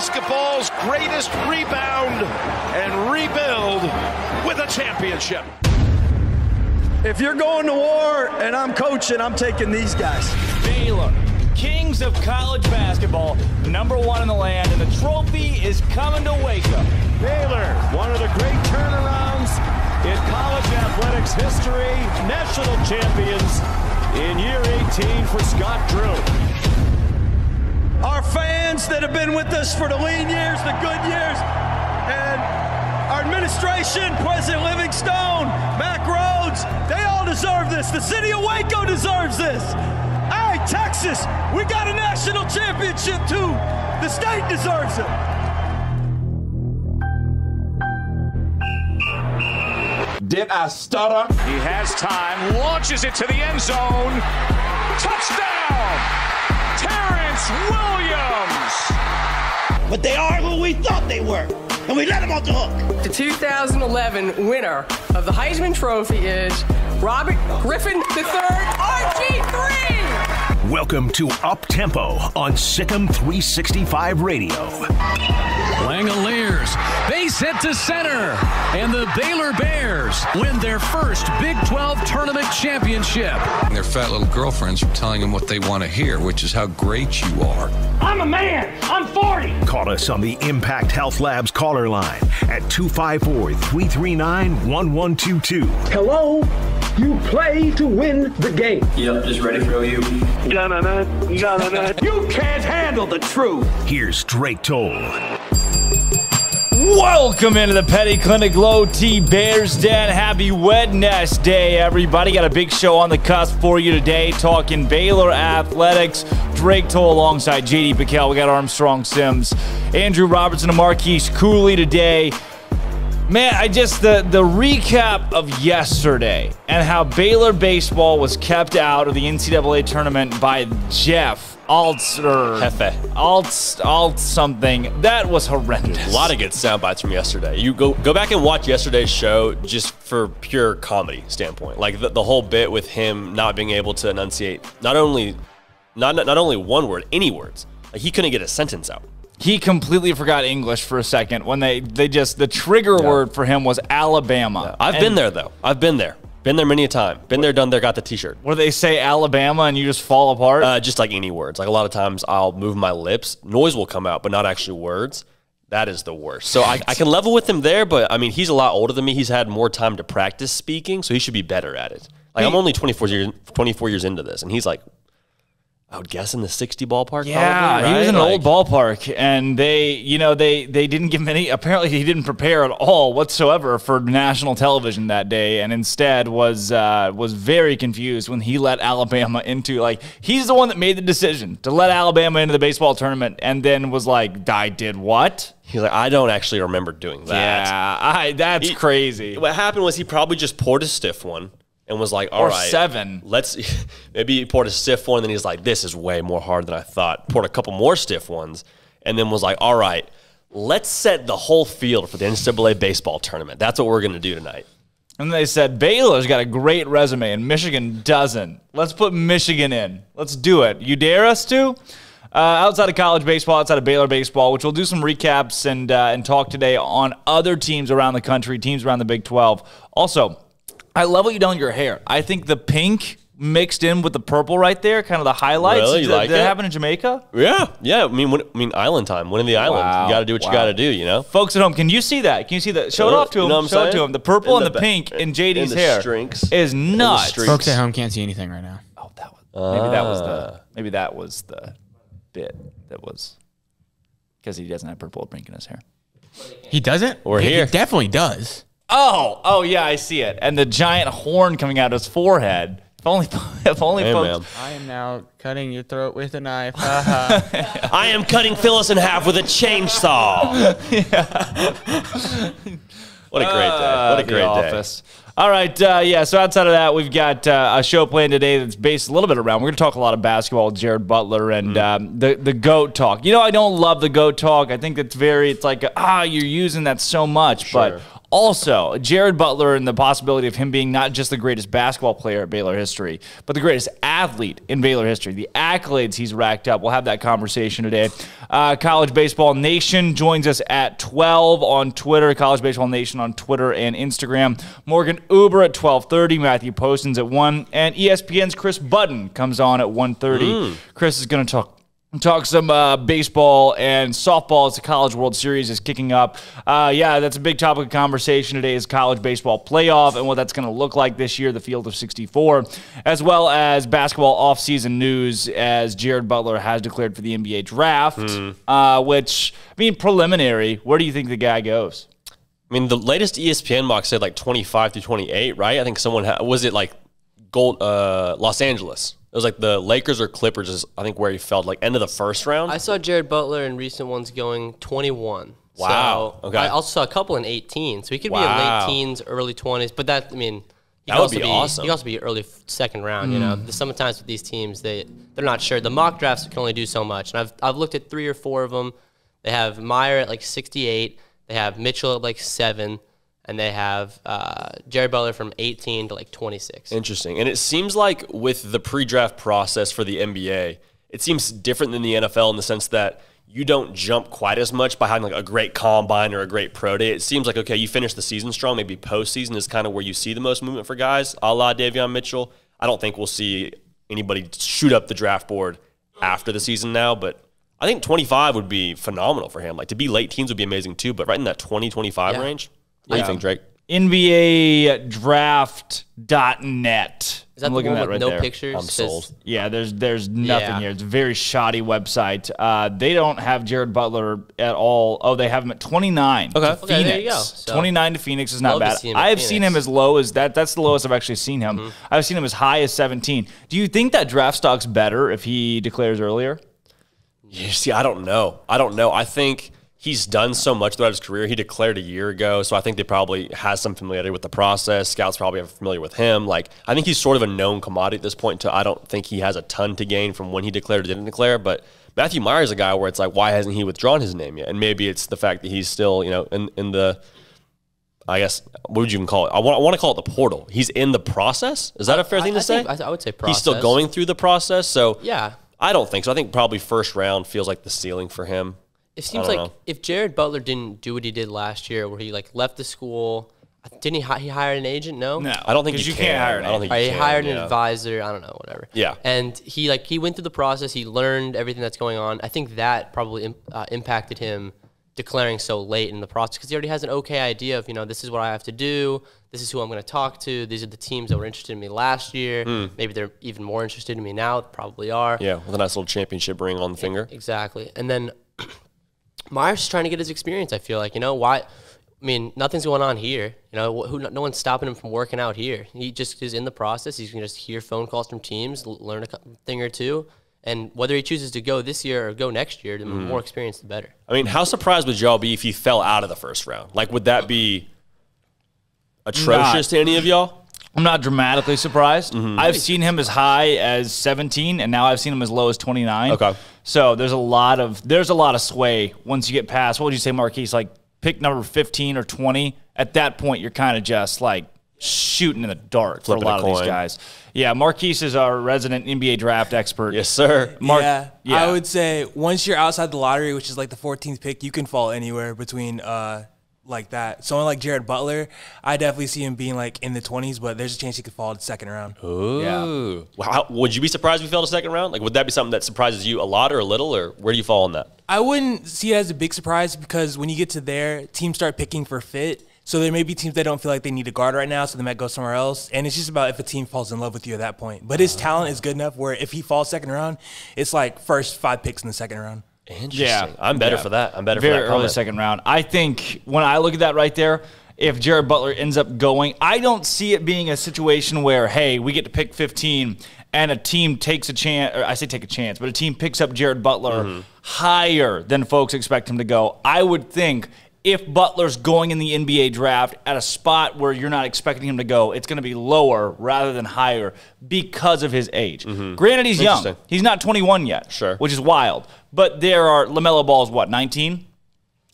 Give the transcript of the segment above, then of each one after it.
basketball's greatest rebound and rebuild with a championship. If you're going to war and I'm coaching, I'm taking these guys. Baylor, kings of college basketball, #1 in the land, and the trophy is coming to Waco. Baylor, one of the great turnarounds in college athletics history, national champions in year 18 for Scott Drew. Our fans that have been with us for the lean years, the good years, and our administration, President Livingstone, Mac Rhodes, they all deserve this. The city of Waco deserves this. Hey, Texas, we got a national championship too. The state deserves it. Did I stutter? He has time, launches it to the end zone. Touchdown! Terrence Williams! But they are who we thought they were, and we let them off the hook. The 2011 winner of the Heisman Trophy is Robert Griffin III, RG3! Welcome to Up Tempo on SicEm365 Radio. Langoliers, base hit to center, and the Baylor Bears win their first Big 12 tournament championship. Their fat little girlfriends are telling them what they want to hear, which is how great you are. I'm a man. I'm 40. Call us on the Impact Health Labs caller line at 254-339-1122. Hello? You play to win the game. Yep, just ready for OU. You can't handle the truth. Here's Drake Toll. Welcome into the Petty Clinic Low T Bears Den. Happy Wednesday, everybody. Got a big show on the cusp for you today, talking Baylor athletics. Drake Toll alongside J.D. PicKell. We got Armstrong Sims, Andrew Robertson, and Marquise Cooley today. Man, the recap of yesterday and how Baylor baseball was kept out of the NCAA tournament by Jeff Alt something. That was horrendous. Dude, a lot of good sound bites from yesterday. You go back and watch yesterday's show just for pure comedy standpoint. Like the whole bit with him not being able to enunciate not only one word, any words. Like he couldn't get a sentence out. He completely forgot English for a second when the trigger word for him was Alabama. Yeah. I've been there though. I've been there. Been there many a time. Been there, done there, got the t-shirt. Where they say Alabama and you just fall apart? Just like any words. Like a lot of times I'll move my lips. Noise will come out, but not actually words. That is the worst. So I can level with him there, but I mean, he's a lot older than me. He's had more time to practice speaking, so he should be better at it. Like I'm only 24 years into this, and he's like, I would guess in the 60 ballpark. Yeah, probably, right? He was in an old ballpark, and they didn't give him any. Apparently, he didn't prepare at all whatsoever for national television that day, and instead was very confused when he let Alabama into. Like, he's the one that made the decision to let Alabama into the baseball tournament, and then was like, "I did what?" He's like, I don't actually remember doing that. Yeah, that's crazy. What happened was he probably just poured a stiff one. And was like, all right, 7. Maybe he poured a stiff one, and then he's like, this is way more hard than I thought. Poured a couple more stiff ones, and then was like, all right, let's set the whole field for the NCAA baseball tournament. That's what we're going to do tonight. And they said, Baylor's got a great resume, and Michigan doesn't. Let's put Michigan in. Let's do it. You dare us to? Outside of college baseball, outside of Baylor baseball, which we'll do some recaps and talk today on other teams around the country, teams around the Big 12. Also, I love what you done with your hair. I think the pink mixed in with the purple right there, kind of the highlights. Really? You like did that happen in Jamaica? Yeah. I mean, island time, winning the island. Wow. You got to do what you got to do, you know? Folks at home, can you see that? Can you see that? Show it off to him. You know what I'm Show saying? it to him. The purple and the pink in JD's hair is nuts. Folks at home can't see anything right now. Oh, maybe that was the bit that was because he doesn't have purple or pink in his hair. He doesn't? Or here. He definitely does. Oh yeah, I see it. And the giant horn coming out of his forehead. If only folks. I am now cutting your throat with a knife. I am cutting Phyllis in half with a chainsaw. What a great day. What a great Office. All right, so outside of that, we've got a show planned today that's based a little bit around. We're going to talk a lot of basketball with Jared Butler and the GOAT talk. You know, I don't love the GOAT talk. I think it's like, you're using that so much. Sure. But Also, Jared Butler and the possibility of him being not just the greatest basketball player at Baylor history, but the greatest athlete in Baylor history. The accolades he's racked up. We'll have that conversation today. College Baseball Nation joins us at 12 on Twitter. College Baseball Nation on Twitter and Instagram. Morgan Uber at 12:30. Matthew Poston's at 1. And ESPN's Chris Button comes on at 1:30. Chris is going to talk some baseball and softball as the College World Series is kicking up. That's a big topic of conversation today is college baseball playoff and what that's going to look like this year, the field of 64, as well as basketball offseason news as Jared Butler has declared for the NBA draft, which, I mean, preliminary, where do you think the guy goes? I mean, the latest ESPN mock said like 25 through 28, right? I think someone was it like Los Angeles? It was like the Lakers or Clippers is, I think, where he fell, like end of the first round. I saw Jared Butler in recent ones going 21. Wow. So okay. I also saw a couple in 18. So he could be in late teens, early 20s. But that, I mean, that would be awesome. He could also be early second round. You know, sometimes with these teams, they're not sure. The mock drafts can only do so much. And I've looked at 3 or 4 of them. They have Meyer at like 68. They have Mitchell at like 7. And they have Jared Butler from 18 to like 26. Interesting. And it seems like with the pre-draft process for the NBA, it seems different than the NFL in the sense that you don't jump quite as much by having like a great combine or a great pro day. It seems like, okay, you finish the season strong, maybe postseason is kind of where you see the most movement for guys, a la Davion Mitchell. I don't think we'll see anybody shoot up the draft board after the season now, but I think 25 would be phenomenal for him. Like to be late teens would be amazing too, but right in that 20-25 range. What do you think, Drake? NBA draft.net. Is that the one with no pictures? I'm sold. Yeah, there's nothing here. It's a very shoddy website. They don't have Jared Butler at all. Oh, they have him at 29 to Phoenix. Okay, there you go. So 29 to Phoenix is not bad. I have seen him as low as that. That's the lowest I've actually seen him. I've seen him as high as 17. Do you think that draft stock's better if he declares earlier? You see, I don't know. I think he's done so much throughout his career. He declared a year ago, so I think they probably has some familiarity with the process. Scouts probably are familiar with him. Like, I think he's sort of a known commodity at this point. I don't think he has a ton to gain from when he declared or didn't declare. But Matthew Meyer is a guy where it's like, why hasn't he withdrawn his name yet? And maybe it's the fact that he's still, in the, I guess, what would you even call it? I want to call it the portal. He's in the process. Is that a fair thing to say? I would say process. He's still going through the process. So yeah, I don't think so. I think probably first round feels like the ceiling for him. It seems like if Jared Butler didn't do what he did last year, where he like left the school, didn't he hire an agent? No, I don't think you can't hire an agent. He hired an advisor. I don't know, whatever. Yeah, and he went through the process. He learned everything that's going on. I think that probably impacted him declaring so late in the process because he already has an okay idea of this is what I have to do. This is who I'm going to talk to. These are the teams that were interested in me last year. Maybe they're even more interested in me now. Probably are. Yeah, with a nice little championship ring on the finger. Exactly, and then. Myers is trying to get his experience, I feel like. Why? I mean, nothing's going on here. No one's stopping him from working out here. He just is in the process. He's going to just hear phone calls from teams, learn a thing or two. And whether he chooses to go this year or go next year, the more experience, the better. I mean, how surprised would y'all be if he fell out of the first round? Like, would that be atrocious to any of y'all? I'm not dramatically surprised. I've seen him as high as 17, and now I've seen him as low as 29. Okay. So there's a lot of sway once you get past. What would you say, Marquise? Like pick number 15 or 20. At that point, you're kind of just like shooting in the dark for a lot of these guys. Yeah, Marquise is our resident NBA draft expert. Yes, sir. Yeah, I would say once you're outside the lottery, which is like the 14th pick, you can fall anywhere between like that. Someone like Jared Butler, I definitely see him being like in the 20s, but there's a chance he could fall to the second round. Ooh. Yeah. Well, would you be surprised if he fell to second round? Like, would that be something that surprises you a lot or a little, or where do you fall on that? I wouldn't see it as a big surprise because when you get to there, teams start picking for fit. So there may be teams that don't feel like they need a guard right now, so they might go somewhere else. And it's just about if a team falls in love with you at that point. But his talent is good enough where if he falls second round, it's like first 5 picks in the second round. Interesting. Yeah. I'm better for that. I'm better for that comment. Very early second round. I think when I look at that right there, if Jared Butler ends up going, I don't see it being a situation where, hey, we get to pick 15 and a team takes a chance, or I say take a chance, but a team picks up Jared Butler higher than folks expect him to go. I would think if Butler's going in the NBA draft at a spot where you're not expecting him to go, it's going to be lower rather than higher because of his age. Granted, he's young. He's not 21 yet, which is wild. But there are LaMelo Ball's, what, 19?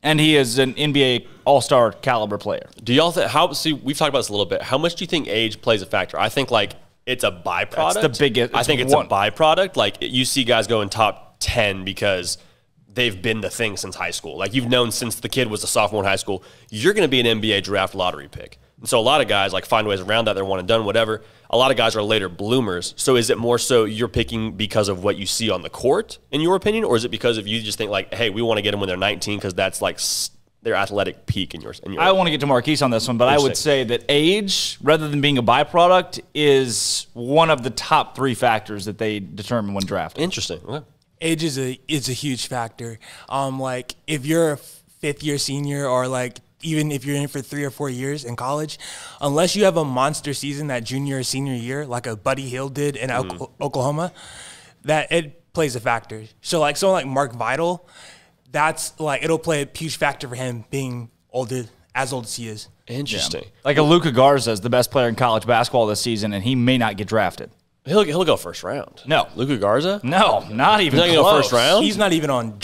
And he is an NBA All-Star caliber player. Do y'all think, we've talked about this a little bit. How much do you think age plays a factor? I think, like, it's a byproduct. That's the biggest. I think it's a byproduct. Like, you see guys go in top 10 because they've been the thing since high school. Like, you've known since the kid was a sophomore in high school, you're going to be an NBA draft lottery pick. And so a lot of guys, like, find ways around that. They're one and done, whatever. A lot of guys are later bloomers. So is it more so you're picking because of what you see on the court, in your opinion? Or is it because of you just think, like, hey, we want to get them when they're 19 because that's, like, their athletic peak in yours? I want to get to Marquise on this one, but I would say that age, rather than being a byproduct, is one of the top 3 factors that they determine when drafting. Interesting. Okay. Age is a huge factor. Like, if you're a 5th-year senior or, like, even if you're in for 3 or 4 years in college, unless you have a monster season that junior or senior year, like a Buddy Hield did in Oklahoma, that it plays a factor. So, like, someone like Mark Vidal, that's, like, it'll play a huge factor for him being as old as he is. Interesting. Yeah. Like a Luka Garza is the best player in college basketball this season, and he may not get drafted. He'll go first round. No. Luka Garza? No, not even close. He's not going to go first round? He's not even on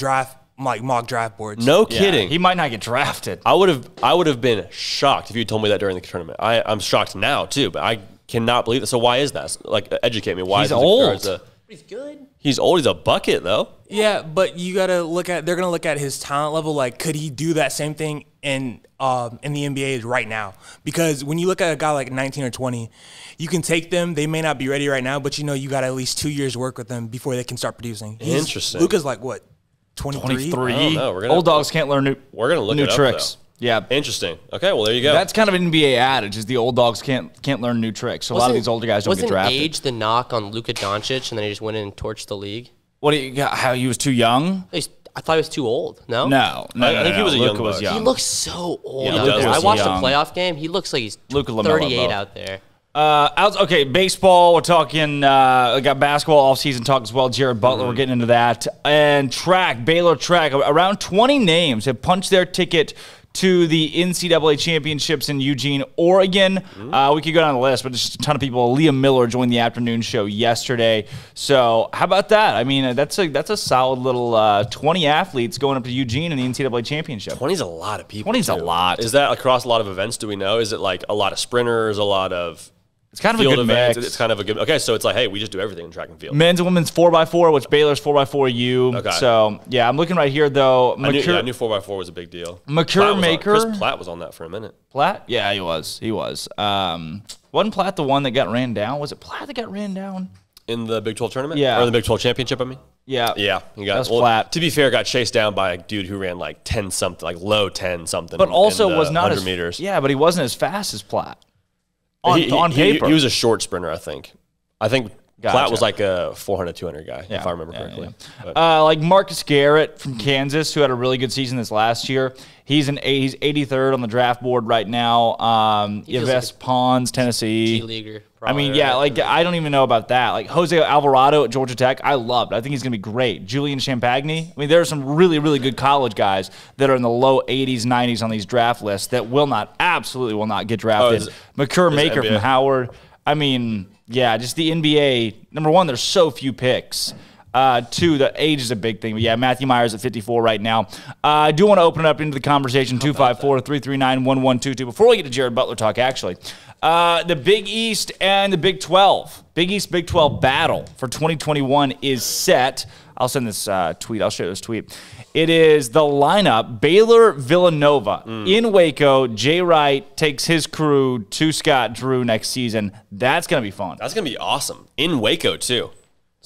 mock draft boards. No kidding. He might not get drafted. I would have been shocked if you told me that during the tournament. I'm shocked now too, but I cannot believe that. So why is that? Like, educate me. Why? He's old. He's good. He's old. He's a bucket though. Yeah, but you got to look at. They're gonna look at his talent level. Like, could he do that same thing in the NBA right now? Because when you look at a guy like 19 or 20, you can take them. They may not be ready right now, but you got at least 2 years work with them before they can start producing. Interesting. Luka's like what? 23. I don't know. Old dogs can't learn new. We're gonna look new it up, tricks. Though. Yeah. Interesting. Okay, well, there you go. That's kind of an NBA adage, is the old dogs can't learn new tricks. So a lot of these older guys don't get drafted. Wasn't age the knock on Luka Doncic, and then he just went in and torched the league? What do you got? How he was too young? I thought he was too old. No? No. I think he was a young buck. He looks so old Yeah, out there. I watched young. a playoff game. He looks like he's Luka 38 out there. Okay, baseball. We're talking. We got basketball offseason talk as well. Jared Butler. We're getting into that. And track, Baylor track. Around 20 names have punched their ticket to the NCAA championships in Eugene, Oregon. We could go down the list, but there's just a ton of people. Liam Miller joined the afternoon show yesterday. So how about that? I mean, that's a solid little 20 athletes going up to Eugene in the NCAA championship. 20's a lot of people. 20's a lot. Is that across a lot of events? Do we know? Is it like a lot of sprinters, a lot of It's kind of a field good events? mix. It's kind of a good. Okay, so it's like, hey, we just do everything in track and field. Men's and women's 4x4, which Baylor's 4x4U. Okay. So, yeah, I'm looking right here, though. I knew 4x4 was a big deal. McCure Maker. Chris Platt was on that for a minute. Platt? Yeah, he was. Wasn't Platt the one that got ran down? Was it Platt that got ran down? In the Big 12 tournament? Yeah. Or the Big 12 championship, I mean? Yeah. Yeah. He got, That's Platt. To be fair, got chased down by a dude who ran like 10-something, like low 10-something. But also was not 100 as meters. Yeah, but he wasn't as fast as Platt. On paper. He was a short sprinter, I think. Gotcha. Platt was like a 400, 200 guy, if I remember correctly. Yeah. Like Marcus Garrett from Kansas, who had a really good season this last year. He's 83rd on the draft board right now. Yves Pons, Tennessee. G-leaguer. I mean, yeah, like I don't even know about that. Like Jose Alvarado at Georgia Tech, I loved. I think he's going to be great. Julian Champagny. I mean, there are some really, really good college guys that are in the low 80s, 90s on these draft lists that absolutely will not get drafted. McCure Maker from Howard. I mean, yeah, just the NBA. Number one, there's so few picks. Two, the age is a big thing. But yeah, Matthew Myers at 54 right now. I do want to open it up into the conversation, 254-339-1122. Before we get to Jared Butler talk, actually, the Big East and the Big 12. Big East, Big 12 battle for 2021 is set. I'll send this tweet. I'll share this tweet. It is the lineup, Baylor, Villanova. In Waco, Jay Wright takes his crew to Scott Drew next season. That's going to be fun. That's going to be awesome. In Waco, too.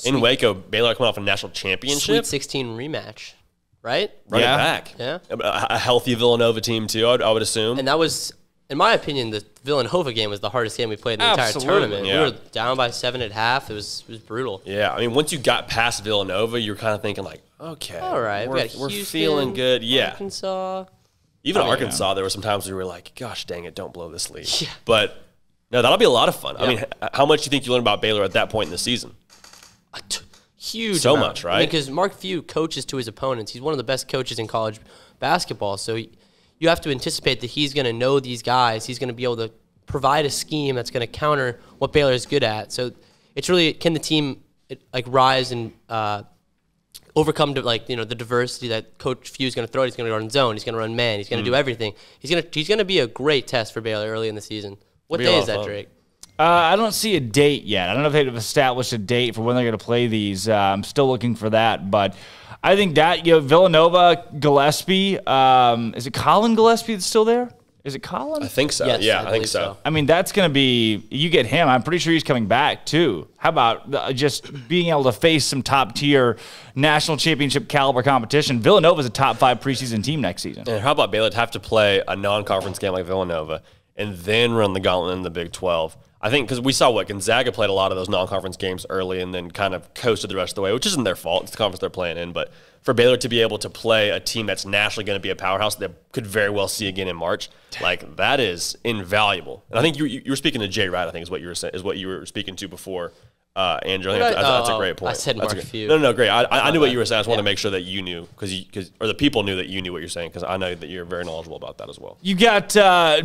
In Waco, Baylor coming off a national championship. Sweet 16 rematch, right? Run it back. Yeah. A healthy Villanova team, too, I would assume. And that was, in my opinion, the Villanova game was the hardest game we played in the entire tournament. Yeah. We were down by 7 at half. It was brutal. Yeah, I mean, once you got past Villanova, you're kind of thinking like, okay, all right, we're feeling good. Yeah. Arkansas. Even Arkansas, there were some times where we were like, gosh, dang it, don't blow this lead. Yeah. But, no, that'll be a lot of fun. Yeah. I mean, how much do you think you learned about Baylor at that point in the season? Huge so amount. much, right? Because Mark Few coaches to his opponents. He's one of the best coaches in college basketball. So you have to anticipate that he's going to know these guys. He's going to be able to provide a scheme that's going to counter what Baylor is good at. So it's really, can the team rise and overcome the diversity that Coach Few is going to throw. He's going to run zone. He's going to run man. He's going to do everything. He's going to be a great test for Baylor early in the season. What day is that, Drake? I don't see a date yet. I don't know if they've established a date for when they're going to play these. I'm still looking for that, but I think that Villanova, Gillespie. Is it Colin Gillespie that's still there? Is it Colin? I think so. Yes, yeah, I think so. I mean, that's going to be – you get him. I'm pretty sure he's coming back too. How about just being able to face some top-tier national championship caliber competition? Villanova's a top-5 preseason team next season. And how about Baylor to have to play a non-conference game like Villanova and then run the gauntlet in the Big 12? I think because we saw what Gonzaga played a lot of those non-conference games early and then kind of coasted the rest of the way, which isn't their fault. It's the conference they're playing in. But for Baylor to be able to play a team that's nationally going to be a powerhouse that could very well see again in March, like that is invaluable. And I think you were speaking to Jay Wright, I think is what you were saying, is what you were speaking to before. Andrew, I think that's a great point. I said Mark Few. No, great. I knew what you were saying. I just wanted to make sure that you knew, or the people knew that you knew what you're saying, because I know that you're very knowledgeable about that as well. You got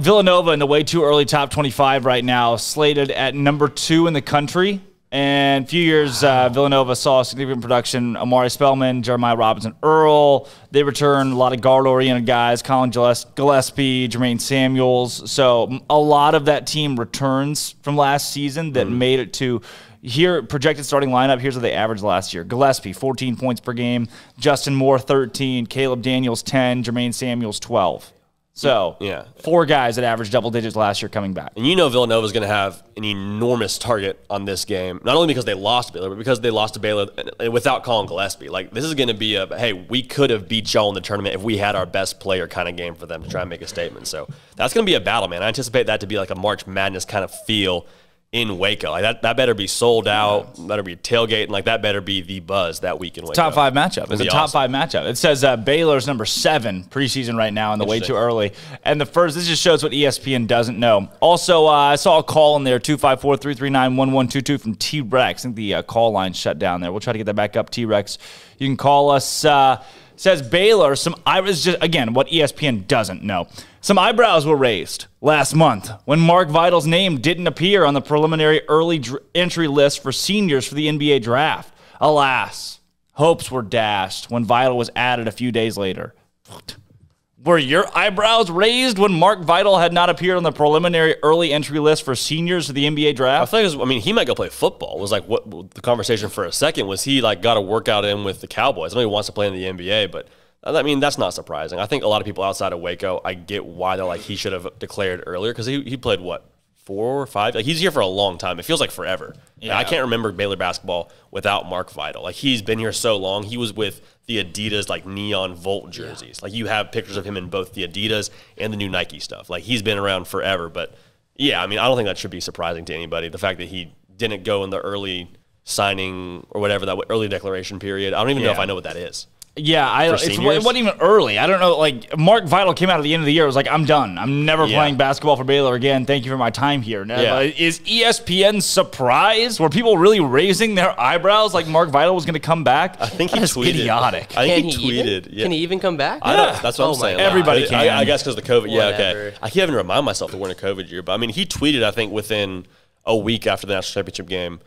Villanova in the way too early top 25 right now, slated at number 2 in the country. And a few years, Villanova saw significant production. Amari Spellman, Jeremiah Robinson-Earl. They return a lot of guard-oriented guys, Colin Gillespie, Jermaine Samuels. So a lot of that team returns from last season that made it to here. Projected starting lineup, here's what they averaged last year. Gillespie, 14 points per game. Justin Moore, 13. Caleb Daniels, 10. Jermaine Samuels, 12. So, 4 guys that averaged double digits last year coming back. And Villanova's going to have an enormous target on this game, not only because they lost to Baylor, but because they lost to Baylor without Colin Gillespie. Like, this is going to be hey, we could have beat y'all in the tournament if we had our best player kind of game for them to try and make a statement. So, that's going to be a battle, man. I anticipate that to be like a March Madness kind of feel in Waco. Like that better be sold out, better be tailgating, like that better be the buzz that week in Waco. Top 5 matchup. It's a top 5 matchup. It says Baylor's number 7 preseason right now in the way too early. And this just shows what ESPN doesn't know. Also, I saw a call in there, 254-339-1122 from T-Rex. I think the call line shut down there. We'll try to get that back up, T-Rex. You can call us. Says Baylor, again, what ESPN doesn't know. Some eyebrows were raised last month when Mark Vidal's name didn't appear on the preliminary early entry list for seniors for the NBA draft. Alas, hopes were dashed when Vidal was added a few days later. Were your eyebrows raised when Mark Vidal had not appeared on the preliminary early entry list for seniors for the NBA draft? I think he might go play football. Was like what the conversation for a second was. He like got a workout in with the Cowboys. I know he wants to play in the NBA, but I mean that's not surprising. I think a lot of people outside of Waco, I get why they're like he should have declared earlier because he played what 4 or 5. Like he's here for a long time. It feels like forever. Yeah. I can't remember Baylor basketball without Mark Vidal. Like he's been here so long. He was with the Adidas like neon Volt jerseys. Like you have pictures of him in both the Adidas and the new Nike stuff. Like he's been around forever. But yeah, I mean I don't think that should be surprising to anybody. The fact that he didn't go in the early signing or whatever that early declaration period. I don't even know if I know what that is. Yeah, it wasn't even early. I don't know. Like Mark Vidal came out at the end of the year. It was like, I'm done. I'm never playing basketball for Baylor again. Thank you for my time here. Now, is ESPN surprised? Were people really raising their eyebrows like Mark Vidal was going to come back? I think he tweeted. Idiotic. I think he tweeted. Can he even come back? That's what I'm saying. Everybody can. I guess because of the COVID. Yeah, okay. I can't even remind myself that we're in a COVID year. But I mean, he tweeted. I think within a week after the national championship game,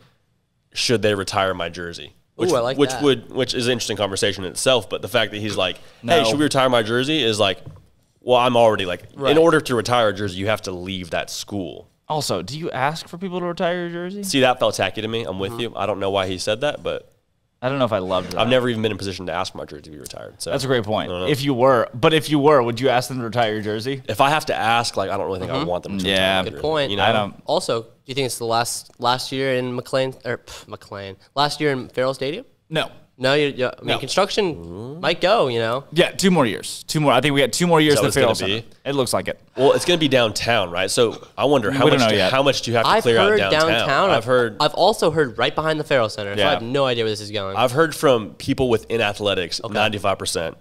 should they retire my jersey? Which, I like that. Which is an interesting conversation in itself, but the fact that he's like, hey, should we retire my jersey is like, well, I'm already like, in order to retire a jersey, you have to leave that school. Also, do you ask for people to retire your jersey? See, that felt tacky to me. I'm with you. I don't know why he said that, but I don't know if I loved that. I've never even been in position to ask for my jersey to be retired. So that's a great point. If you were, would you ask them to retire your jersey? If I have to ask, like, I don't really think I want them to. Yeah, good point. You know? I don't. Also, do you think it's the last year in last year in Farrell Stadium? No. No, I mean, construction might go, you know? Yeah, 2 more years. 2 more. I think we got 2 more years to Farrell Center. It looks like it. Well, it's going to be downtown, right? So I wonder how much do you have to clear out downtown? I've also heard right behind the Farrell Center, so I have no idea where this is going. I've heard from people within athletics, 95%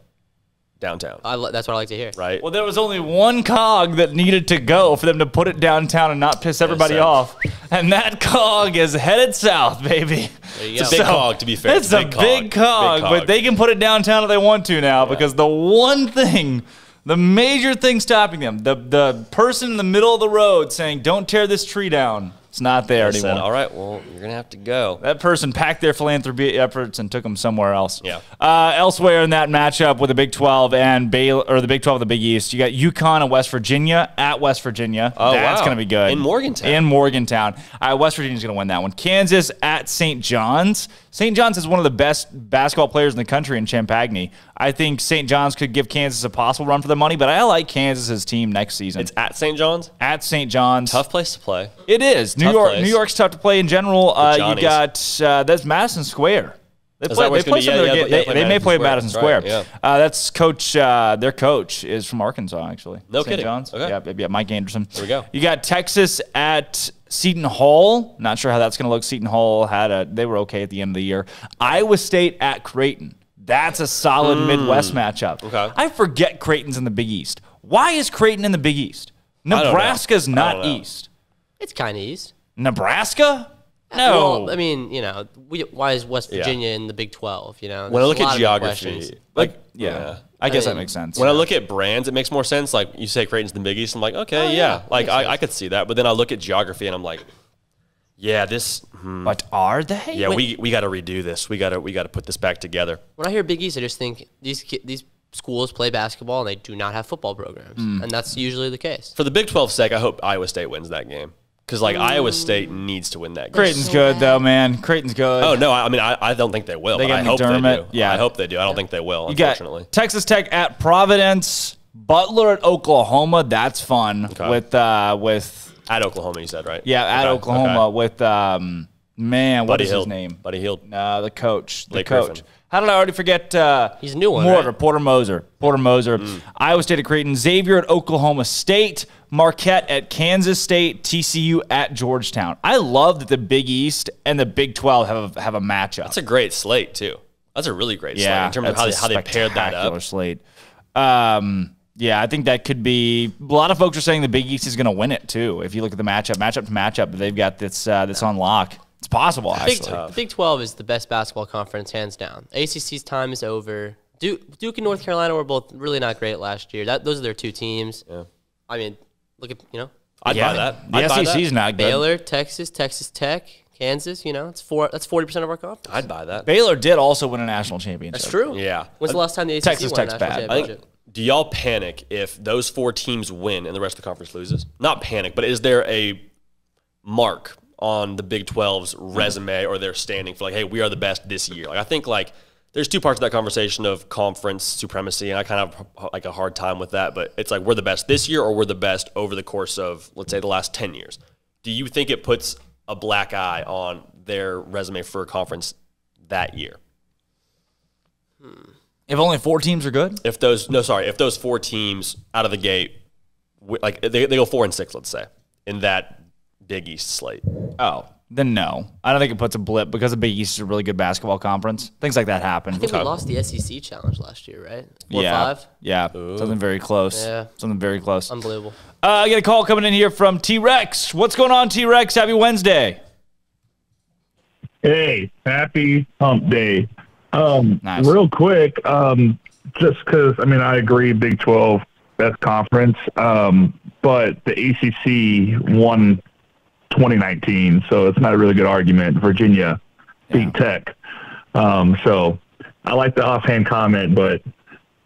downtown. That's what I like to hear. Right? Well, there was only one cog that needed to go for them to put it downtown and not piss everybody off. And that cog is headed south, baby. It's a big cog, to be fair. It's a big cog, but they can put it downtown if they want to now because the one thing, the major thing stopping them, the person in the middle of the road saying, don't tear this tree down, It's not there They anymore. said, all right, well, you're going to have to go. That person packed their philanthropy efforts and took them somewhere else. Yeah. Elsewhere in that matchup with the Big 12 and Baylor, or the Big 12 and the Big East, you got UConn and West Virginia at West Virginia. Oh, That's wow. going to be good. In Morgantown. In Morgantown. West Virginia's going to win that one. Kansas at St. John's. St. John's is one of the best basketball players in the country in Champaign. I think St. John's could give Kansas a possible run for the money, but I like Kansas's team next season. It's at St. John's? At St. John's. Tough place to play. It is. New York's tough to play in general. You got that's Madison Square. They may play at Madison Square. Right, yeah. That's coach. Their coach is from Arkansas, actually. No St. kidding. John's. Okay. Yeah, Mike Anderson. There we go. You got Texas at Seton Hall. Not sure how that's going to look. Seton Hall they were okay at the end of the year. Iowa State at Creighton. That's a solid Midwest matchup. Okay. I forget Creighton's in the Big East. Why is Creighton in the Big East? Nebraska's not East. It's kind of East. Nebraska? No. Well, I mean, why is West Virginia in the Big 12? When I look at geography, I guess that makes sense. When I look at brands, it makes more sense. Like you say, Creighton's the Big East. I'm like, okay, I could see that. But then I look at geography and I'm like, yeah, this. But are they? Yeah, we got to redo this. We got to put this back together. When I hear Big East, I just think these schools play basketball and they do not have football programs, and that's usually the case. For the Big 12's sake, I hope Iowa State wins that game. Because, Iowa State needs to win that game. Creighton's good, though, man. Creighton's good. Oh, no, I don't think they will. They got I hope McDermott. they do. Yeah. I hope they do. I don't think they will, You got unfortunately. Texas Tech at Providence. Butler at Oklahoma. That's fun. Okay. With at Oklahoma, you said, right? Yeah, at Oklahoma with what is Hield. his name? Buddy Hield. No, the coach. Blake Griffin. How did I already forget? He's a new one, Porter Moser. Iowa State at Creighton. Xavier at Oklahoma State. Marquette at Kansas State. TCU at Georgetown. I love that the Big East and the Big 12 have a matchup. That's a great slate, too. That's a really great slate in terms of how they paired that up. Slate. Yeah, I think that could be. A lot of folks are saying the Big East is going to win it too. If you look at the matchup to matchup, they've got this on lock. It's possible, actually. The Big 12 is the best basketball conference, hands down. ACC's time is over. Duke and North Carolina were both really not great last year. Those are their two teams. Yeah. I mean, look at I'd buy that. The SEC's not good. Baylor, Texas Tech, Kansas. That's 40% of our conference. I'd buy that. Baylor did also win a national championship. That's true. Yeah. When's the last time the ACC Texas won a Tech's national bad. championship? Do y'all panic if those four teams win and the rest of the conference loses? Not panic, but is there a mark on the Big 12's resume or their standing for hey, we are the best this year? I think there's two parts of that conversation of conference supremacy, and I kind of have a hard time with that, but it's we're the best this year or we're the best over the course of, let's say, the last 10 years. Do you think it puts a black eye on their resume for a conference that year? If only 4 teams are good? If those 4 teams out of the gate, they go 4-6, let's say, in that Big East slate. Oh, then no. I don't think it puts a blip because the Big East is a really good basketball conference. Things like that happen. I think we lost the SEC challenge last year, right? 4 or 5? Yeah. Ooh. Something very close. Yeah. Something very close. Unbelievable. I get a call coming in here from T-Rex. What's going on, T-Rex? Happy Wednesday. Hey, happy hump day. Nice. Real quick, just because, I agree, Big 12, best conference, but the ACC won 2019, so it's not a really good argument. Virginia beat Tech. So I like the offhand comment, but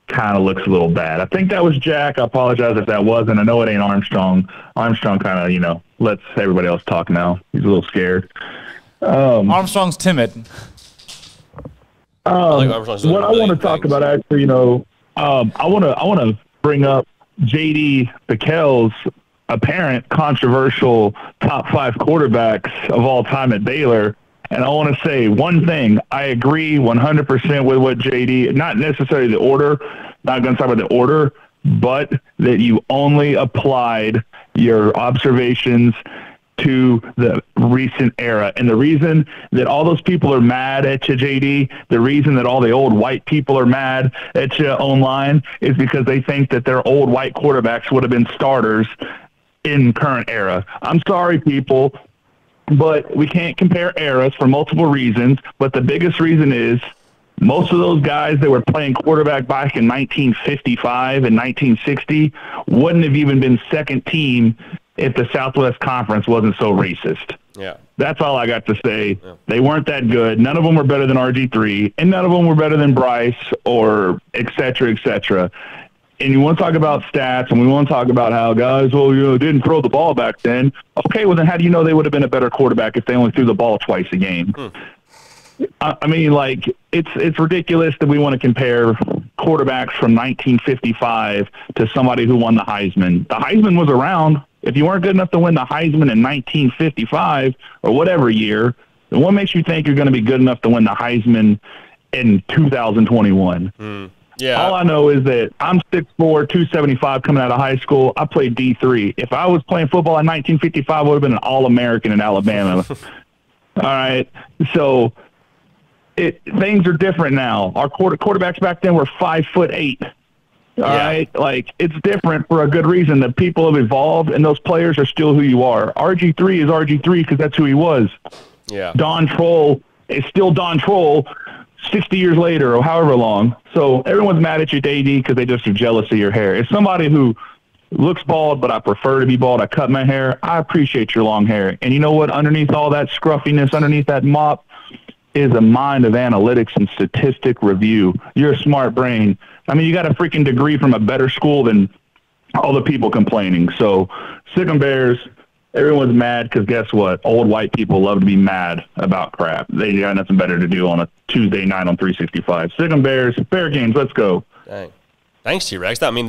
kind of looks a little bad. I think that was Jack. I apologize if that wasn't. I know it ain't Armstrong. Armstrong kind of, lets everybody else talk now. He's a little scared. Armstrong's timid. What I want to talk about, actually, I want to bring up J.D. PicKell's apparent controversial top 5 quarterbacks of all time at Baylor. And I want to say one thing. I agree 100% with what J.D., not necessarily the order, not going to talk about the order, but that you only applied your observations to the recent era. And the reason that all those people are mad at you, JD, the reason that all the old white people are mad at you online is because they think that their old white quarterbacks would have been starters in current era. I'm sorry, people, but we can't compare eras for multiple reasons. But the biggest reason is most of those guys that were playing quarterback back in 1955 and 1960 wouldn't have even been second team if the Southwest Conference wasn't so racist. Yeah. That's all I got to say. Yeah. They weren't that good. None of them were better than RG3, and none of them were better than Bryce or et cetera, et cetera. And you want to talk about stats, and we want to talk about how guys, didn't throw the ball back then. Okay, well, then how do you know they would have been a better quarterback if they only threw the ball twice a game? I mean, like, it's ridiculous that we want to compare quarterbacks from 1955 to somebody who won the Heisman. The Heisman was around. If you weren't good enough to win the Heisman in 1955 or whatever year, then what makes you think you're going to be good enough to win the Heisman in 2021? Yeah. All I know is that I'm 6'4", 275 coming out of high school. I played D3. If I was playing football in 1955, I would have been an All-American in Alabama. All right. So things are different now. Our quarterbacks back then were 5'8". All right, like, it's different for a good reason. The people have evolved, and those players are still who you are. RG3 is RG3 because that's who he was. Yeah. Don Troll is still Don Troll 60 years later or however long. So everyone's mad at you, JD, because they just are jealous of your hair. As somebody who looks bald, but I prefer to be bald, I cut my hair, I appreciate your long hair. And you know what? Underneath all that scruffiness, underneath that mop, is a mind of analytics and statistic review. You're a smart brain. I mean, you got a freaking degree from a better school than all the people complaining. So, SicEm Bears, everyone's mad because guess what? Old white people love to be mad about crap. They got nothing better to do on a Tuesday night on 365. SicEm Bears, fair games, let's go. Dang. Thanks, T-Rex. I mean,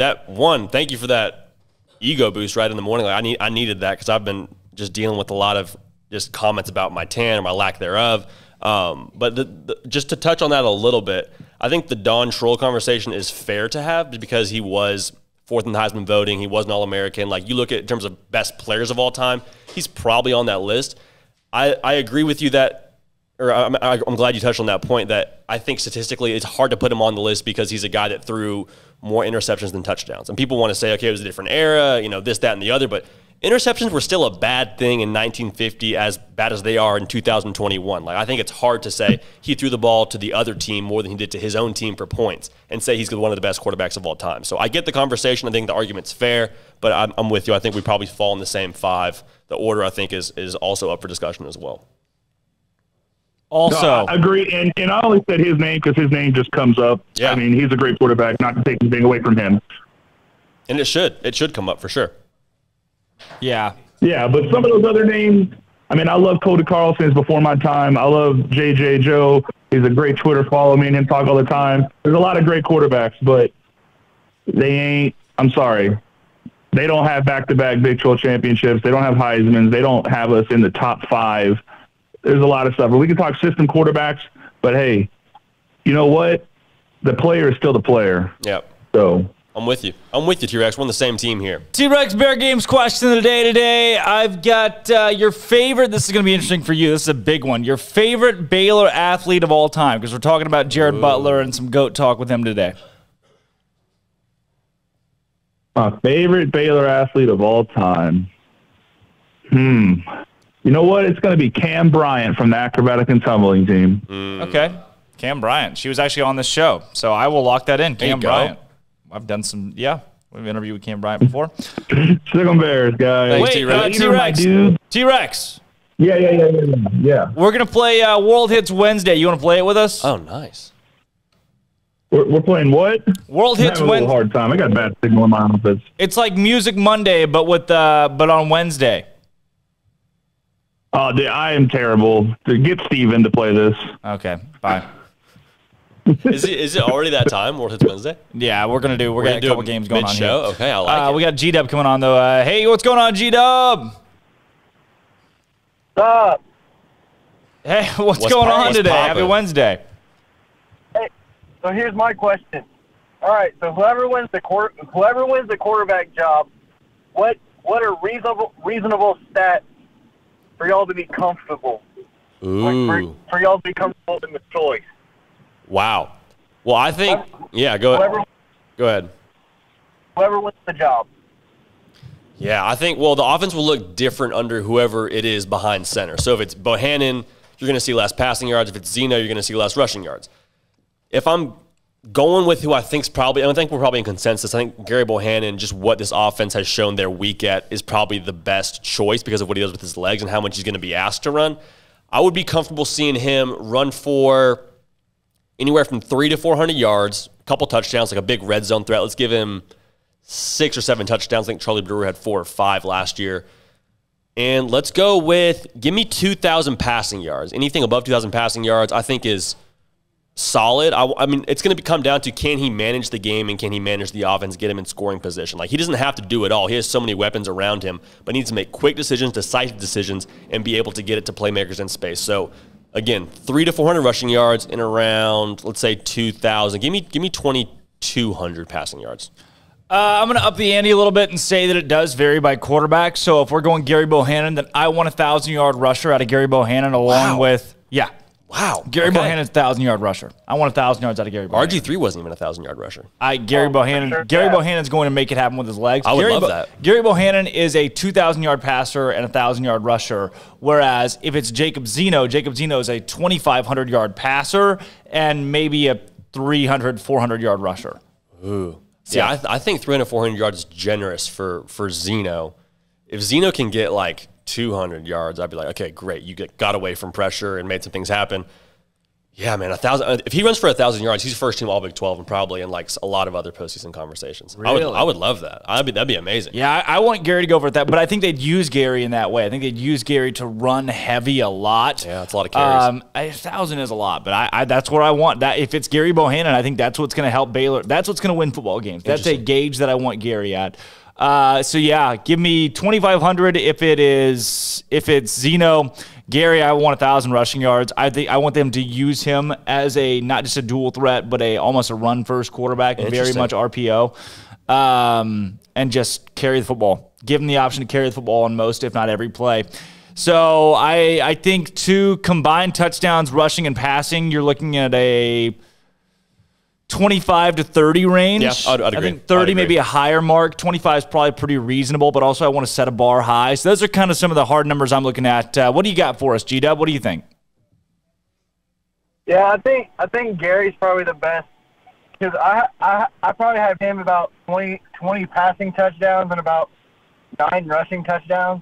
thank you for that ego boost right in the morning. Like, I needed that because I've been just dealing with a lot of just comments about my tan or my lack thereof. But just to touch on that a little bit, I think the Don Troll conversation is fair to have because he was fourth in the Heisman voting. He was an All-American. Like, you look at in terms of best players of all time, he's probably on that list. I agree with you that, or I'm glad you touched on that point, that I think statistically it's hard to put him on the list because he's a guy that threw more interceptions than touchdowns. And people want to say, okay, it was a different era, this, that, and the other, but interceptions were still a bad thing in 1950, as bad as they are in 2021. Like, I think it's hard to say he threw the ball to the other team more than he did to his own team for points and say he's one of the best quarterbacks of all time. So I get the conversation. I think the argument's fair, but I'm with you. I think we probably fall in the same five. The order, I think, is also up for discussion as well. Also, no, I agree, and I only said his name because his name just comes up. Yeah. I mean, he's a great quarterback, not to take anything away from him. And it should come up for sure. Yeah. Yeah, but some of those other names, I mean, I love Cody Carlson. It's before my time. I love JJ Joe. He's a great Twitter follow. Me and him talk all the time. There's a lot of great quarterbacks, but they ain't, I'm sorry, they don't have back-to-back Big 12 championships. They don't have Heismans. They don't have us in the top five. There's a lot of stuff. We can talk system quarterbacks, but, hey, you know what? The player is still the player. Yep. So I'm with you. T-Rex. We're on the same team here. T-Rex Bear Games question of the day today. I've got your favorite. This is going to be interesting for you. This is a big one. Your favorite Baylor athlete of all time, because we're talking about Jared Butler and some GOAT talk with him today. My favorite Baylor athlete of all time. You know what? It's going to be Cam Bryant from the acrobatic and tumbling team. Okay. Cam Bryant. She was actually on this show, so I will lock that in. Cam Bryant. I've done some, we've interviewed with Cam Bryant before. SicEm Bears, guys. Wait, T-Rex. Yeah. We're going to play World Hits Wednesday. You want to play it with us? Oh, nice. We're playing what? World Hits Wednesday. I'm having a little hard time. I got bad signal in my office. It's like Music Monday, but on Wednesday. Oh, I am terrible. Get Steven to play this. Okay, bye. Is it already that time? World Hits Wednesday? Yeah, we're gonna do a couple games going on here. Okay, I like it. We got G-Dub coming on though. Hey, what's going on, G-Dub? What's up? Hey, what's going on today? Happy Wednesday. Hey, so here's my question. All right, so whoever wins the quarterback job, what are reasonable stats for y'all to be comfortable? Ooh. For y'all to be comfortable in the choice. Wow. Well, I think, go ahead. Whoever wins the job. Yeah, I think, the offense will look different under whoever it is behind center. So if it's Bohannon, you're going to see less passing yards. If it's Zeno, you're going to see less rushing yards. If I'm going with who I think I think we're probably in consensus. I think Gary Bohannon, just what this offense has shown they're weak at, is probably the best choice because of what he does with his legs and how much he's going to be asked to run. I would be comfortable seeing him run for anywhere from 300 to 400 yards, a couple touchdowns, like a big red zone threat. Let's give him 6 or 7 touchdowns. I think Charlie Brewer had 4 or 5 last year. And let's go with, give me 2,000 passing yards. Anything above 2,000 passing yards I think is solid. I mean, it's going to come down to, can he manage the game and can he manage the offense, get him in scoring position? Like, he doesn't have to do it all. He has so many weapons around him, but needs to make quick decisions, decisive decisions, and be able to get it to playmakers in space. So, again, 300 to 400 rushing yards and around, let's say, 2,000. Give me 2,200 passing yards. I'm going to up the ante a little bit and say that it does vary by quarterback. So if we're going Gary Bohannon, then I want a 1,000-yard rusher out of Gary Bohannon along with, Gary Bohannon's 1,000-yard rusher. I want 1,000 yards out of Gary Bohannon. RG3 wasn't even a 1,000-yard rusher. Gary Bohannon's going to make it happen with his legs. I would love that. Gary Bohannon is a 2,000-yard passer and a 1,000-yard rusher, whereas if it's Jacob Zeno is a 2,500-yard passer and maybe a 300, 400-yard rusher. Ooh. See, yeah. I think 300, 400 yards is generous for Zeno. If Zeno can get like 200 yards, I'd be like, okay, great. You got away from pressure and made some things happen. Yeah, man, 1,000. If he runs for 1,000 yards, he's first team All Big 12 and probably in like a lot of other postseason conversations. Really? I would love that. That'd be amazing. Yeah, I want Gary to go for that, but I think they'd use Gary in that way. I think they'd use Gary to run heavy a lot. Yeah, that's a lot of carries. 1,000 is a lot, but I that's what I want. That if it's Gary Bohannon, I think that's what's going to help Baylor. That's what's going to win football games. That's a gauge that I want Gary at. So yeah, give me 2,500 if it's Zeno. Gary, I want 1,000 rushing yards. I think I want them to use him as not just a dual threat, but almost a run first quarterback, very much RPO, and just carry the football. Give him the option to carry the football on most, if not every play. So I think 2 combined touchdowns, rushing and passing, you're looking at a 25 to 30 range. Yeah, I'd agree. I think 30 may be a higher mark. 25 is probably pretty reasonable, but also I want to set a bar high. So those are kind of some of the hard numbers I'm looking at. What do you got for us, G-Dub? What do you think? Yeah, I think Gary's probably the best because I probably have him about 20 passing touchdowns and about 9 rushing touchdowns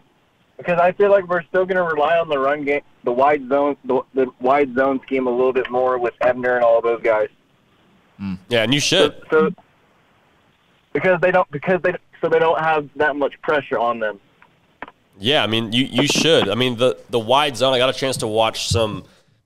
because I feel like we're still going to rely on the run game, the wide zone scheme a little bit more with Ebner and all those guys. Yeah, and you should. So because they don't have that much pressure on them. Yeah, I mean you should. I mean the wide zone. I got a chance to watch some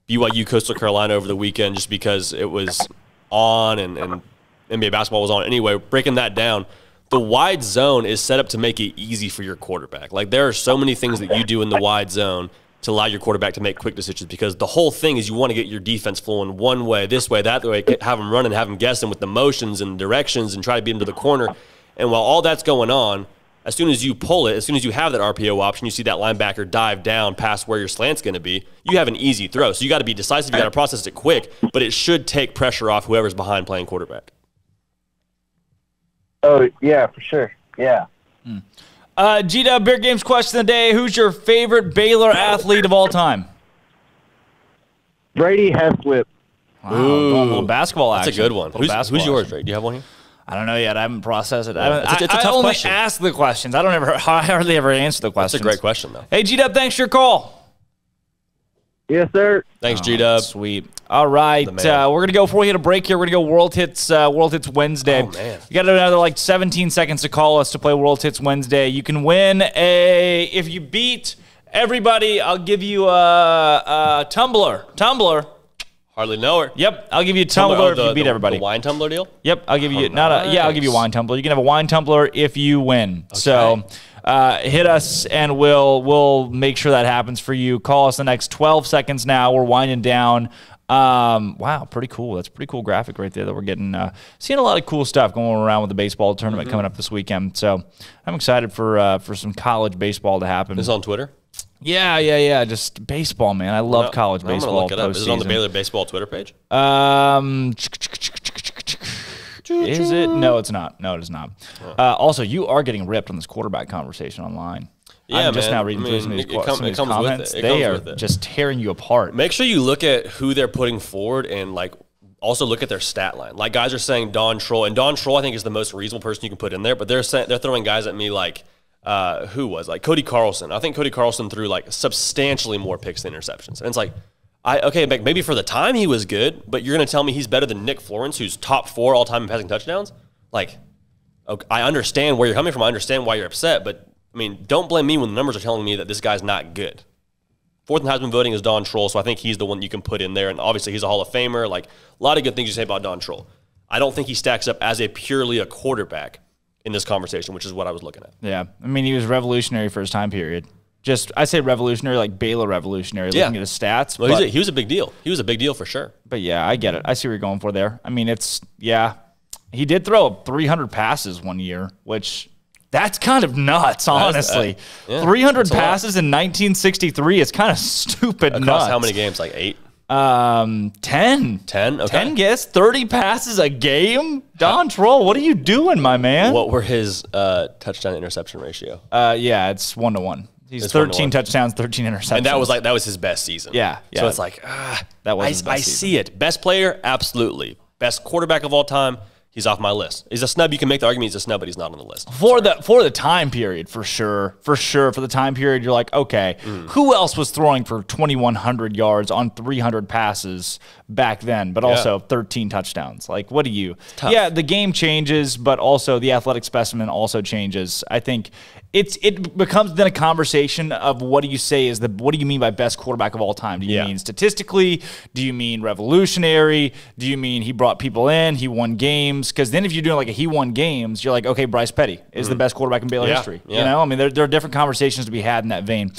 BYU Coastal Carolina over the weekend just because it was on and NBA basketball was on anyway. Breaking that down, the wide zone is set up to make it easy for your quarterback. Like there are so many things that you do in the wide zone to allow your quarterback to make quick decisions because the whole thing is you want to get your defense flowing one way, this way, that way, have them running, have them guessing with the motions and directions and try to beat them to the corner. And while all that's going on, as soon as you pull it, as soon as you have that RPO option, you see that linebacker dive down past where your slant's going to be, you have an easy throw. So you got to be decisive, you got to process it quick, but it should take pressure off whoever's behind playing quarterback. Oh, yeah, for sure. Yeah. G-Dub, Bear Games question of the day. Who's your favorite Baylor athlete of all time? Brady Heslip. Wow, a little basketball action. That's a good one. Who's yours, Drake? Do you have one here? I don't know yet. I haven't processed it. It's a tough I only question. ask the questions. I hardly ever answer the questions. That's a great question, though. Hey, G-Dub, thanks for your call. Yes, sir. Thanks, G-Dub. Sweet. All right. We're going to go before we hit a break here. We're going to go World Hits Wednesday. Oh, man. We got another 17 seconds to call us to play World Hits Wednesday. You can win if you beat everybody, I'll give you a tumbler. Tumbler. Hardly know her. Yep, I'll give you a tumbler if you beat everybody. The wine tumbler deal? Yep, I'll give you I'll give you a wine tumbler. You can have a wine tumbler if you win. Okay. So hit us and we'll make sure that happens for you. Call us the next 12 seconds now. We're winding down. Wow, pretty cool. That's a pretty cool graphic right there that we're getting. Seeing a lot of cool stuff going around with the baseball tournament coming up this weekend. So I'm excited for some college baseball to happen. This is on Twitter? Yeah. Just baseball, man. I love college baseball. I'm gonna look it up. Is it on the Baylor baseball Twitter page? Is it? No, it's not. No, it is not. Also, you are getting ripped on this quarterback conversation online. Yeah, I'm just now reading through some of these comments. They are just tearing you apart. Make sure you look at who they're putting forward and like also look at their stat line. Like guys are saying Don Troll, and Don Troll I think is the most reasonable person you can put in there, but they're throwing guys at me like like Cody Carlson. I think Cody Carlson threw like substantially more picks than interceptions. And it's like, maybe for the time he was good, but you're going to tell me he's better than Nick Florence, who's top 4 all time in passing touchdowns? Like, okay, I understand where you're coming from. I understand why you're upset, but I mean, don't blame me when the numbers are telling me that this guy's not good. 4th in Heisman voting is Don Troll, so I think he's the one you can put in there. And obviously, he's a Hall of Famer. Like, a lot of good things you say about Don Troll. I don't think he stacks up as purely a quarterback in this conversation, which is what I was looking at. Yeah. I mean, he was revolutionary for his time period. I say revolutionary, like Baylor revolutionary, looking at his stats. Well, he was a big deal. He was a big deal for sure. But yeah, I get it. I see what you're going for there. I mean, he did throw up 300 passes one year, which that's kind of nuts, honestly. 300 passes in 1963 is kind of stupid nuts. Across how many games? Like 8? 10. 10? Okay. 10 guess 30 passes a game? Don Troll, what are you doing, my man? What were his touchdown interception ratio? Yeah, it's 1-to-1. He's 13 touchdowns, 13 interceptions. And that was his best season. Yeah. So it's like, that was his best season. See it. Best player, absolutely. Best quarterback of all time, he's off my list. He's a snub. You can make the argument he's a snub, but he's not on the list. For the time period, for sure. For the time period, you're like, okay, who else was throwing for 2,100 yards on 300 passes back then, but also 13 touchdowns? Like, what do you? Tough. Yeah, the game changes, but also the athletic specimen also changes. I think it becomes then a conversation of what do you mean by best quarterback of all time? Do you mean statistically? Do you mean revolutionary? Do you mean he brought people in? He won games? Because then if you're doing like he won games, you're like, okay, Bryce Petty is the best quarterback in Baylor history. Yeah. You know, I mean, there are different conversations to be had in that vein.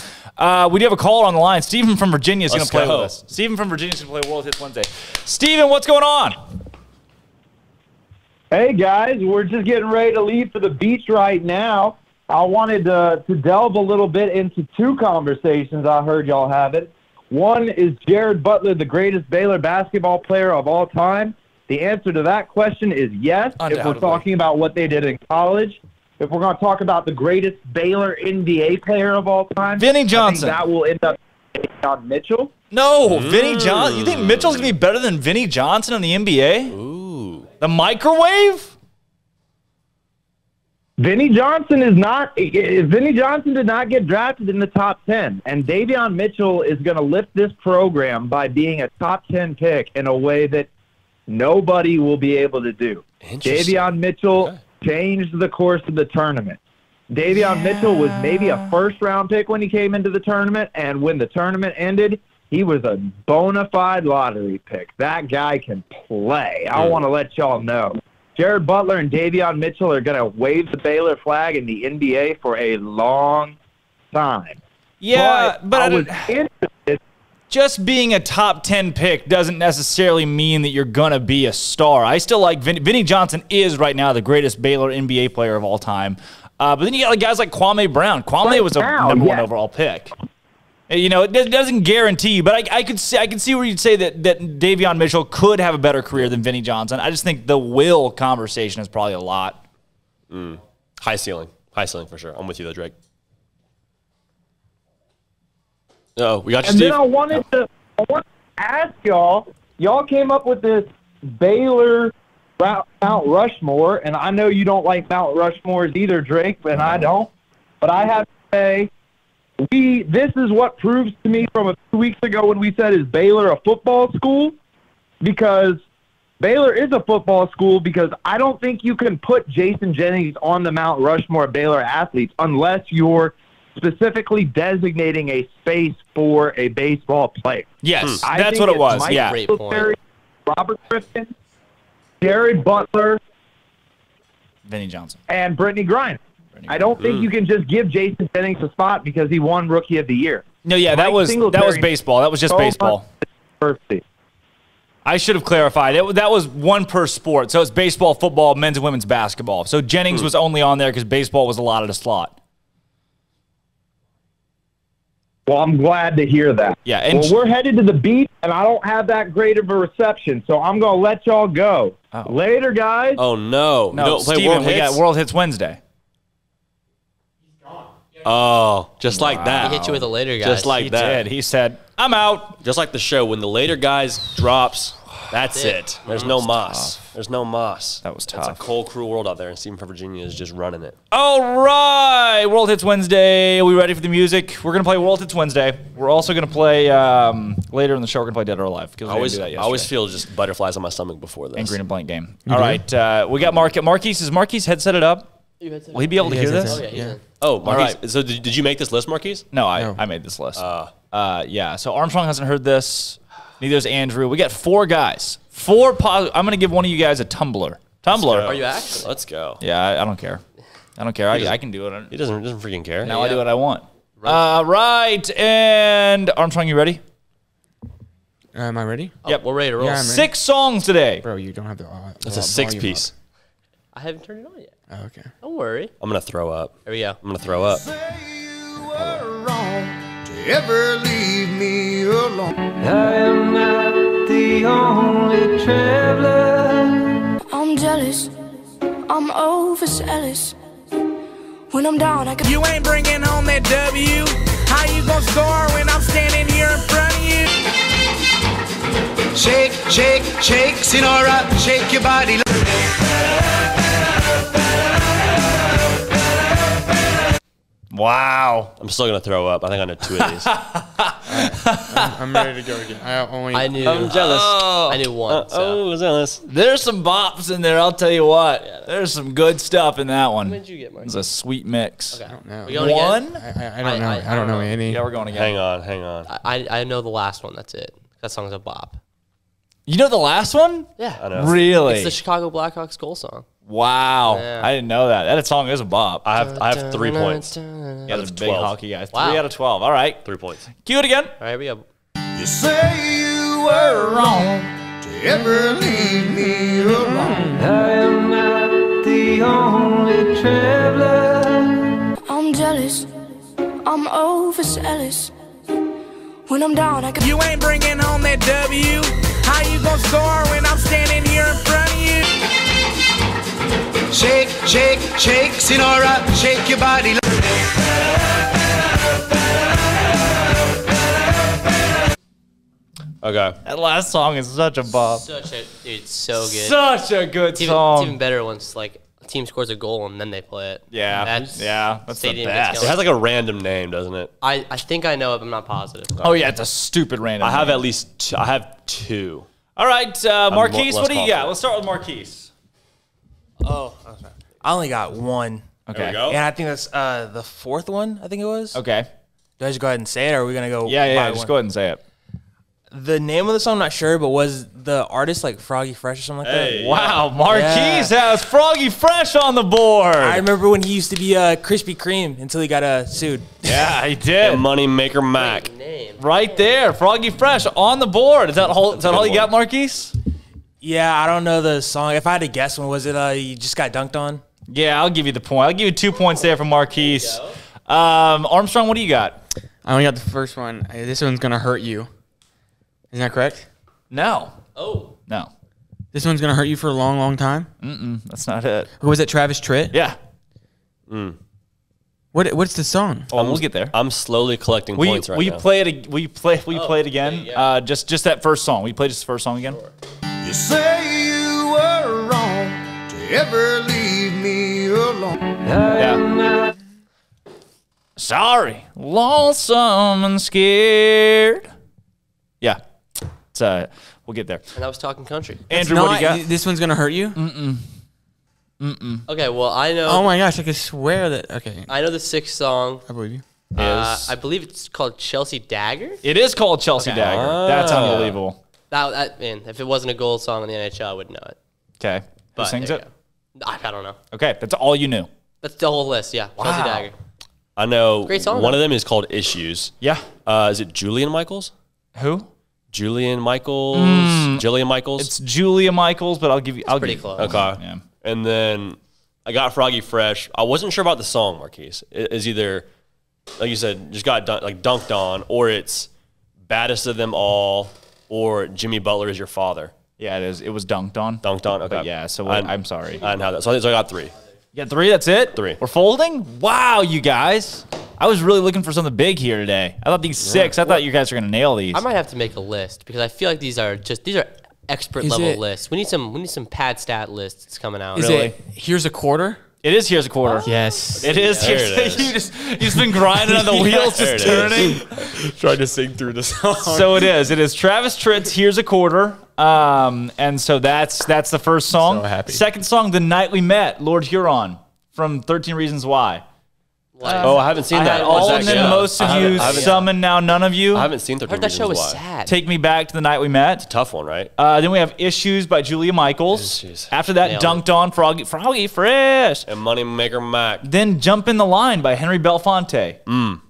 We do have a caller on the line. Stephen from Virginia is going to play with us. Stephen from Virginia is going to play World Hits Wednesday. Stephen, what's going on? Hey, guys. We're just getting ready to leave for the beach right now. I wanted to delve a little bit into 2 conversations I heard y'all having. One is Jared Butler the greatest Baylor basketball player of all time? The answer to that question is yes, if we're talking about what they did in college. If we're going to talk about the greatest Baylor NBA player of all time, Vinny Johnson. I think that will end up on Mitchell. No, Vinny Johnson. You think Mitchell's going to be better than Vinny Johnson in the NBA? Ooh. The microwave? Vinny Johnson is not. Vinny Johnson did not get drafted in the top 10, and Davion Mitchell is going to lift this program by being a top 10 pick in a way that nobody will be able to do. Davion Mitchell changed the course of the tournament. Davion Mitchell was maybe a first-round pick when he came into the tournament, and when the tournament ended, he was a bona fide lottery pick. That guy can play. I want to let y'all know. Jared Butler and Davion Mitchell are going to wave the Baylor flag in the NBA for a long time. Yeah, but I was interested. Just being a top 10 pick doesn't necessarily mean that you're going to be a star. I still like Vinny Johnson is right now the greatest Baylor NBA player of all time. But then you got guys like Kwame Brown. Kwame was a number 1 overall pick. You know, it doesn't guarantee you, but I could see where you'd say that Davion Mitchell could have a better career than Vinny Johnson. I just think the will conversation is probably a lot. High ceiling for sure. I'm with you though, Drake. No, we got you, And Steve. then I wanted to ask y'all. Y'all came up with this Baylor Mount Rushmore, and I know you don't like Mount Rushmores either, Drake, and I don't. But I have to say, this is what proves to me from a few weeks ago when we said, is Baylor a football school? Because Baylor is a football school, because I don't think you can put Jason Jennings on the Mount Rushmore of Baylor athletes unless you're specifically designating a space for a baseball player. Yes, that's what it was. Mike Yeah. Singletary, Robert Griffin, Jared Butler, Vinny Johnson, and Brittany Griner. I don't think you can just give Jason Jennings a spot because he won Rookie of the Year. No, yeah, that was baseball. That was just baseball. I should have clarified. That was 1 per sport. So it's baseball, football, men's and women's basketball. So Jennings was only on there because baseball was allotted a slot. Well, I'm glad to hear that. Yeah, and well, we're headed to the beach, and I don't have that great of a reception, so I'm going to let y'all go. Later, guys. Oh, no. No, Steven, we got World Hits Wednesday. Oh, just like that. He hit you with a later guy. Just like that. He said, I'm out. Just like the show, when the later guys drops, That's it. There's no moss. There's no moss. That was tough. It's a cold, cruel world out there, and Stephen from Virginia is just running it. All right, World Hits Wednesday. Are we ready for the music? We're going to play World Hits Wednesday. We're also going to play, later in the show, we're going to play Dead or Alive. I always feel just butterflies on my stomach before this. And Green and Blank game. All right, we got Marquise. Is Marquise headset it up? Will he be able to hear this? Yeah. Oh, Marquise. Right. So did you make this list, Marquise? No, I made this list. Yeah, so Armstrong hasn't heard this. Neither has Andrew. We got 4 guys. 4 positive. I'm going to give one of you guys a tumbler. Are you actually? Let's go. Yeah, I don't care. I don't care. I can do it. He doesn't freaking care. Now I do what I want. Right, and Armstrong, you ready? Am I ready? Yep, we're ready to roll. Yeah, 6 songs today. Bro, you don't have to. That's a 6-piece. I haven't turned it on yet. Oh, okay. Don't worry. I'm going to throw up. There we go. I'm going to throw up. Ever leave me alone? I am not the only traveler. I'm jealous. I'm overzealous. When I'm down, I can. You ain't bringing home that W. How you gonna score when I'm standing here in front of you? Shake, shake, shake, Sinora, shake your body. Wow. I'm still going to throw up. I think I know 2 of these. I'm ready to go again. I knew. I'm jealous. I knew one. Jealous. There's some bops in there, I'll tell you what. Yeah, there's some good stuff in that one. What did you get, Mark? It's a sweet mix. Okay. I don't know. We going One? I don't know. I don't know any. Yeah, we're going again. Hang on. I know the last one. That's it. That song's a bop. You know the last one? Yeah. I know. Really? It's the Chicago Blackhawks goal song. Wow. Yeah. I didn't know that. That song is a bop. I have 3 points. Yeah, the big 12. hockey guy. Wow. 3 out of 12. All right. 3 points. Cue it again. All right, here we go. You say you were wrong to ever leave me alone. I am not the only traveler. I'm jealous. I'm overzealous. When I'm down, I can. You ain't bringing home that W. How you gonna score when I'm standing here in front of you? Shake, shake, shake, Sinora, shake your body. Okay. That last song is such a bop. Dude, so good. Such a good song. It's even better once like a team scores a goal and then they play it. Yeah. That's the best. It has like a random name, doesn't it? I think I know it, but I'm not positive. Oh yeah, it's a stupid random. I have name. at least I have 2. All right, Marquise, what do you confident. got? Let's start with Marquise. Oh, okay. I only got 1. Okay. There we go. And I think that's the 4th one, I think it was. Okay. Do I just go ahead and say it, or are we going to go Yeah, by just one? go ahead and say it. The name of the song, I'm not sure, but was the artist like Froggy Fresh or something like that? Wow, Marquise has Froggy Fresh on the board. I remember when he used to be Krispy Kreme until he got sued. Yeah, he did. Money Maker Mac. Right there, Froggy Fresh on the board. Is that all you got, Marquise? Yeah, I don't know the song. If I had to guess one, was it you just got dunked on? Yeah, I'll give you the point. I'll give you 2 points there from Marquise. Armstrong, what do you got? I only got the first one. This one's gonna hurt you. Isn't that correct? No. Oh. No. This one's gonna hurt you for a long, long time. That's not it. Or was it Travis Tritt? Yeah. What's the song? Oh, we'll get there. I'm slowly collecting points right now. Will you play it again? Yeah. Just that first song. Will you play just the first song again? You say you were wrong to ever leave me alone. Yeah. Sorry, lonesome and scared. Yeah. We'll get there. And I was talking country. Andrew, what do you got? This one's gonna hurt you? Okay, well, I know. Oh my gosh, I could swear that. Okay. I know the 6th song. I believe you. I believe it's called Chelsea Dagger. It is called Chelsea Dagger. That's unbelievable. That man, if it wasn't a gold song in the NHL, I wouldn't know it. Okay. Who But sings there it? you go. I don't know. Okay, that's all you knew. That's the whole list. Yeah, Chelsea Wow. Dagger. I know Great song, one though. of them is called Issues. Yeah. Is it Julian Michaels? Who? Julian Michaels? Jillian Michaels? It's Julia Michaels, but I'll give you. I'll pretty give close. Okay. Yeah. And then I got Froggy Fresh. I wasn't sure about the song, Marquise. It's either, like you said, just got dunked on, or it's Baddest of Them All, or Jimmy Butler is Your Father. Yeah, it is. It was dunked on. Dunked on? Okay. But yeah, so I'm sorry. I didn't have that. So I got 3. You got 3? That's it? 3. We're folding? Wow, you guys. I was really looking for something big here today. I thought these 6, I thought you guys were going to nail these. I might have to make a list because I feel like these are expert level lists. We need some pad stat lists coming out. Is it here's a quarter? It is here's a quarter. Yes. It is. There it is. You just been grinding on the wheels, just turning. Trying to sing through the song. So it is. It is Travis Tritt's Here's a Quarter. And so that's the first song. So happy. Second song, The Night We Met, Lord Huron from 13 Reasons Why. I haven't seen that. All and then most of you, some and now none of you. I haven't seen 13 I heard that Reasons show was Why. sad. Take Me Back to the Night We Met. Tough one, right? Then we have Issues by Julia Michaels. After that, Dunked On, Froggy Fresh. And Moneymaker Mac. Then Jump in the Line by Henry Belafonte.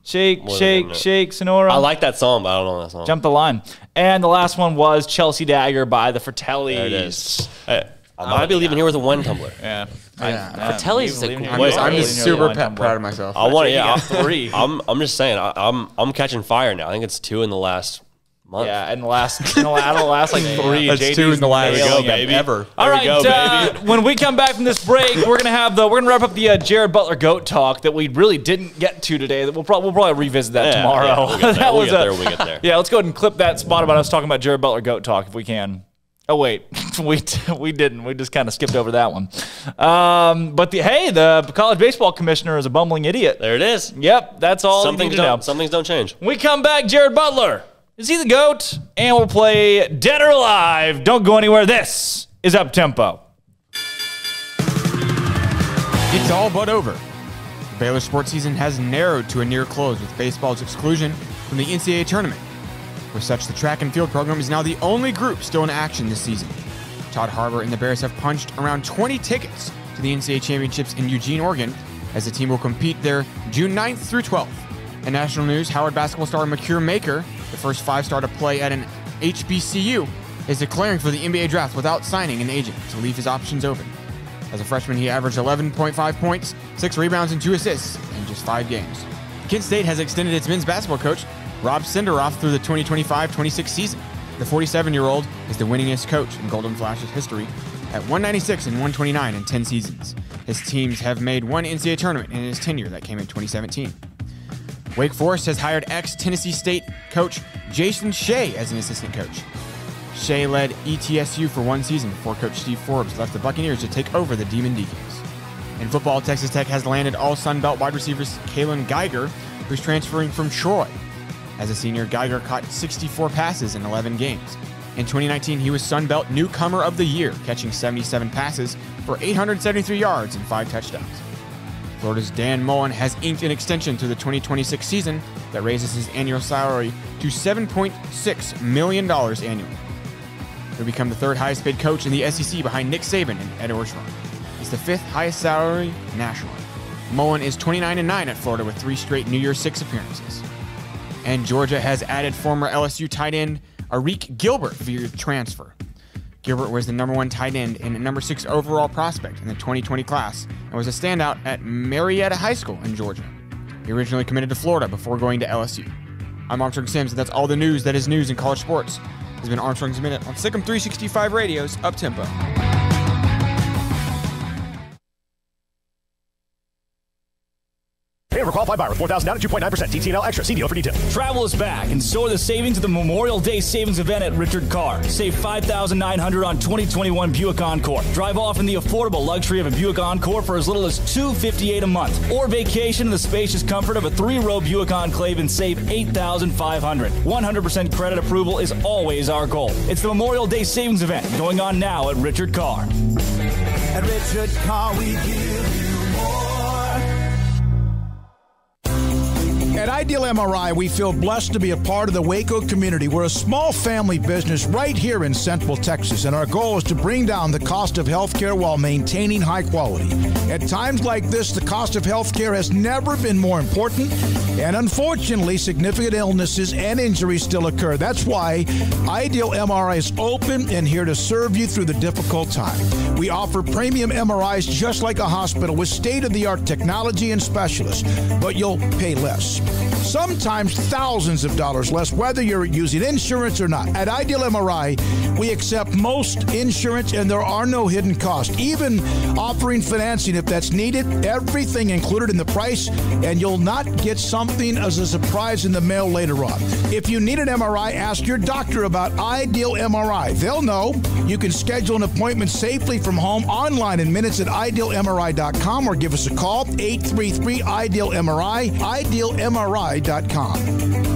Shake, Sonora. I like that song, but I don't know that song. Jump the Line. And the last one was Chelsea Dagger by the Fratellis. There it is. Hey, I might be leaving here with a one tumbler. Yeah. Fratellis is a I'm just super proud of myself. I want to. got 3. I'm just saying. I'm catching fire now. I think it's 2 in the last month. Yeah, in the last like 3. That's 2 in the last ever. All right, when we come back from this break, we're gonna wrap up the Jared Butler GOAT talk that we really didn't get to today. That we'll probably revisit that tomorrow. Yeah, we'll get there. We'll get there. Yeah, let's go ahead and clip that spot about us talking about Jared Butler GOAT talk if we can. Oh wait, we didn't. We just kind of skipped over that one. But the college baseball commissioner is a bumbling idiot. There it is. Yep, that's all you need to know. Some things don't change. When we come back, Jared Butler. Is he the GOAT? And we'll play Dead or Alive. Don't go anywhere. This is Up Tempo. It's all but over. The Baylor sports season has narrowed to a near close with baseball's exclusion from the NCAA tournament. For such, the track and field program is now the only group still in action this season. Todd Harbour and the Bears have punched around 20 tickets to the NCAA championships in Eugene, Oregon, as the team will compete there June 9th through 12th. In national news, Howard basketball star Makir Maker, the first 5-star to play at an HBCU, is declaring for the NBA draft without signing an agent to leave his options open. As a freshman, he averaged 11.5 points, 6 rebounds, and 2 assists in just 5 games. Kent State has extended its men's basketball coach, Rob Senderoff, through the 2025-26 season. The 47-year-old is the winningest coach in Golden Flash's history at 196 and 129 in 10 seasons. His teams have made one NCAA tournament in his tenure that came in 2017. Wake Forest has hired ex-Tennessee State coach Jason Shea as an assistant coach. Shea led ETSU for 1 season before coach Steve Forbes left the Buccaneers to take over the Demon Deacons. In football, Texas Tech has landed all Sun Belt wide receivers Kalen Geiger, who's transferring from Troy. As a senior, Geiger caught 64 passes in 11 games. In 2019, he was Sun Belt Newcomer of the Year, catching 77 passes for 873 yards and 5 touchdowns. Florida's Dan Mullen has inked an extension to the 2026 season that raises his annual salary to $7.6 million annually. He'll become the 3rd highest paid coach in the SEC behind Nick Saban and Ed Orgeron. He's the 5th highest salary nationally. Mullen is 29-9 at Florida with 3 straight New Year's 6 appearances. And Georgia has added former LSU tight end Arik Gilbert via transfer. Gilbert was the #1 tight end and #6 overall prospect in the 2020 class and was a standout at Marietta High School in Georgia. He originally committed to Florida before going to LSU. I'm Armstrong Sims, and that's all the news that is news in college sports. This has been Armstrong's Minute on SicEm365 Radio's Up Tempo. Pay over qualified buyer with $4,000 down at 2.9%. TTNL Extra. See deal for details. Travel is back, and so are the savings of the Memorial Day Savings Event at Richard Carr. Save $5,900 on 2021 Buick Encore. Drive off in the affordable luxury of a Buick Encore for as little as $258 a month. Or vacation in the spacious comfort of a 3-row Buick Enclave and save $8,500. 100% credit approval is always our goal. It's the Memorial Day Savings Event going on now at Richard Carr. At Richard Carr, we give you more. At Ideal MRI, we feel blessed to be a part of the Waco community. We're a small family business right here in Central Texas, and our goal is to bring down the cost of healthcare while maintaining high quality. At times like this, the cost of healthcare has never been more important, and unfortunately, significant illnesses and injuries still occur. That's why Ideal MRI is open and here to serve you through the difficult time. We offer premium MRIs just like a hospital with state-of-the-art technology and specialists, but you'll pay less. sometimes thousands of dollars less, whether you're using insurance or not. At Ideal MRI, we accept most insurance, and there are no hidden costs, even offering financing if that's needed. Everything included in the price, and you'll not get something as a surprise in the mail later on. If you need an MRI, ask your doctor about Ideal MRI. They'll know. You can schedule an appointment safely from home online in minutes at idealmri.com or give us a call, 833-IDEAL-MRI, idealmri.com.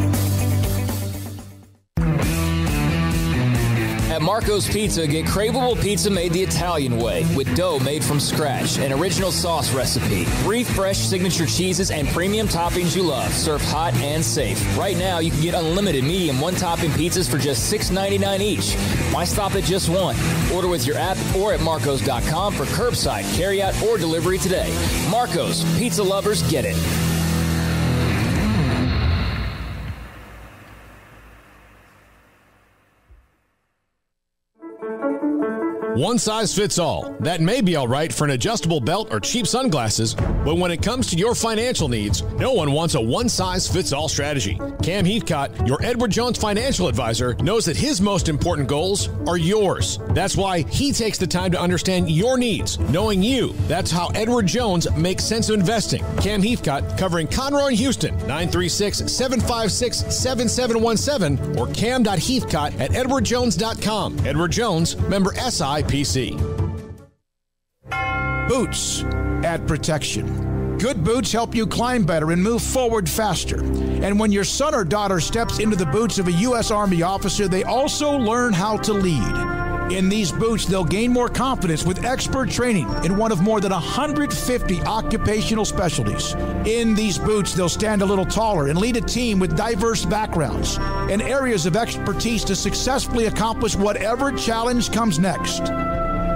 At Marco's Pizza, get craveable pizza made the Italian way with dough made from scratch, an original sauce recipe, 3 fresh signature cheeses, and premium toppings you love, served hot and safe. Right now, you can get unlimited medium one-topping pizzas for just $6.99 each. Why stop at just one? Order with your app or at marcos.com for curbside, carryout, or delivery today. Marco's, pizza lovers get it. One size fits all. That may be all right for an adjustable belt or cheap sunglasses, but when it comes to your financial needs, no one wants a one-size-fits-all strategy. Cam Heathcott, your Edward Jones financial advisor, knows that his most important goals are yours. That's why he takes the time to understand your needs, knowing you. That's how Edward Jones makes sense of investing. Cam Heathcott, covering Conroe and Houston, 936-756-7717 or cam.heathcott@edwardjones.com. Edward Jones, member SIPC. Boots add protection. Good boots help you climb better and move forward faster. And when your son or daughter steps into the boots of a U.S. Army officer, they also learn how to lead. In these boots, they'll gain more confidence with expert training in one of more than 150 occupational specialties. In these boots, they'll stand a little taller and lead a team with diverse backgrounds and areas of expertise to successfully accomplish whatever challenge comes next.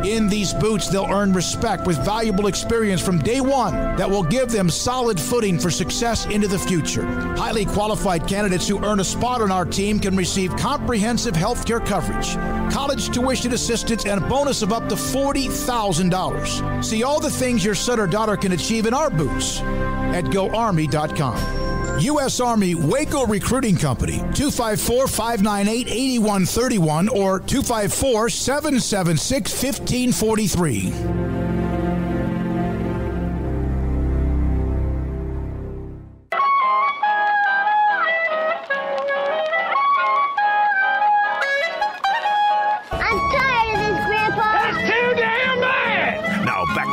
In these boots, they'll earn respect with valuable experience from day one that will give them solid footing for success into the future. Highly qualified candidates who earn a spot on our team can receive comprehensive health care coverage, college tuition assistance, and a bonus of up to $40,000. See all the things your son or daughter can achieve in our boots at GoArmy.com. U.S. Army Waco Recruiting Company, 254-598-8131 or 254-776-1543.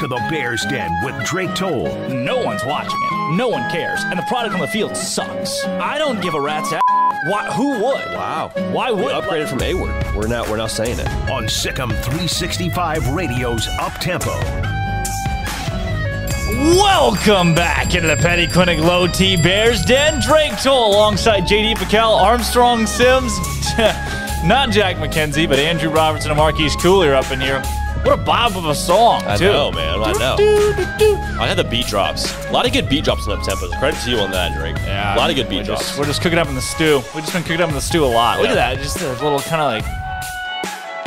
To the Bears Den with Drake Toll. No one's watching it. No one cares. And the product on the field sucks. I don't give a rat's ass. Why, who would? Wow. Why would? We upgraded from A-word. We're now saying it. On SicEm365 Radio's Up-Tempo. Welcome back into the Petty Clinic Low T Bears Den. Drake Toll alongside J.D. PicKell, Armstrong Sims, not Jack McKenzie, but Andrew Robertson and Marquise Cooley up in here. What a bob of a song, I too. know, man. I know. I had the beat drops. A lot of good beat drops in up-tempos. Credit to you on that, Drake. Yeah. A lot of good beat drops. We're just cooking up in the stew. We've just been cooking up in the stew a lot. Yeah. Look at that. Just a little kind of like...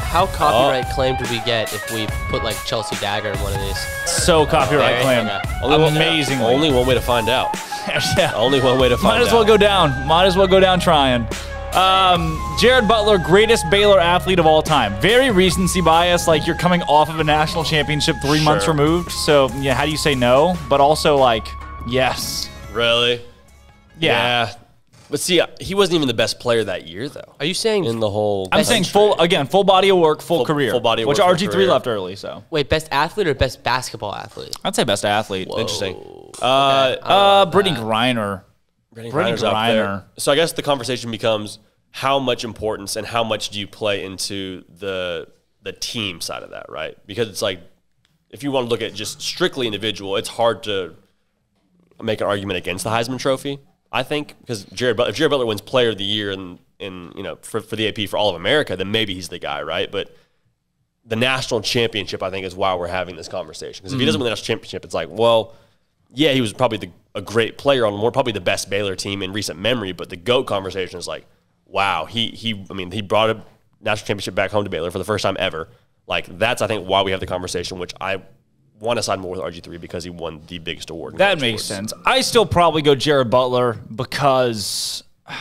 How copyright claim do we get if we put like Chelsea Dagger in one of these? So copyright claim. Amazing. Only one way to find out. Yeah. Only one way to find out. Might as well go down. Might as well go down trying. Jared Butler, greatest Baylor athlete of all time. Very recency bias, like you're coming off of a national championship 3 months removed. So, yeah, how do you say no? But also, like, yes. Really? Yeah. But see, he wasn't even the best player that year, though. Are you saying in the whole? I'm saying full body of work, full career. Full body of which work. RG3 left early, so. Wait, best athlete or best basketball athlete? I'd say best athlete. Whoa. Interesting. Brittany Griner. Brittany Griner's up there. So I guess the conversation becomes how much importance and how much do you play into the team side of that, right? Because it's like, if you want to look at just strictly individual, it's hard to make an argument against the Heisman Trophy, I think, because if Jared Butler wins Player of the Year in for the AP for all of America, then maybe he's the guy, right? But the national championship, I think, is why we're having this conversation. Because if he doesn't win the national championship, it's like, well, yeah, he was probably a great player on probably the best Baylor team in recent memory, but the GOAT conversation is like, wow, he brought a national championship back home to Baylor for the first time ever. Like, that's, I think, why we have the conversation, which I want to side more with RG3 because he won the biggest award. That makes sense. I still probably go Jared Butler because, I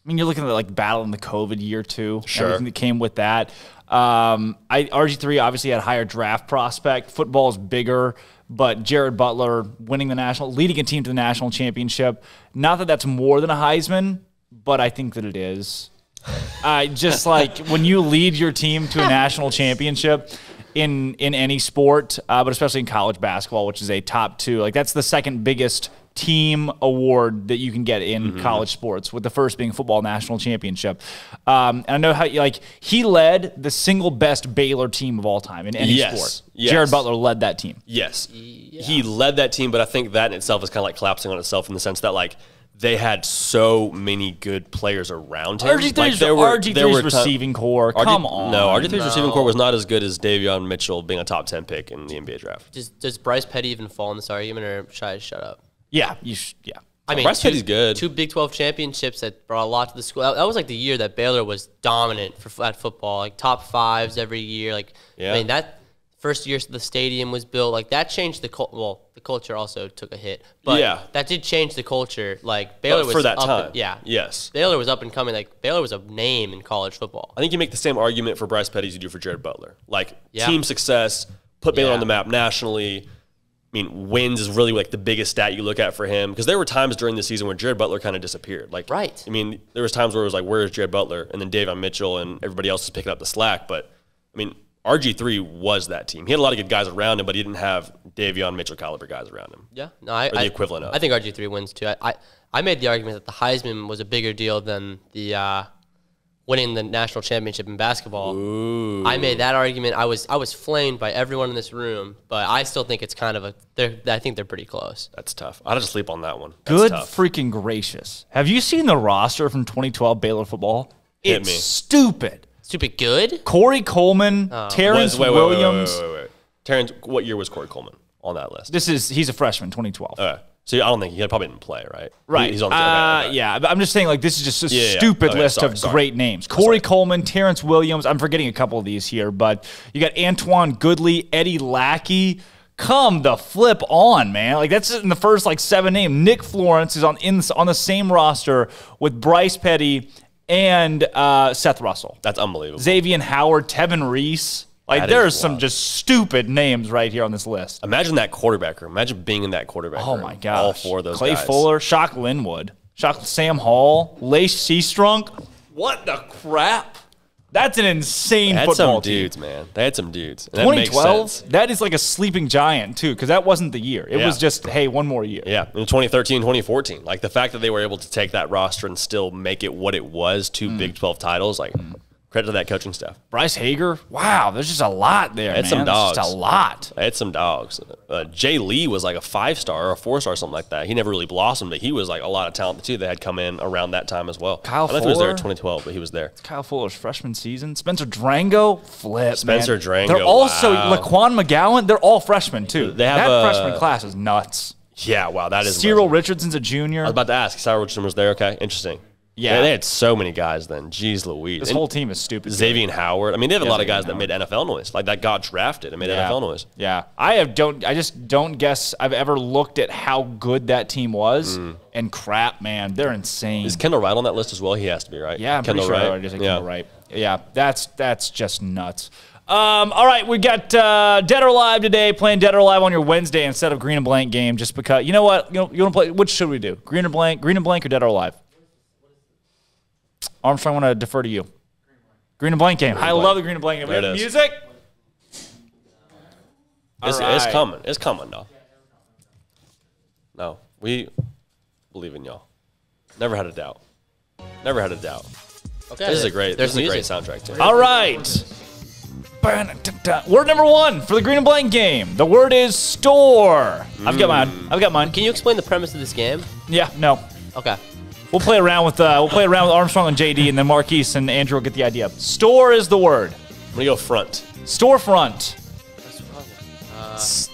mean, you're looking at like battling the COVID year too. Sure. Everything that came with that. RG3 obviously had a higher draft prospect. Football is bigger, but Jared Butler leading a team to the national championship. Not that that's more than a Heisman, but I think that it is. Just like when you lead your team to a national championship in any sport, but especially in college basketball, which is a top 2, like that's the second biggest team award that you can get in college sports, with the first being football national championship. And I know how he led the single best Baylor team of all time in any sport. Yes. Jared Butler led that team. Yes. Yeah. He led that team, but I think that in itself is kind of like collapsing on itself in the sense that like they had so many good players around him. RG3's receiving core. Come on. No, RG3's receiving core was not as good as Davion Mitchell being a top 10 pick in the NBA draft. Does Bryce Petty even fall in this argument, or should I shut up? Yeah, I mean, Bryce Petty's good. 2 Big 12 championships that brought a lot to the school. That was like the year that Baylor was dominant at football, like top 5s every year. Like, I mean, that first year the stadium was built, like that changed the culture. Well, the culture also took a hit, but that did change the culture. Like Baylor was for that up time. Yes. Baylor was up and coming. Like Baylor was a name in college football. I think you make the same argument for Bryce Petty as you do for Jared Butler. Like team success, put Baylor on the map nationally. I mean, wins is really like the biggest stat you look at for him, because there were times during the season where Jared Butler kind of disappeared. Like, I mean, there was times where it was like, where is Jared Butler? And then Davion Mitchell and everybody else is picking up the slack. But I mean, RG3 was that team. He had a lot of good guys around him, but he didn't have Davion Mitchell caliber guys around him. Yeah, no, or the equivalent of. I think RG3 wins too. I made the argument that the Heisman was a bigger deal than the winning the national championship in basketball. Ooh. I made that argument. I was flamed by everyone in this room, but I still think it's kind of I think they're pretty close. That's tough. I'd have to sleep on that one. That's Good tough. freaking gracious. Have you seen the roster from 2012 Baylor football? Hit It's me. stupid. Stupid good? Corey Coleman, Terrence Williams. Wait. Terrence, what year was Corey Coleman on that list? He's a freshman, 2012. So I don't think he probably didn't play, right? Right. He's on the okay. Yeah, but I'm just saying, like, this is just a stupid list of great names. Corey Coleman, Terrence Williams. I'm forgetting a couple of these here, but you got Antoine Goodley, Eddie Lackey. Come the flip on, man. Like, that's in the first, 7 names. Nick Florence is on the same roster with Bryce Petty and Seth Russell. That's unbelievable. Xavier Howard, Tevin Reese. Like, there's some just stupid names right here on this list. Imagine that quarterback room. Imagine being in that quarterback room. Oh, my gosh. All 4 of those Clay guys. Fuller, Shock Linwood, Sam Hall, Lace Seastrunk. What the crap? That's an insane football team. They had some dudes, man. They had some dudes. And 2012, that is like a sleeping giant, too, because that wasn't the year. It was just, hey, one more year. Yeah, in 2013, 2014. Like, the fact that they were able to take that roster and still make it what it was, 2 Big 12 titles, credit to that coaching staff. Bryce Hager, wow, there's just a lot there, man. Some dogs. Just a lot. I had some dogs. Jay Lee was like a 5-star or a 4-star, something like that. He never really blossomed, but he was like a lot of talent, too, that had come in around that time as well. Kyle Fuller. I think he was there in 2012, but he was there. It's Kyle Fuller's freshman season. Spencer Drango, Spencer Drango, They're also Laquan McGowan. They're all freshmen, too. They have that freshman class is nuts. Yeah, wow, that is Cyril Richardson's a junior. I was about to ask. Cyril Richardson was there. Okay, interesting. Yeah. They had so many guys then. Jeez Louise. This whole team is stupid. Xavier Howard. I mean, they have a lot of guys that made NFL noise. Like, that got drafted and made NFL noise. Yeah. I just don't guess I've ever looked at how good that team was. And crap, man, they're insane. Is Kendall Wright on that list as well? He has to be, right? Yeah, I'm Kendall pretty sure Wright. I just Kendall Wright. Yeah, that's just nuts. All right, we got Dead or Alive today, playing Dead or Alive on your Wednesday instead of Green and Blank game, just because, you know what? You want to play, which should we do? Green and Blank or Dead or Alive? Armstrong, I want to defer to you. Green and Blank game. I love the Green and Blank game. There it is. Music? It's coming. It's coming, though. No, we believe in y'all. Never had a doubt. Never had a doubt. Okay. This is a great soundtrack, too. All right. Word number 1 for the Green and Blank game. The word is store. I've got mine. Can you explain the premise of this game? Yeah, no. Okay. We'll play around with Armstrong and JD, and then Marquise and Andrew will get the idea. Store is the word. I'm gonna go front. Storefront.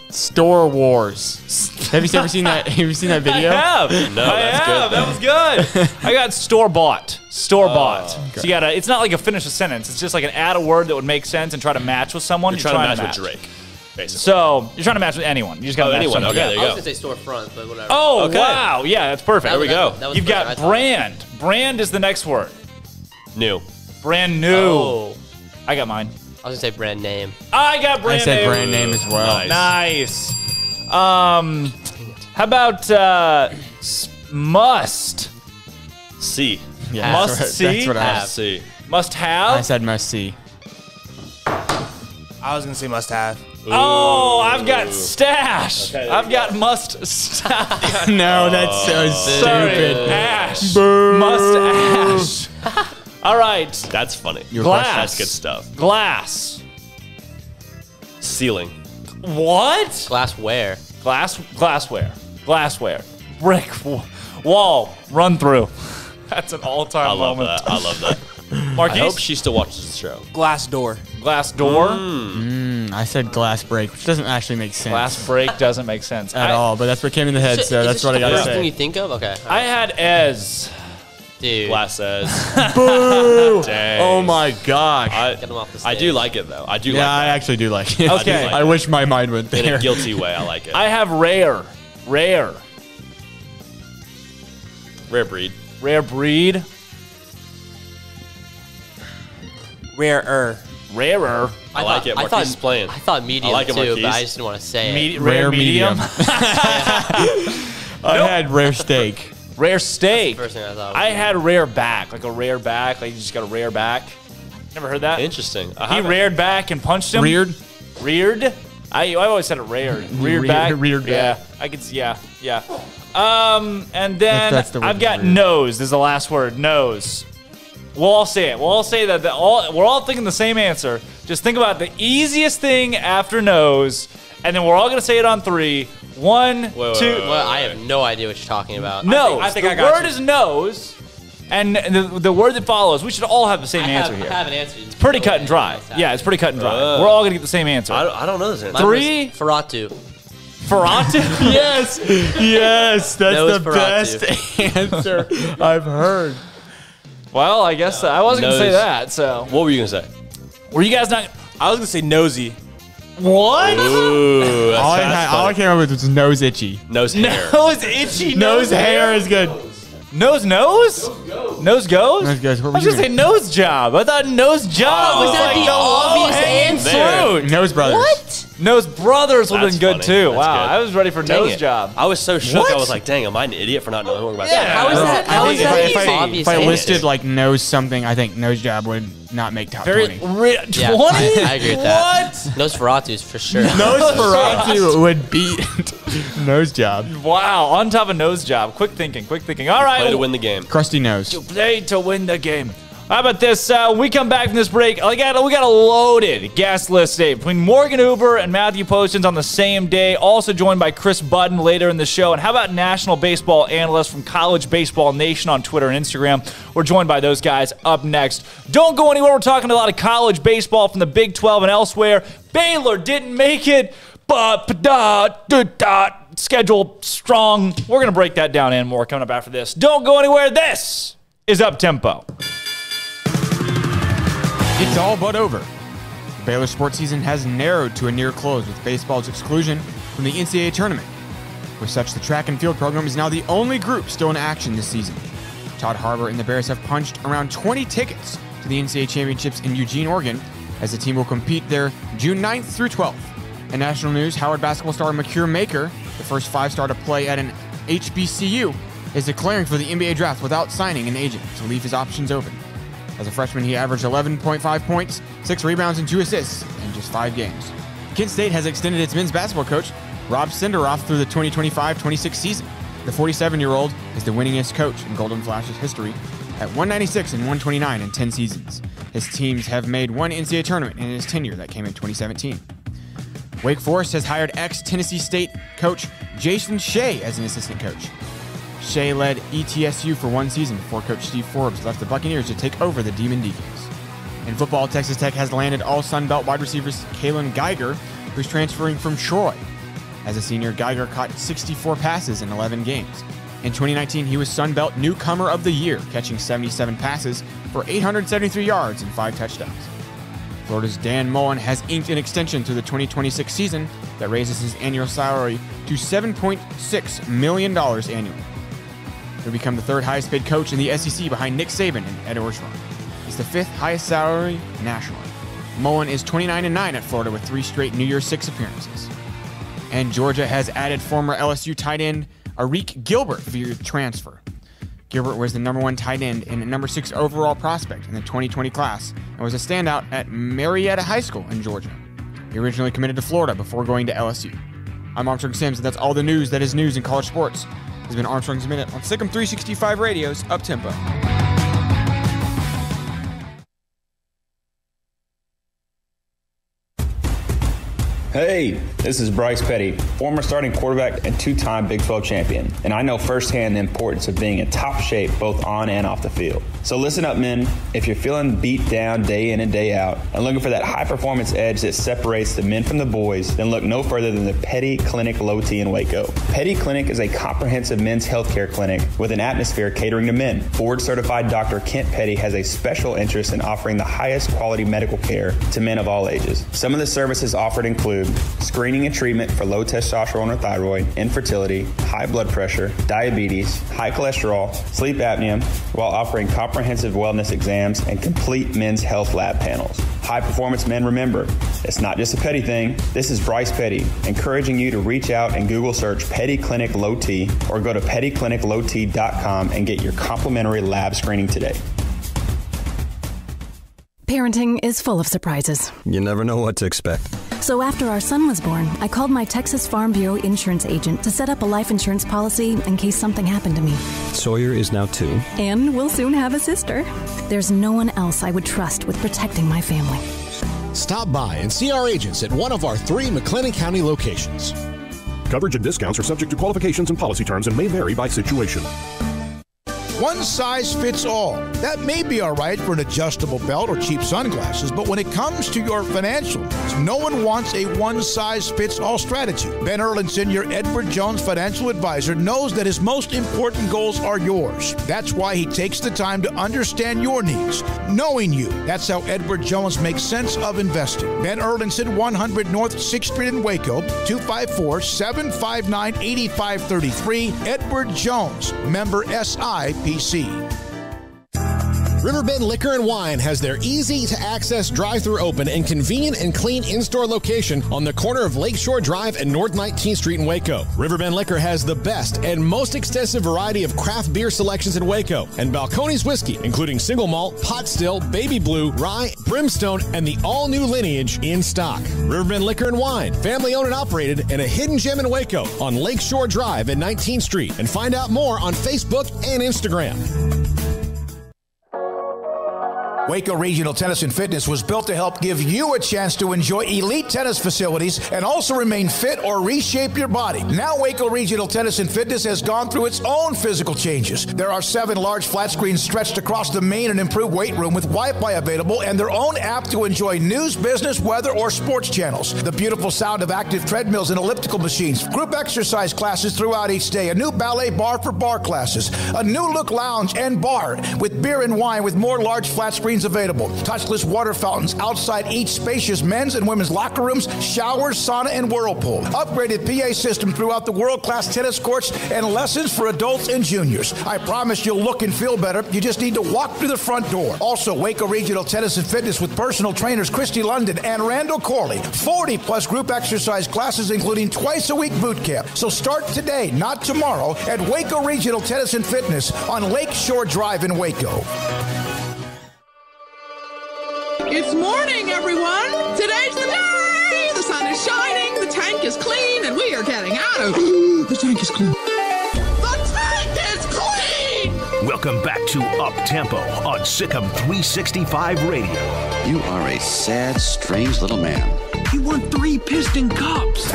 Store Wars. Have you ever seen that? Have you seen that video? I have. No, that's good. That was good. I got store bought. Store bought. Okay. So you gotta. It's not like a finish a sentence. It's just like an add a word that would make sense and try to match with someone. You're trying to match with Drake. Basically. So you're trying to match with anyone. You just got to match anyone. someone. Okay, there you I go. was going to say storefront, but whatever. Oh, Okay. wow. Yeah, that's perfect. There we go. That was You've the first got one I thought. brand. Brand is the next word. New. Brand new. Oh. I got mine. I was going to say brand name. I got brand I said new. brand name as well. Nice. How about must? C. Yeah, Must that's see? That's what I Have. C. Must have? I said must see. I was gonna say must have. Oh, I've got stash. Okay, I've got must stash. No, that's so Sorry, stupid. ash. Must ash. All right. That's funny. Glass. That's good stuff. Glass. Ceiling. What? Glassware. Glassware. Brick wall. Run through. That's an all-time I love moment. that. I love that. Marquise? I hope she still watches the show. Glass door. Glass door. I said glass break, which doesn't actually make sense. Glass break doesn't make sense at all, but that's what came in the head, Is so it that's just what I the gotta first thing say. you think of? Okay. I had Ez. Dude. Glass says. Boo! Dang. Oh my gosh. Get him off the I stage. do like it though. I do. Yeah, like I that. actually do like it. Okay. I wish my mind went In there. a guilty way. I like it. I have rare. Rare Rare breed. breed. Rarer. Rarer. I like it. Marquise is playing. I thought medium I like it, too, Marquise. but I just didn't want to say it. Rare medium. I had rare steak. Rare steak. First thing I thought. I had rare back, like a rare back. Like you just got a rare back. Never heard that? Interesting. He reared back and punched him. Reared? Reared? I always said it reared. Reared back. Reared Yeah. back. I could. Yeah. And then That's the word, I've got reared. nose. This is the last word. Nose. We'll all say it. We'll all say that. We're all thinking the same answer. Just think about the easiest thing after nose, and then we're all gonna say it on 3. 1, 2. Well, I have no idea what you're talking about. Nose. I think the I got word you. is nose, and the word that follows. We should all have the same answer I here. have an answer. It's pretty cut and dry. Yeah, it's pretty cut and dry. We're all gonna get the same answer. I don't know this answer. 3. Ferratu. Ferratu? Yes. Yes, that's Nose the Ferratu. best answer I've heard. Well, I guess I wasn't gonna say Nose. that. So, What were you gonna say? were you guys not? I was gonna say nosy. What? Ooh, that's, All I that's came up with was nose itchy. funny. Nose hair. Nose itchy. Nose hair is good. Nose goes. Nose goes. What I were was you gonna say doing? nose job. I thought nose job was was that like the the obvious low-hanging answer? fruit. Nose brothers. What? Nose brothers would have That's been good funny. too. That's Wow, good. I was ready for Dang nose it. job. I was so shook. What? I was like, dang, am I an idiot for not knowing more about Yeah, that? how is that? How is that If I- obvious If I answer? listed like nose something, I think nose job would not make top 20. Yeah, 20? I agree with that. What? Nose Ferratus for sure. Nose Ferratu would beat nose job. Wow, on top of nose job. Quick thinking. All right. Play to win the game. Crusty nose. Play to win the game. How about this? We come back from this break. We got a loaded guest list today between Morgan Huber and Matthew Postins on the same day. Also joined by Chris Budden later in the show. And how about national baseball analysts from College Baseball Nation on Twitter and Instagram? We're joined by those guys up next. Don't go anywhere. We're talking a lot of college baseball from the Big 12 and elsewhere. Baylor didn't make it, but schedule strong. We're going to break that down and more coming up after this. Don't go anywhere. This is Up Tempo. It's all but over. The Baylor sports season has narrowed to a near close with baseball's exclusion from the NCAA tournament. For such, the track and field program is now the only group still in action this season. Todd Harbour and the Bears have punched around 20 tickets to the NCAA championships in Eugene, Oregon, as the team will compete there June 9th through 12th. In national news, Howard basketball star Makir Maker, the first 5-star to play at an HBCU, is declaring for the NBA draft without signing an agent to leave his options open. As a freshman, he averaged 11.5 points, 6 rebounds, and 2 assists in just 5 games. Kent State has extended its men's basketball coach, Rob Senderoff, through the 2025-26 season. The 47-year-old is the winningest coach in Golden Flash's history at 196 and 129 in 10 seasons. His teams have made one NCAA tournament in his tenure that came in 2017. Wake Forest has hired ex-Tennessee State coach Jason Shea as an assistant coach. Shea led ETSU for 1 season before Coach Steve Forbes left the Buccaneers to take over the Demon Deacons. In football, Texas Tech has landed all Sun Belt wide receivers Kalen Geiger, who's transferring from Troy. As a senior, Geiger caught 64 passes in 11 games. In 2019, he was Sun Belt Newcomer of the Year, catching 77 passes for 873 yards and 5 touchdowns. Florida's Dan Mullen has inked an extension to the 2026 season that raises his annual salary to $7.6 million annually. He'll become the third highest paid coach in the SEC behind Nick Saban and Ed Orgeron. He's the fifth highest salary nationally. Mullen is 29-9 at Florida with 3 straight New Year's Six appearances. And Georgia has added former LSU tight end Arik Gilbert via transfer. Gilbert was the number 1 tight end and number 6 overall prospect in the 2020 class and was a standout at Marietta High School in Georgia. He originally committed to Florida before going to LSU. I'm Armstrong Sims, and that's all the news that is news in college sports. This has been Armstrong's Minute on SicEm365 Radio's Up-Tempo. Hey, this is Bryce Petty, former starting quarterback and 2-time Big 12 champion, and I know firsthand the importance of being in top shape both on and off the field. So listen up, men. If you're feeling beat down day in and day out and looking for that high-performance edge that separates the men from the boys, then look no further than the Petty Clinic Low T in Waco. Petty Clinic is a comprehensive men's healthcare clinic with an atmosphere catering to men. Board-certified Dr. Kent Petty has a special interest in offering the highest quality medical care to men of all ages. Some of the services offered include screening and treatment for low testosterone or thyroid, infertility, high blood pressure, diabetes, high cholesterol, sleep apnea, while offering comprehensive wellness exams and complete men's health lab panels. High performance men, remember, it's not just a Petty thing. This is Bryce Petty, encouraging you to reach out and Google search Petty Clinic Low T or go to pettycliniclowt.com and get your complimentary lab screening today. Parenting is full of surprises. You never know what to expect. So after our son was born, I called my Texas Farm Bureau insurance agent to set up a life insurance policy in case something happened to me. Sawyer is now 2. And we'll soon have a sister. There's no one else I would trust with protecting my family. Stop by and see our agents at one of our 3 McLennan County locations. Coverage and discounts are subject to qualifications and policy terms and may vary by situation. One size fits all. That may be all right for an adjustable belt or cheap sunglasses, but when it comes to your financial needs, no one wants a one-size-fits-all strategy. Ben Erlinson, your Edward Jones financial advisor, knows that his most important goals are yours. That's why he takes the time to understand your needs, knowing you. That's how Edward Jones makes sense of investing. Ben Erlinson, 100 North 6th Street in Waco, 254-759-8533. Edward Jones, member SIPC. Riverbend Liquor and Wine has their easy-to-access drive-thru open and convenient and clean in-store location on the corner of Lakeshore Drive and North 19th Street in Waco. Riverbend Liquor has the best and most extensive variety of craft beer selections in Waco, and Balcones Whiskey, including single malt, pot still, baby blue, rye, brimstone, and the all-new Lineage in stock. Riverbend Liquor and Wine, family-owned and operated, and a hidden gem in Waco on Lakeshore Drive and 19th Street. And find out more on Facebook and Instagram. Waco Regional Tennis and Fitness was built to help give you a chance to enjoy elite tennis facilities and also remain fit or reshape your body. Now Waco Regional Tennis and Fitness has gone through its own physical changes. There are 7 large flat screens stretched across the main and improved weight room with Wi-Fi available and their own app to enjoy news, business, weather, or sports channels. The beautiful sound of active treadmills and elliptical machines, group exercise classes throughout each day, a new ballet bar for bar classes, a new look lounge and bar with beer and wine with more large flat screens available. Touchless water fountains outside each spacious men's and women's locker rooms, showers, sauna, and whirlpool. Upgraded PA system throughout the world-class tennis courts and lessons for adults and juniors. I promise you'll look and feel better. You just need to walk through the front door. Also, Waco Regional Tennis and Fitness with personal trainers Christy London and Randall Corley. 40-plus group exercise classes, including twice-a-week boot camp. So start today, not tomorrow, at Waco Regional Tennis and Fitness on Lakeshore Drive in Waco. It's morning, everyone! Today's the day! The sun is shining, the tank is clean, and we are getting out of... The tank is clean. The tank is clean! Welcome back to Up Tempo on SicEm365 Radio. You are a sad, strange little man. He won 3 piston cups.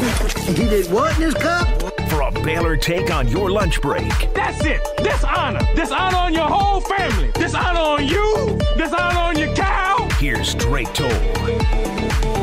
He did what in his cup? For a Baylor take on your lunch break. That's it. Dishonor. Dishonor on your whole family. Dishonor on you. Dishonor on your cow. Here's Drake Toll.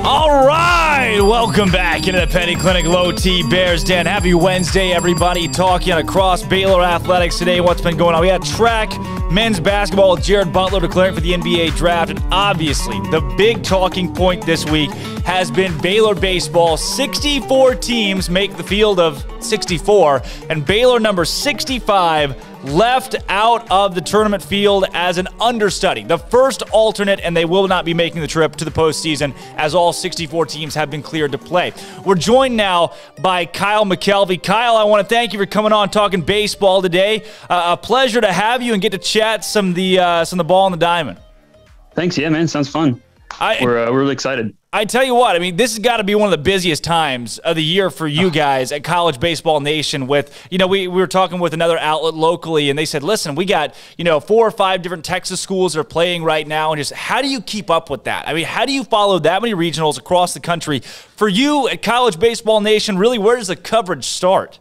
All right. Welcome back into the Petty Clinic Low T Bears Den. Happy Wednesday, everybody. Talking across Baylor athletics today. What's been going on? We had track men's basketball with Jared Butler declaring for the NBA draft. And obviously, the big talking point this week has been Baylor baseball. 64 teams make the field of 64, and Baylor number 65 left out of the tournament field as an understudy, the first alternate, and they will not be making the trip to the postseason as all 64 teams have been cleared to play. We're joined now by Kyle McKelvey. Kyle, I want to thank you for coming on talking baseball today. A pleasure to have you and get to chat some of the ball and the diamond. Thanks, yeah, man, sounds fun. We're really excited. I tell you what, I mean, this has got to be one of the busiest times of the year for you guys at College Baseball Nation with, we were talking with another outlet locally, and they said, listen, we got, 4 or 5 different Texas schools that are playing right now, and just how do you keep up with that? I mean, how do you follow that many regionals across the country? For you at College Baseball Nation, really, where does the coverage start?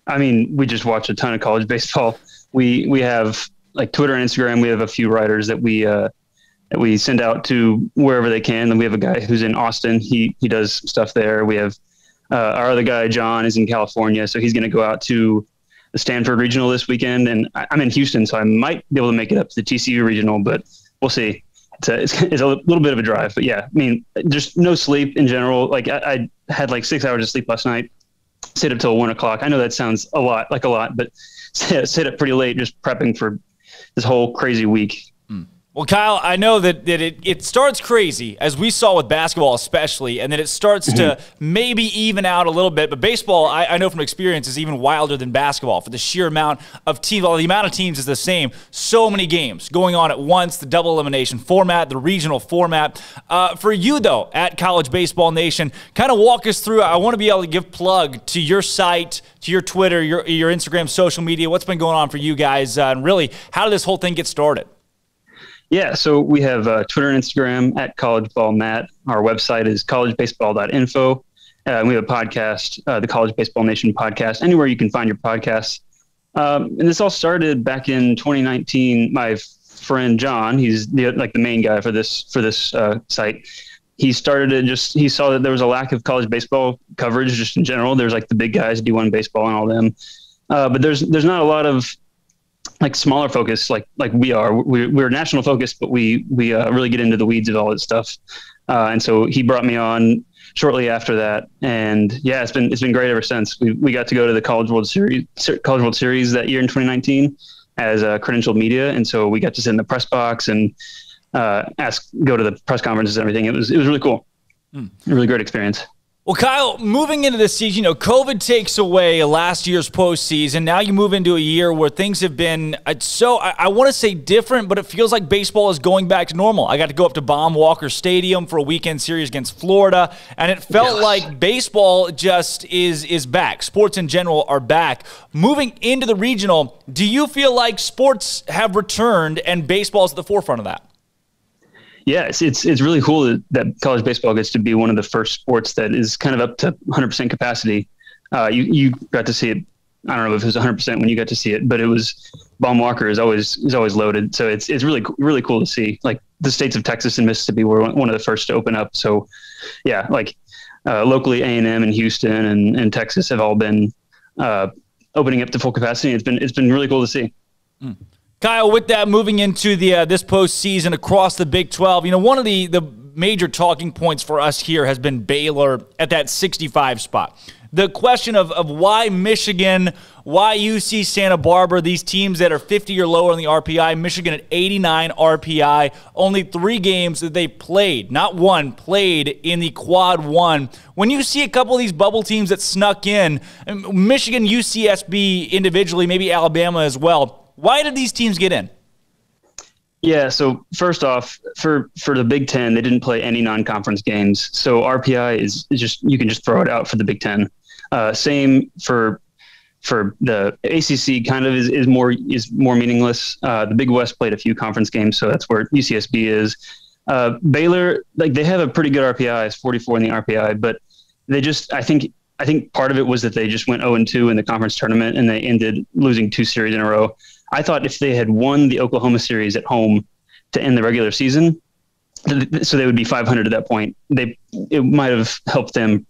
I mean, we just watch a ton of college baseball. We have, like, Twitter and Instagram. We have a few writers that we send out to wherever they can. And we have a guy who's in Austin. He does stuff there. We have our other guy, John, is in California. So he's going to go out to the Stanford Regional this weekend. And I'm in Houston, so I might be able to make it up to the TCU Regional, but we'll see. It's a little bit of a drive. But yeah, I mean, just no sleep in general. Like I had like 6 hours of sleep last night, stayed up till 1 o'clock. I know that sounds a lot, but stayed up pretty late just prepping for this whole crazy week. Well, Kyle, I know that it starts crazy, as we saw with basketball especially, and then it starts to maybe even out a little bit. But baseball, I know from experience, is even wilder than basketball for the sheer amount of teams. Well, the amount of teams is the same. So many games going on at once, the double elimination format, the regional format. For you, though, at College Baseball Nation, kind of walk us through. I want to be able to give plug to your site, to your Twitter, your Instagram, social media. What's been going on for you guys, and really, how did this whole thing get started? Yeah, so we have Twitter and Instagram at collegeballnat. Our website is collegebaseball.info. And we have a podcast, the College Baseball Nation podcast, anywhere you can find your podcasts. And this all started back in 2019. My friend John, he's the main guy for this site. He started it he saw that there was a lack of college baseball coverage just in general. There's like the big guys, D1 baseball and all them. But there's not a lot of like smaller focus like we are. We're national focused, but we really get into the weeds of all that stuff. And so he brought me on shortly after that, and yeah, it's been great ever since. We got to go to the College World Series that year in 2019 as credentialed media, and so we got to sit in the press box and go to the press conferences and everything. It was really cool. A really great experience. Well, Kyle, moving into this season, COVID takes away last year's postseason. Now you move into a year where things have been I want to say different, but it feels like baseball is going back to normal. I got to go up to Baum Walker Stadium for a weekend series against Florida, and it felt like baseball just is back. Sports in general are back. Moving into the regional, do you feel like sports have returned and baseball is at the forefront of that? Yeah, it's really cool that college baseball gets to be one of the first sports that is kind of up to 100% capacity. You got to see it. I don't know if it was 100% when you got to see it, but it was Baum Walker is always loaded. So it's really, really cool to see. Like the states of Texas and Mississippi were one of the first to open up. So yeah, like locally A&M and Houston and Texas have all been opening up to full capacity. It's been really cool to see. Kyle, with that, moving into this postseason across the Big 12, one of the major talking points for us here has been Baylor at that 65 spot. The question of why Michigan, why UC Santa Barbara, these teams that are 50 or lower on the RPI, Michigan at 89 RPI, only 3 games that they played, not one, played in the Quad 1. When you see a couple of these bubble teams that snuck in, Michigan, UCSB individually, maybe Alabama as well, why did these teams get in? Yeah, so first off, for the Big Ten, they didn't play any non-conference games. So RPI is just, you can just throw it out for the Big Ten. Same for the ACC, kind of is more meaningless. The Big West played a few conference games, so that's where UCSB is. Baylor, like they have a pretty good RPI, it's 44 in the RPI, but they just, I think part of it was that they just went 0-2 in the conference tournament and they ended losing 2 series in a row. I thought if they had won the Oklahoma series at home to end the regular season, so they would be 500 at that point, it might have helped them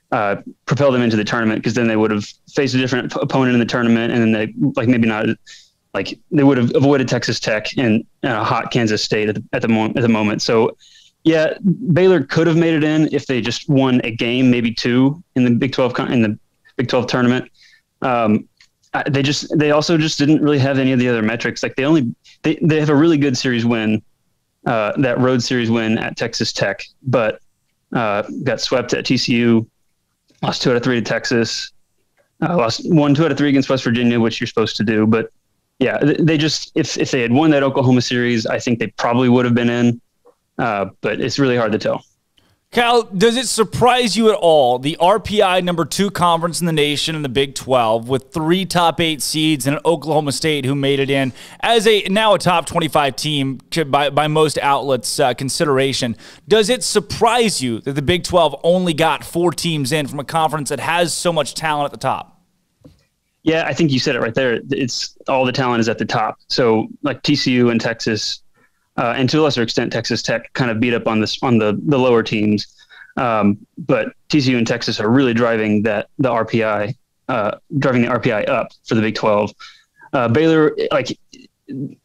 propel them into the tournament, because then they would have faced a different opponent in the tournament, and then they maybe not like they would have avoided Texas Tech and hot Kansas State at the moment. So yeah, Baylor could have made it in if they just won a game, maybe two in the Big 12 tournament. They also just didn't really have any of the other metrics. Like they have a really good series win, that road series win at Texas Tech, but got swept at TCU, lost 2 out of 3 to Texas, lost 2 out of 3 against West Virginia, which you're supposed to do. But yeah, they just, if they had won that Oklahoma series, I think they probably would have been in. But it's really hard to tell. Cal, does it surprise you at all, the RPI number 2 conference in the nation in the Big 12 with 3 top 8 seeds and an Oklahoma State who made it in as now a top 25 team by most outlets' consideration? Does it surprise you that the Big 12 only got 4 teams in from a conference that has so much talent at the top? Yeah, I think you said it right there. It's all the talent is at the top. So like TCU and Texas, and to a lesser extent, Texas Tech kind of beat up on the lower teams. But TCU and Texas are really driving the RPI up for the Big 12. Baylor, like,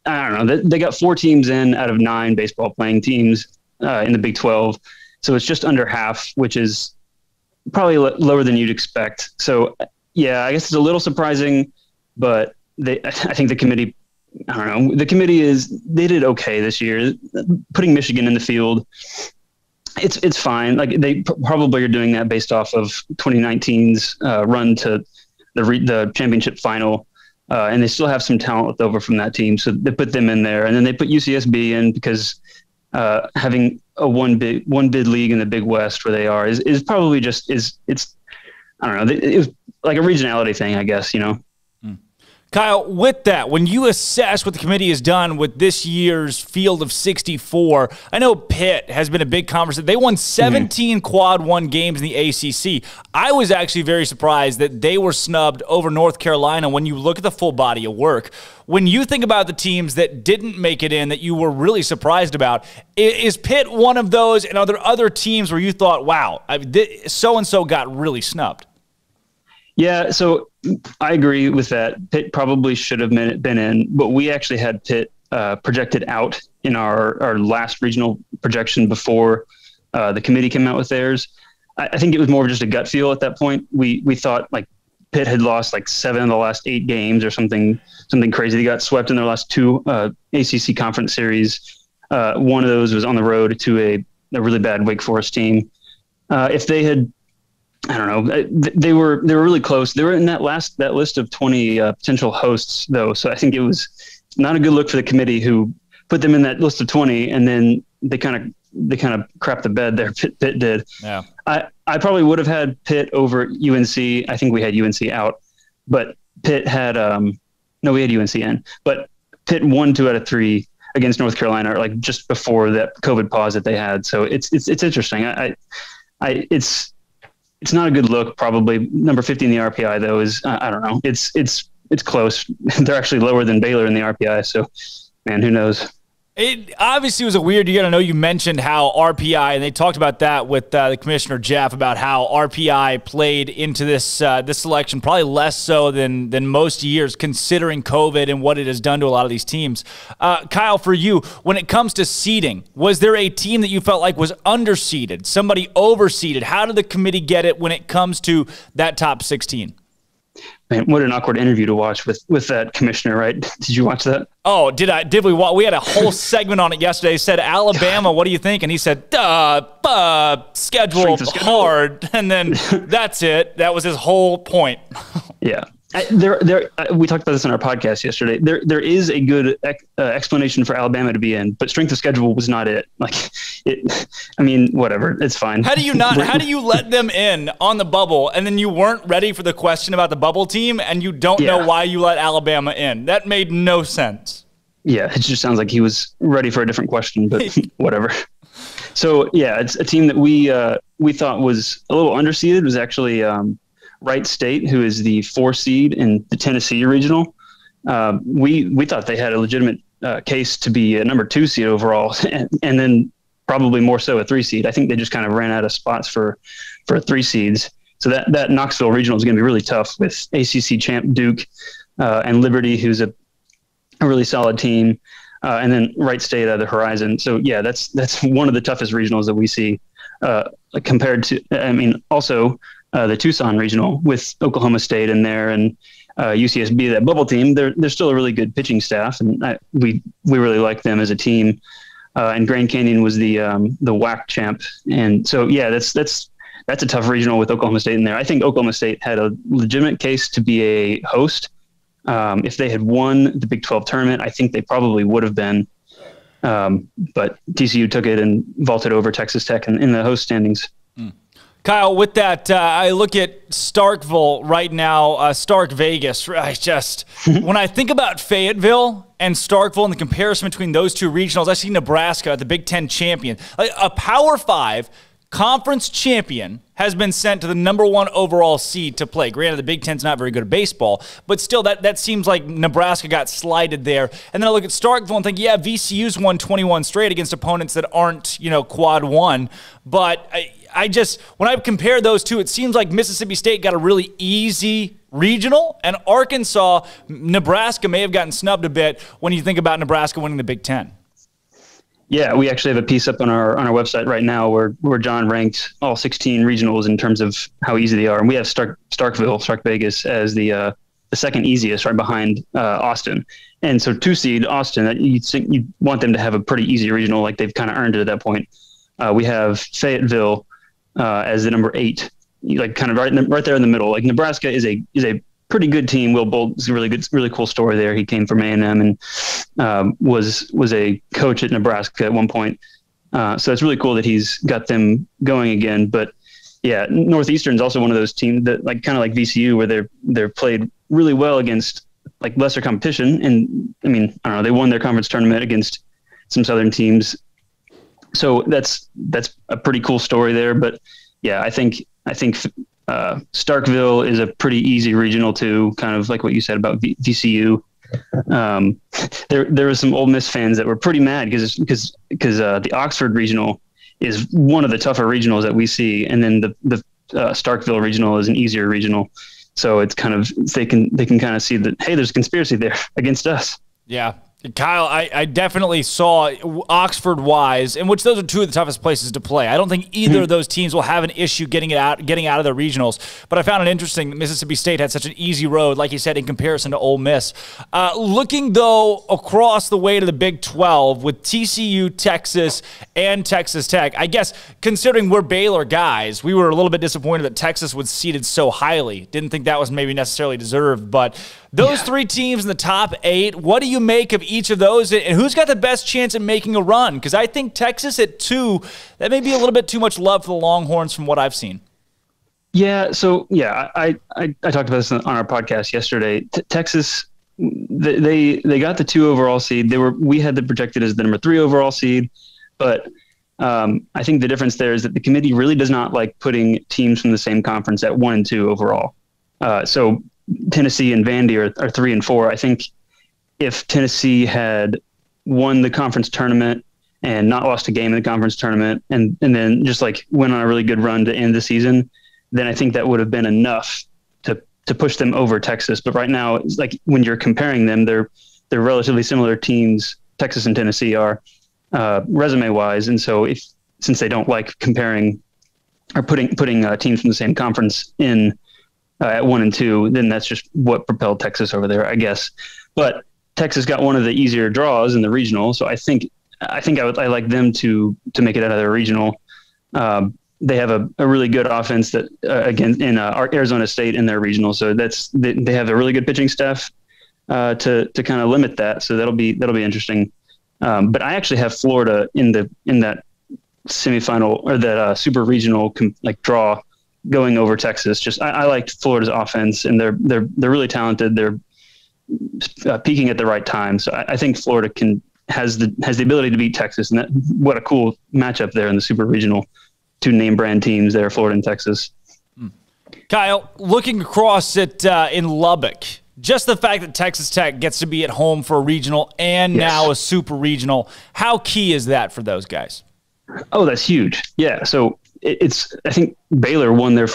I don't know, they got 4 teams in out of 9 baseball playing teams in the Big 12. So it's just under half, which is probably lower than you'd expect. So yeah, I guess it's a little surprising, but I think the committee, I don't know. The committee they did okay this year. Putting Michigan in the field, it's fine. Like they probably are doing that based off of 2019's run to the championship final, and they still have some talent left over from that team, so they put them in there, and then they put UCSB in because having a one bid league in the Big West where they are is probably just it's I don't know. It was like a regionality thing, I guess. Kyle, with that, when you assess what the committee has done with this year's field of 64, I know Pitt has been a big conversation. They won 17 quad 1 games in the ACC. I was actually very surprised that they were snubbed over North Carolina when you look at the full body of work. When you think about the teams that didn't make it in that you were really surprised about, is Pitt one of those, and are there other teams where you thought, wow, so-and-so got really snubbed? Yeah, so I agree with that. Pitt probably should have been in, but we actually had Pitt projected out in our last regional projection before the committee came out with theirs. I think it was more of just a gut feel at that point. We thought like Pitt had lost like 7 of the last 8 games or something crazy. They got swept in their last 2 ACC conference series. One of those was on the road to a really bad Wake Forest team. If they had, I don't know, they were really close. They were in that list of 20 potential hosts, though. So I think it was not a good look for the committee who put them in that list of 20, and then they kind of crapped the bed there. Pitt did. Yeah. I probably would have had Pitt over UNC. I think we had UNC out, but Pitt had we had UNC in, but Pitt won 2 out of 3 against North Carolina, like just before that COVID pause that they had. So it's interesting. It's not a good look. Probably number 50 in the RPI though is I don't know. It's close. They're actually lower than Baylor in the RPI. So, man, who knows? It obviously was a weird year. I know you mentioned how RPI, and they talked about that with the Commissioner Jeff about how RPI played into this selection, probably less so than most years, considering COVID and what it has done to a lot of these teams. Kyle, for you, when it comes to seeding, was there a team that you felt like was underseeded, somebody overseeded? How did the committee get it when it comes to that top 16? Man, what an awkward interview to watch with that commissioner, right? Did you watch that? Oh, did we? We had a whole segment on it yesterday. It said, Alabama, what do you think? And he said, schedule hard. And then that's it. That was his whole point. Yeah. We talked about this in our podcast yesterday. There is a good explanation for Alabama to be in, but strength of schedule was not it. I mean, whatever, it's fine. How do you let them in on the bubble, and then you weren't ready for the question about the bubble team, and you don't know why you let Alabama in? That made no sense. Yeah, it just sounds like he was ready for a different question, but whatever. So yeah, it's a team that we thought was a little underseeded. It was actually Wright State, who is the 4 seed in the Tennessee regional. We thought they had a legitimate case to be a number 2 seed overall, and then probably more so a 3 seed. I think they just kind of ran out of spots for 3 seeds. So that Knoxville regional is going to be really tough with ACC champ Duke and Liberty, who's really solid team. And then Wright State at the horizon. So yeah, that's one of the toughest regionals that we see, compared to, also the Tucson regional with Oklahoma State in there and UCSB, that bubble team. They're still a really good pitching staff, and we really like them as a team. And Grand Canyon was the WAC champ, and so yeah, that's a tough regional with Oklahoma State in there. I think Oklahoma State had a legitimate case to be a host. If they had won the Big 12 tournament, I think they probably would have been. But TCU took it and vaulted over Texas Tech in the host standings. Kyle, with that, I look at Starkville right now, Stark Vegas. When I think about Fayetteville and Starkville and the comparison between those two regionals, I see Nebraska, the Big Ten champion. A Power 5 conference champion has been sent to the #1 overall seed to play. Granted, the Big Ten's not very good at baseball, but still, that seems like Nebraska got slighted there. And then I look at Starkville and think, yeah, VCU's won 21 straight against opponents that aren't, quad 1. But when I compare those two, it seems like Mississippi State got a really easy regional, and Arkansas, Nebraska may have gotten snubbed a bit when you think about Nebraska winning the Big Ten. Yeah, we actually have a piece up on our website right now where John ranked all 16 regionals in terms of how easy they are, and we have Stark Vegas as the second easiest, right behind Austin. And so 2 seed Austin, you want them to have a pretty easy regional, like they've kind of earned it at that point. We have Fayetteville as the number 8, like kind of right there in the middle. Like Nebraska is a pretty good team. Will Bolt is a really cool story there. He came from A&M and was a coach at Nebraska at one point. So it's really cool that he's got them going again. But yeah, Northeastern is also one of those teams that kind of like VCU, where they're played really well against like lesser competition. And I don't know, they won their conference tournament against some Southern teams. So that's a pretty cool story there. But yeah, I think Starkville is a pretty easy regional too, kind of like what you said about VCU. There were some Ole Miss fans that were pretty mad because the Oxford regional is one of the tougher regionals that we see, and then the Starkville regional is an easier regional. So it's kind of they can kind of see that, hey, there's a conspiracy there against us. Yeah. Kyle, I definitely saw Oxford-wise, in which those are 2 of the toughest places to play. I don't think either of those teams will have an issue getting out of the regionals. But I found it interesting that Mississippi State had such an easy road, like you said, in comparison to Ole Miss. Looking, though, across the way to the Big 12 with TCU, Texas, and Texas Tech, I guess considering we're Baylor guys, we were a little bit disappointed that Texas was seeded so highly. Didn't think that was maybe necessarily deserved, but those 3 teams in the top 8, what do you make of each of those, and who's got the best chance at making a run? Because I think Texas at 2, that may be a little bit too much love for the Longhorns from what I've seen. Yeah, so yeah, I talked about this on our podcast yesterday. Texas, they got the 2 overall seed. We had them projected as the number 3 overall seed, but I think the difference there is that the committee really does not like putting teams from the same conference at 1 and 2 overall. So Tennessee and Vandy are 3 and 4. I think if Tennessee had won the conference tournament and not lost a game in the conference tournament and then just like went on a really good run to end the season, then I think that would have been enough to push them over Texas. But right now, it's like when you're comparing them, they're relatively similar teams. Texas and Tennessee are resume wise. And so since they don't like comparing or putting teams from the same conference in at 1 and 2, then that's just what propelled Texas over there, I guess. But Texas got one of the easier draws in the regional, so I think I like them to make it out of their regional. They have a really good offense that again in Arizona State in their regional, so they have a really good pitching staff to kind of limit that. So that'll be interesting. But I actually have Florida in that semifinal or that super regional draw going over Texas. Just I liked Florida's offense, and they're really talented. They're peaking at the right time. So I think Florida has the ability to beat Texas, and what a cool matchup there in the super regional. 2 name brand teams there, Florida and Texas. Kyle, looking across it in Lubbock, just the fact that Texas Tech gets to be at home for a regional and now a super regional, how key is that for those guys? Oh, that's huge. Yeah. So I think Baylor won the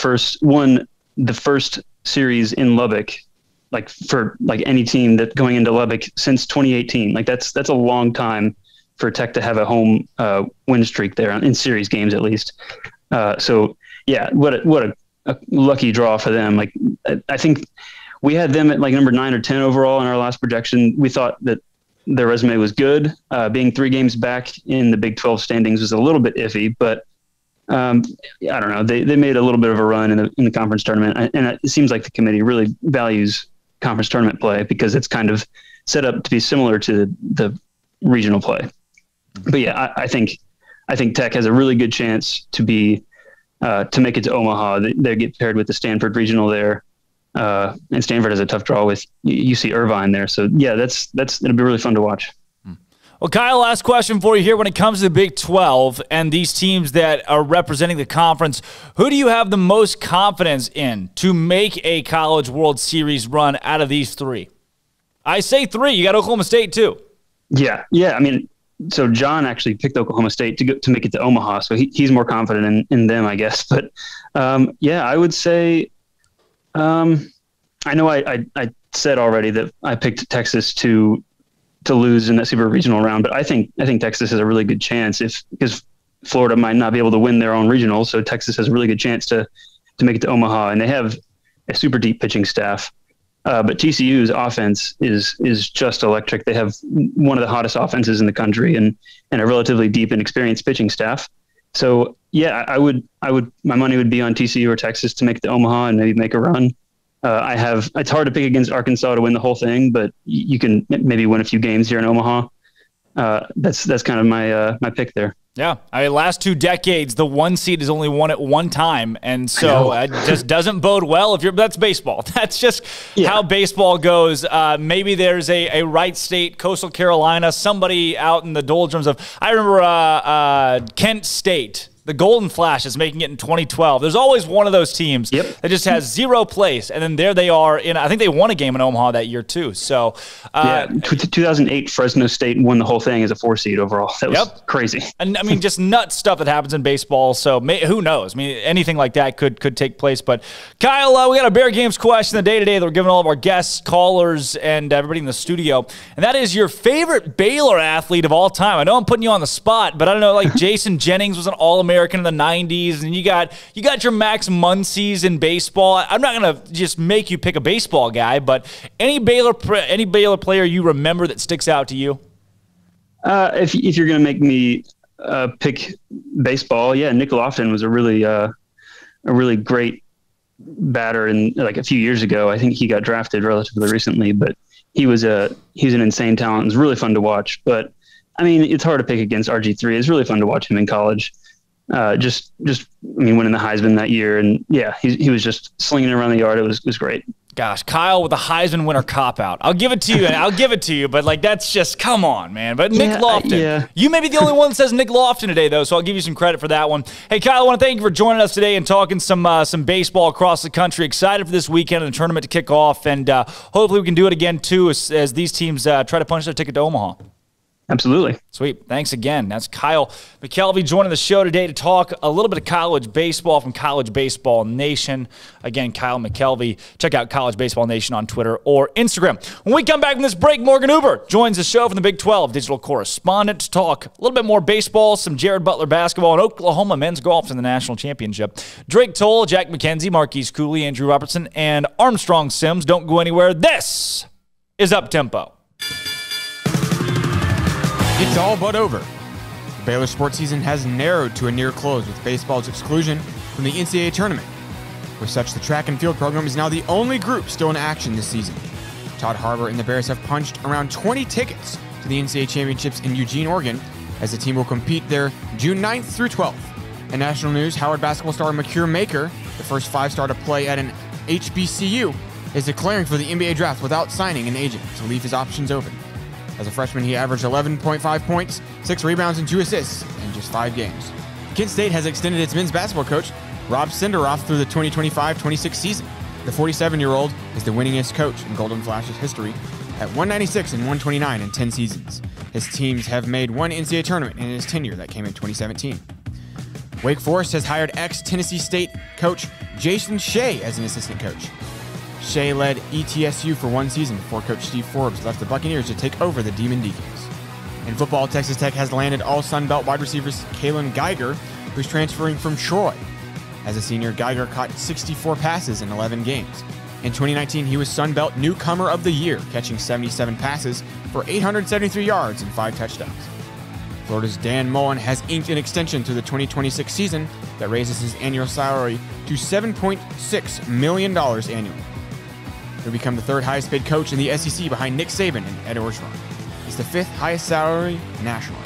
first series in Lubbock like for like any team that going into Lubbock since 2018. Like that's a long time for Tech to have a home win streak there in series games at least. So yeah, what a lucky draw for them. Like I think we had them at like number 9 or 10 overall in our last projection. We thought that their resume was good. Being 3 games back in the Big 12 standings was a little bit iffy, but I don't know. They made a little bit of a run in the conference tournament, and it seems like the committee really values conference tournament play because it's kind of set up to be similar to the regional play. But yeah, I think Tech has a really good chance to make it to Omaha. They get paired with the Stanford regional there, and Stanford has a tough draw with UC Irvine there. So yeah, it'll be really fun to watch. Well, Kyle, last question for you here. When it comes to the Big 12 and these teams that are representing the conference, who do you have the most confidence in to make a College World Series run out of these 3? I say 3. You got Oklahoma State too. Yeah. I mean, so John actually picked Oklahoma State to make it to Omaha, so he's more confident in them, I guess. But yeah, I would say I know I said already that I picked Texas to lose in that super regional round, but I think Texas has a really good chance because Florida might not be able to win their own regional, so Texas has a really good chance to make it to Omaha, and they have a super deep pitching staff. But TCU's offense is just electric. They have one of the hottest offenses in the country and a relatively deep and experienced pitching staff. So yeah, I would my money would be on TCU or Texas to make it to Omaha and maybe make a run. It's hard to pick against Arkansas to win the whole thing, but you can maybe win a few games here in Omaha. That's kind of my pick there. Yeah, last 2 decades, the 1 seed has only won at one time, and so it just doesn't bode well. That's baseball. That's just how baseball goes. Maybe there's a Wright State, Coastal Carolina, somebody out in the doldrums of. I remember Kent State. The Golden Flash is making it in 2012. There's always one of those teams that just has 0 place, and then there they are. I think they won a game in Omaha that year too. So, 2008 Fresno State won the whole thing as a 4 seed overall. That was crazy. And I mean, just nuts stuff that happens in baseball. So who knows? I mean, anything like that could take place. But Kyle, we got a Bear Games question of the day today that we're giving all of our guests, callers, and everybody in the studio, and that is your favorite Baylor athlete of all time. I know I'm putting you on the spot, but I don't know. Like Jason Jennings was an All-American in the 90s, and you got your Max Muncies in baseball. I'm not going to just make you pick a baseball guy, but any Baylor player you remember that sticks out to you? If you're going to make me pick baseball, Nick Lofton was a really great batter, and like a few years ago, I think he got drafted relatively recently, but he's an insane talent. It was really fun to watch. But I mean, it's hard to pick against RG3. It's really fun to watch him in college. Winning the Heisman that year, and he was just slinging it around the yard. It was great. Gosh, Kyle with the Heisman winner cop out. I'll give it to you, but like that's just come on, man. But Nick Lofton, you may be the only one that says Nick Lofton today, though, so I'll give you some credit for that one. Hey, Kyle, I want to thank you for joining us today and talking some baseball across the country. Excited for this weekend and the tournament to kick off, and hopefully we can do it again too as these teams try to punch their ticket to Omaha. Absolutely. Sweet. Thanks again. That's Kyle McKelvey joining the show today to talk a little bit of college baseball from College Baseball Nation. Again, Kyle McKelvey. Check out College Baseball Nation on Twitter or Instagram. When we come back from this break, Morgan Uber joins the show from the Big 12, digital correspondent, to talk a little bit more baseball, some Jared Butler basketball, and Oklahoma men's golf in the national championship. Drake Toll, Jack McKenzie, Marquise Cooley, Andrew Robertson, and Armstrong Sims. Don't go anywhere. This is Up Tempo. It's all but over. The Baylor sports season has narrowed to a near close with baseball's exclusion from the NCAA tournament. For such, the track and field program is now the only group still in action this season. Todd Harbour and the Bears have punched around 20 tickets to the NCAA championships in Eugene, Oregon, as the team will compete there June 9th through 12th. In national news, Howard basketball star Makir Maker, the first 5-star to play at an HBCU, is declaring for the NBA draft without signing an agent to leave his options open. As a freshman, he averaged 11.5 points, 6 rebounds, and 2 assists in just 5 games. Kent State has extended its men's basketball coach, Rob Senderoff, through the 2025-26 season. The 47-year-old is the winningest coach in Golden Flash's history at 196 and 129 in 10 seasons. His teams have made one NCAA tournament in his tenure that came in 2017. Wake Forest has hired ex-Tennessee State coach Jason Shea as an assistant coach. Shea led ETSU for one season before Coach Steve Forbes left the Buccaneers to take over the Demon Deacons. In football, Texas Tech has landed all Sun Belt wide receivers Kalen Geiger, who's transferring from Troy. As a senior, Geiger caught 64 passes in 11 games. In 2019, he was Sun Belt Newcomer of the Year, catching 77 passes for 873 yards and 5 touchdowns. Florida's Dan Mullen has inked an extension to the 2026 season that raises his annual salary to $7.6 million annually. He'll become the third highest paid coach in the SEC behind Nick Saban and Ed Orgeron. He's the fifth highest salary nationally.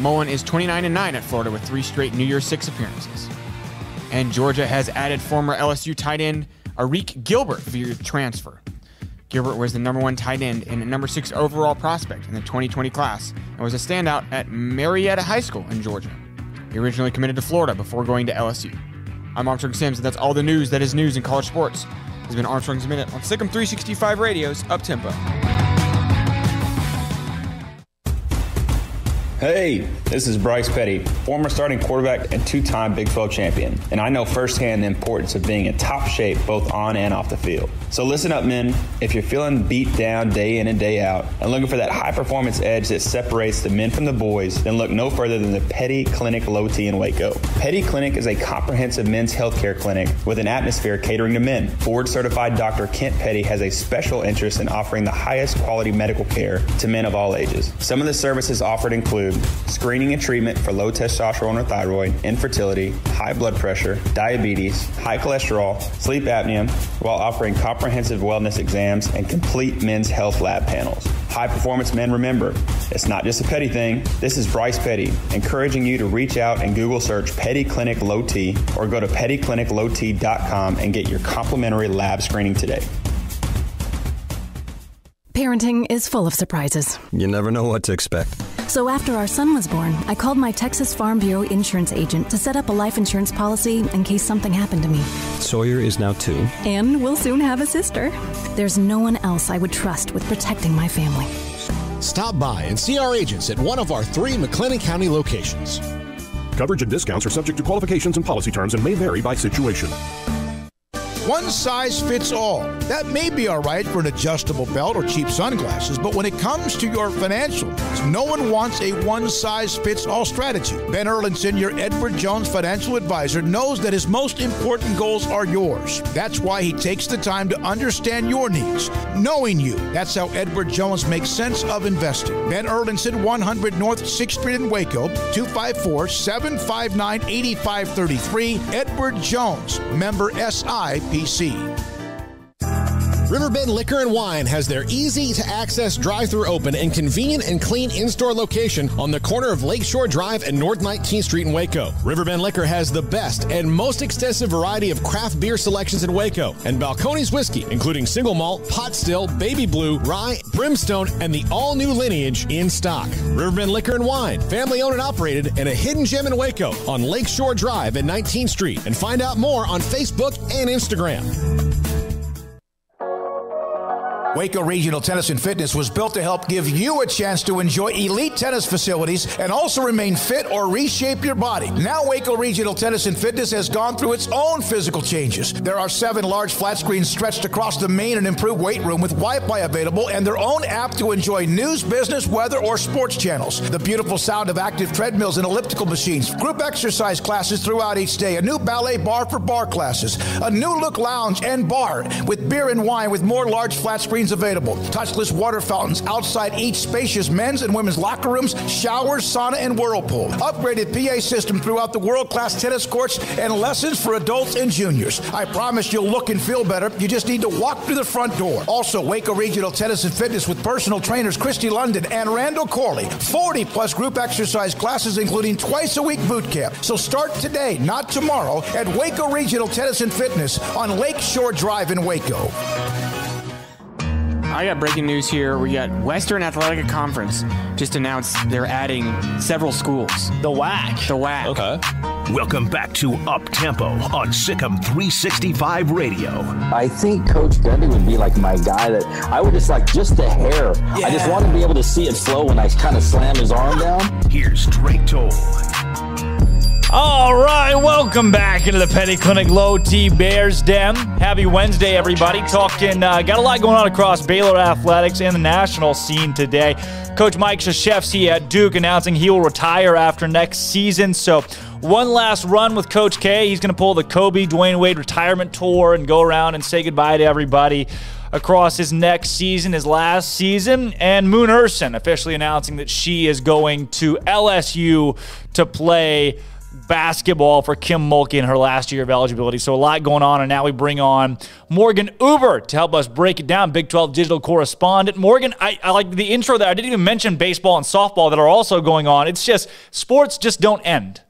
Mullen is 29-9 at Florida with 3 straight New Year's Six appearances. And Georgia has added former LSU tight end Arik Gilbert via transfer. Gilbert was the number 1 tight end and number 6 overall prospect in the 2020 class and was a standout at Marietta High School in Georgia. He originally committed to Florida before going to LSU. I'm Armstrong Sims, and that's all the news that is news in college sports. This has been Armstrong's Minute on SicEm365 Radio's Uptempo. Hey, this is Bryce Petty, former starting quarterback and 2-time Big 12 champion, and I know firsthand the importance of being in top shape both on and off the field. So listen up, men. If you're feeling beat down day in and day out and looking for that high-performance edge that separates the men from the boys, then look no further than the Petty Clinic Low T in Waco. Petty Clinic is a comprehensive men's healthcare clinic with an atmosphere catering to men. Board-certified Dr. Kent Petty has a special interest in offering the highest quality medical care to men of all ages. Some of the services offered include screening and treatment for low testosterone or thyroid, infertility, high blood pressure, diabetes, high cholesterol, sleep apnea, while offering comprehensive wellness exams and complete men's health lab panels. High performance men, remember, it's not just a Petty thing. This is Bryce Petty, encouraging you to reach out and Google search Petty Clinic Low T or go to pettycliniclowt.com and get your complimentary lab screening today. Parenting is full of surprises. You never know what to expect. So after our son was born, I called my Texas Farm Bureau insurance agent to set up a life insurance policy in case something happened to me. Sawyer is now 2. And we'll soon have a sister. There's no one else I would trust with protecting my family. Stop by and see our agents at one of our 3 McLennan County locations. Coverage and discounts are subject to qualifications and policy terms and may vary by situation. One size fits all. That may be all right for an adjustable belt or cheap sunglasses, but when it comes to your financial needs, no one wants a one-size-fits-all strategy. Ben Erlinson, your Edward Jones financial advisor, knows that his most important goals are yours. That's why he takes the time to understand your needs, knowing you. That's how Edward Jones makes sense of investing. Ben Erlinson, 100 North 6th Street in Waco, 254-759-8533. Edward Jones, member SIPC. Riverbend Liquor and Wine has their easy-to-access drive-thru open and convenient and clean in-store location on the corner of Lakeshore Drive and North 19th Street in Waco. Riverbend Liquor has the best and most extensive variety of craft beer selections in Waco, and Balcones Whiskey, including single malt, pot still, baby blue, rye, brimstone, and the all-new Lineage in stock. Riverbend Liquor and Wine, family-owned and operated, and a hidden gem in Waco on Lakeshore Drive and 19th Street. And find out more on Facebook and Instagram. Waco Regional Tennis and Fitness was built to help give you a chance to enjoy elite tennis facilities and also remain fit or reshape your body. Now Waco Regional Tennis and Fitness has gone through its own physical changes. There are 7 large flat screens stretched across the main and improved weight room with Wi-Fi available and their own app to enjoy news, business, weather, or sports channels. The beautiful sound of active treadmills and elliptical machines, group exercise classes throughout each day, a new ballet bar for bar classes, a new look lounge and bar with beer and wine with more large flat screens available. Touchless water fountains outside each spacious men's and women's locker rooms, showers, sauna, and whirlpool. Upgraded PA system throughout the world-class tennis courts and lessons for adults and juniors. I promise you'll look and feel better. You just need to walk through the front door. Also, Waco Regional Tennis and Fitness with personal trainers Christy London and Randall Corley. 40-plus group exercise classes, including twice-a-week boot camp. So start today, not tomorrow, at Waco Regional Tennis and Fitness on Lakeshore Drive in Waco. I got breaking news here. We got Western Athletic Conference just announced they're adding several schools. The WAC. The WAC. Okay. Welcome back to Up Tempo on SicEm365 Radio. I think Coach Gundy would be like my guy that I would just like just the hair. Yeah. I just want to be able to see it flow when I kind of slam his arm down. Here's Drake Toll. All right, welcome Welcome back into the Petty Clinic Low T Bears Den. Happy Wednesday, everybody. Talking, got a lot going on across Baylor athletics and the national scene today. Coach Mike Krzyzewski at Duke announcing he will retire after next season. So one last run with Coach K. He's going to pull the Kobe Dwayne Wade retirement tour and go around and say goodbye to everybody across his next season, his last season. And Moon Urson officially announcing that she is going to LSU to play basketball for Kim Mulkey in her last year of eligibility. So a lot going on, and now we bring on Morgan Uber to help us break it down, Big 12 digital correspondent. Morgan, I like the intro there. I didn't even mention baseball and softball that are also going on. It's just, sports just don't end.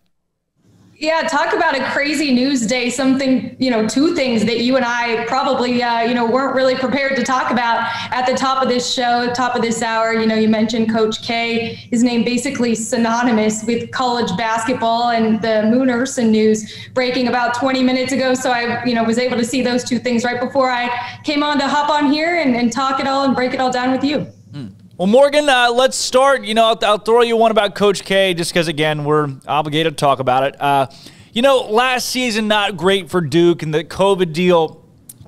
Yeah, talk about a crazy news day, something, two things that you and I probably, weren't really prepared to talk about at the top of this show, top of this hour. You mentioned Coach K, his name basically synonymous with college basketball, and the Moon Urson news breaking about 20 minutes ago. So I, was able to see those two things right before I came on to hop on here and talk it all and break it all down with you. Well, Morgan, let's start. I'll throw you one about Coach K just because, again, we're obligated to talk about it. Last season, not great for Duke, and the COVID deal,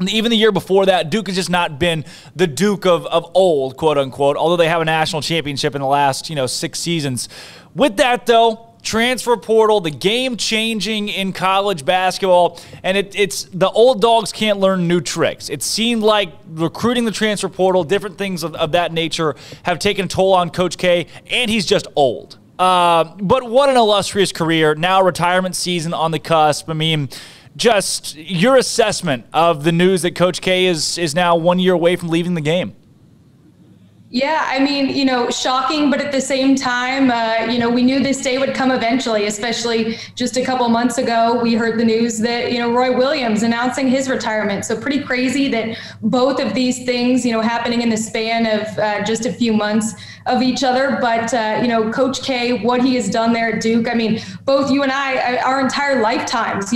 even the year before that, Duke has just not been the Duke of old, quote unquote, although they have a national championship in the last, 6 seasons. With that, though, transfer portal, the game changing in college basketball, and it's the old dogs can't learn new tricks. It seemed like recruiting the transfer portal, different things of that nature have taken a toll on Coach K, and he's just old. But what an illustrious career. Now retirement season on the cusp. I mean, just your assessment of the news that Coach K is now 1 year away from leaving the game. Yeah, I mean, shocking, but at the same time, we knew this day would come eventually, especially just a couple months ago, we heard the news that, Roy Williams announcing his retirement. So pretty crazy that both of these things, happening in the span of just a few months of each other. But, Coach K, what he has done there at Duke, I mean, both you and I, our entire lifetimes,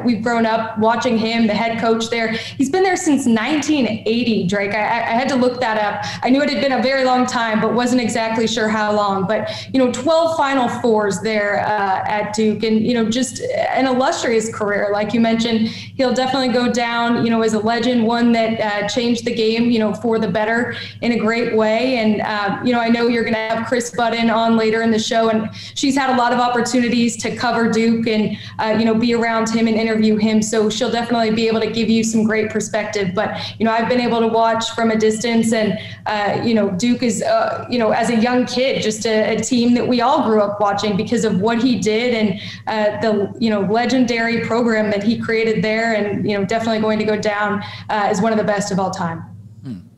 we've grown up watching him, the head coach there. He's been there since 1980, Drake. I had to look that up. I knew it had been a very long time, but wasn't exactly sure how long. But, 12 Final Fours there at Duke, and, just an illustrious career. Like you mentioned, he'll definitely go down, as a legend, one that changed the game, for the better in a great way. And, I know you're going to have Chris Budden on later in the show, and she's had a lot of opportunities to cover Duke and, be around him and interview him. So she'll definitely be able to give you some great perspective. But, I've been able to watch from a distance, and, Duke is, as a young kid, just a team that we all grew up watching because of what he did and the, legendary program that he created there, and, definitely going to go down as one of the best of all time.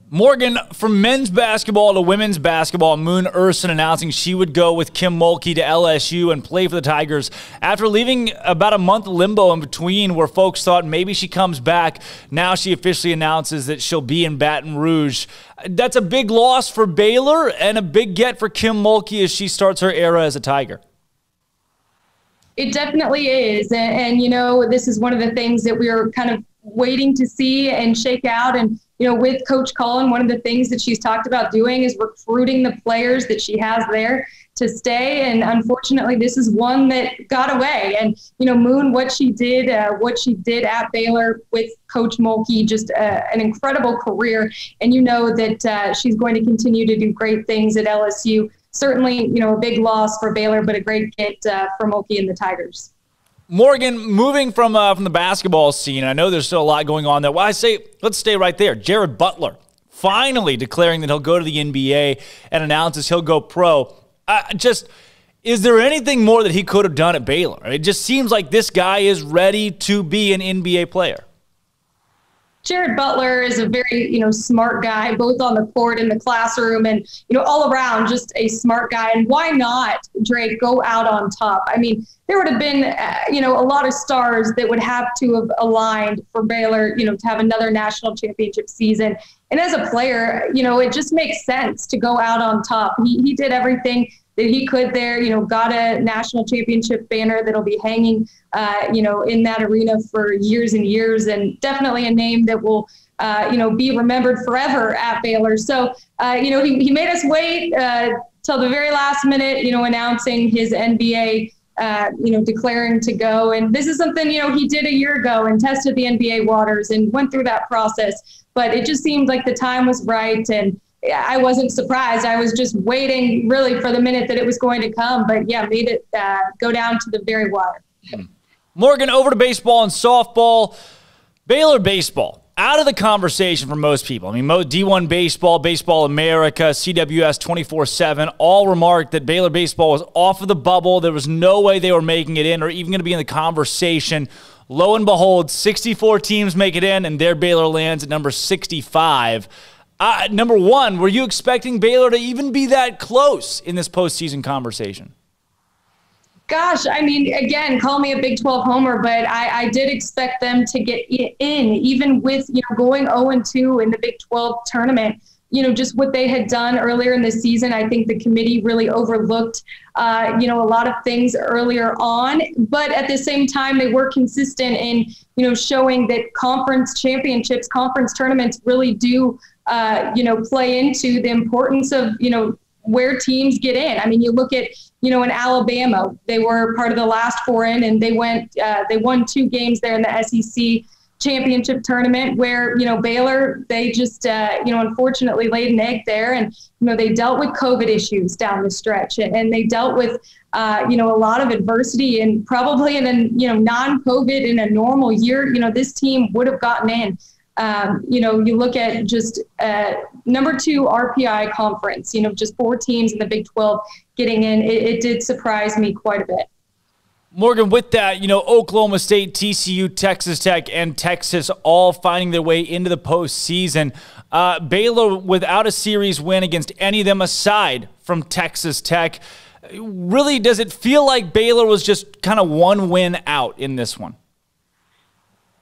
Morgan, from men's basketball to women's basketball, Moon Urson announcing she would go with Kim Mulkey to LSU and play for the Tigers after leaving about a month limbo in between where folks thought maybe she comes back. Now she officially announces that she'll be in Baton Rouge. That's a big loss for Baylor and a big get for Kim Mulkey as she starts her era as a Tiger. It definitely is. And this is one of the things that we were kind of waiting to see and shake out. And, with Coach Cullen, one of the things that she's talked about doing is recruiting the players that she has there to stay. And unfortunately, this is one that got away. And, Moon, what she did at Baylor with Coach Mulkey, just an incredible career. And that she's going to continue to do great things at LSU. Certainly, a big loss for Baylor, but a great get for Mulkey and the Tigers. Morgan, moving from the basketball scene, I know there's still a lot going on there. Well, I say let's stay right there. Jared Butler finally declaring that he'll go to the NBA and announces he'll go pro. Is there anything more that he could have done at Baylor? It just seems like this guy is ready to be an NBA player. Jared Butler is a very, smart guy, both on the court and the classroom, and, all around just a smart guy. And why not, Drake, go out on top? I mean, there would have been, a lot of stars that would have to have aligned for Baylor, to have another national championship season. And as a player, it just makes sense to go out on top. He did everything that he could there, got a national championship banner that'll be hanging, in that arena for years and years, and definitely a name that will, be remembered forever at Baylor. So, he made us wait till the very last minute, announcing his NBA declaring to go. And this is something, he did a year ago and tested the NBA waters and went through that process. But it just seemed like the time was right. And I wasn't surprised. I was just waiting really for the minute that it was going to come. But yeah, made it go down to the very wire. Morgan, over to baseball and softball. Baylor baseball, out of the conversation for most people. I mean, D1 baseball, Baseball America, CWS 24/7 all remarked that Baylor baseball was off of the bubble. There was no way they were making it in or even going to be in the conversation. Lo and behold, 64 teams make it in, and their Baylor lands at number 65. Number one, were you expecting Baylor to even be that close in this postseason conversation? Gosh, I mean, again, call me a Big 12 homer, but I did expect them to get in, even with, going 0-2 in the Big 12 tournament. Just what they had done earlier in the season. I think the committee really overlooked, a lot of things earlier on. But at the same time, they were consistent in, showing that conference championships, conference tournaments really do, play into the importance of, where teams get in. I mean, you look at, in Alabama, they were part of the last four in, and they won 2 games there in the SEC championship tournament where, Baylor, they just, unfortunately laid an egg there. And, they dealt with COVID issues down the stretch, and they dealt with, a lot of adversity, and probably in a, non-COVID in a normal year, this team would have gotten in. You look at just number 2 RPI conference, just 4 teams in the Big 12 getting in. It did surprise me quite a bit. Morgan, with that, Oklahoma State, TCU, Texas Tech, and Texas all finding their way into the postseason. Baylor without a series win against any of them aside from Texas Tech. Really, does it feel like Baylor was just kind of one win out in this one?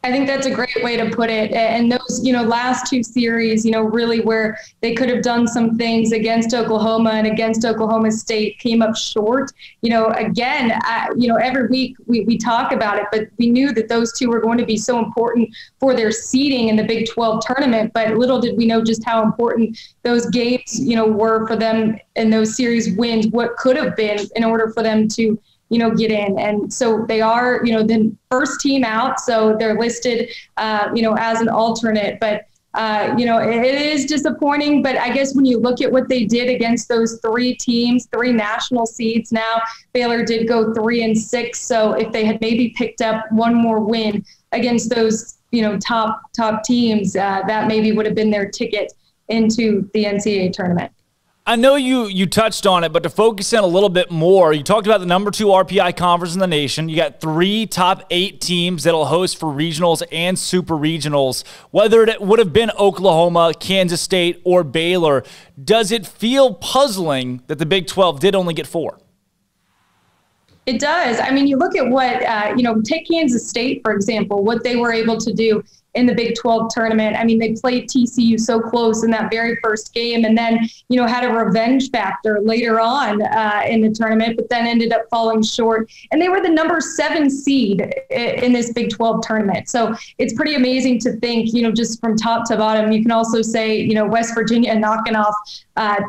I think that's a great way to put it. And those, last 2 series, really where they could have done some things against Oklahoma and against Oklahoma State came up short. Again, every week we talk about it, but we knew that those 2 were going to be so important for their seeding in the Big 12 tournament. But little did we know just how important those games, were for them, and those series wins, what could have been in order for them to get in. And so they are, the first team out. So they're listed, as an alternate. But, it is disappointing. But I guess when you look at what they did against those 3 teams, 3 national seeds now, Baylor did go 3-6. So if they had maybe picked up one more win against those, top teams, that maybe would have been their ticket into the NCAA tournament. I know you touched on it, but to focus in a little bit more, you talked about the number 2 RPI conference in the nation. You got 3 top 8 teams that'll host for regionals and super regionals. Whether it would have been Oklahoma, Kansas State, or Baylor, does it feel puzzling that the Big 12 did only get 4? It does. I mean, you look at what, take Kansas State, for example, what they were able to do in the Big 12 tournament. I mean, they played TCU so close in that very first game, and then, had a revenge factor later on in the tournament, but then ended up falling short. And they were the number 7 seed in this Big 12 tournament. So it's pretty amazing to think, just from top to bottom. You can also say, West Virginia knocking off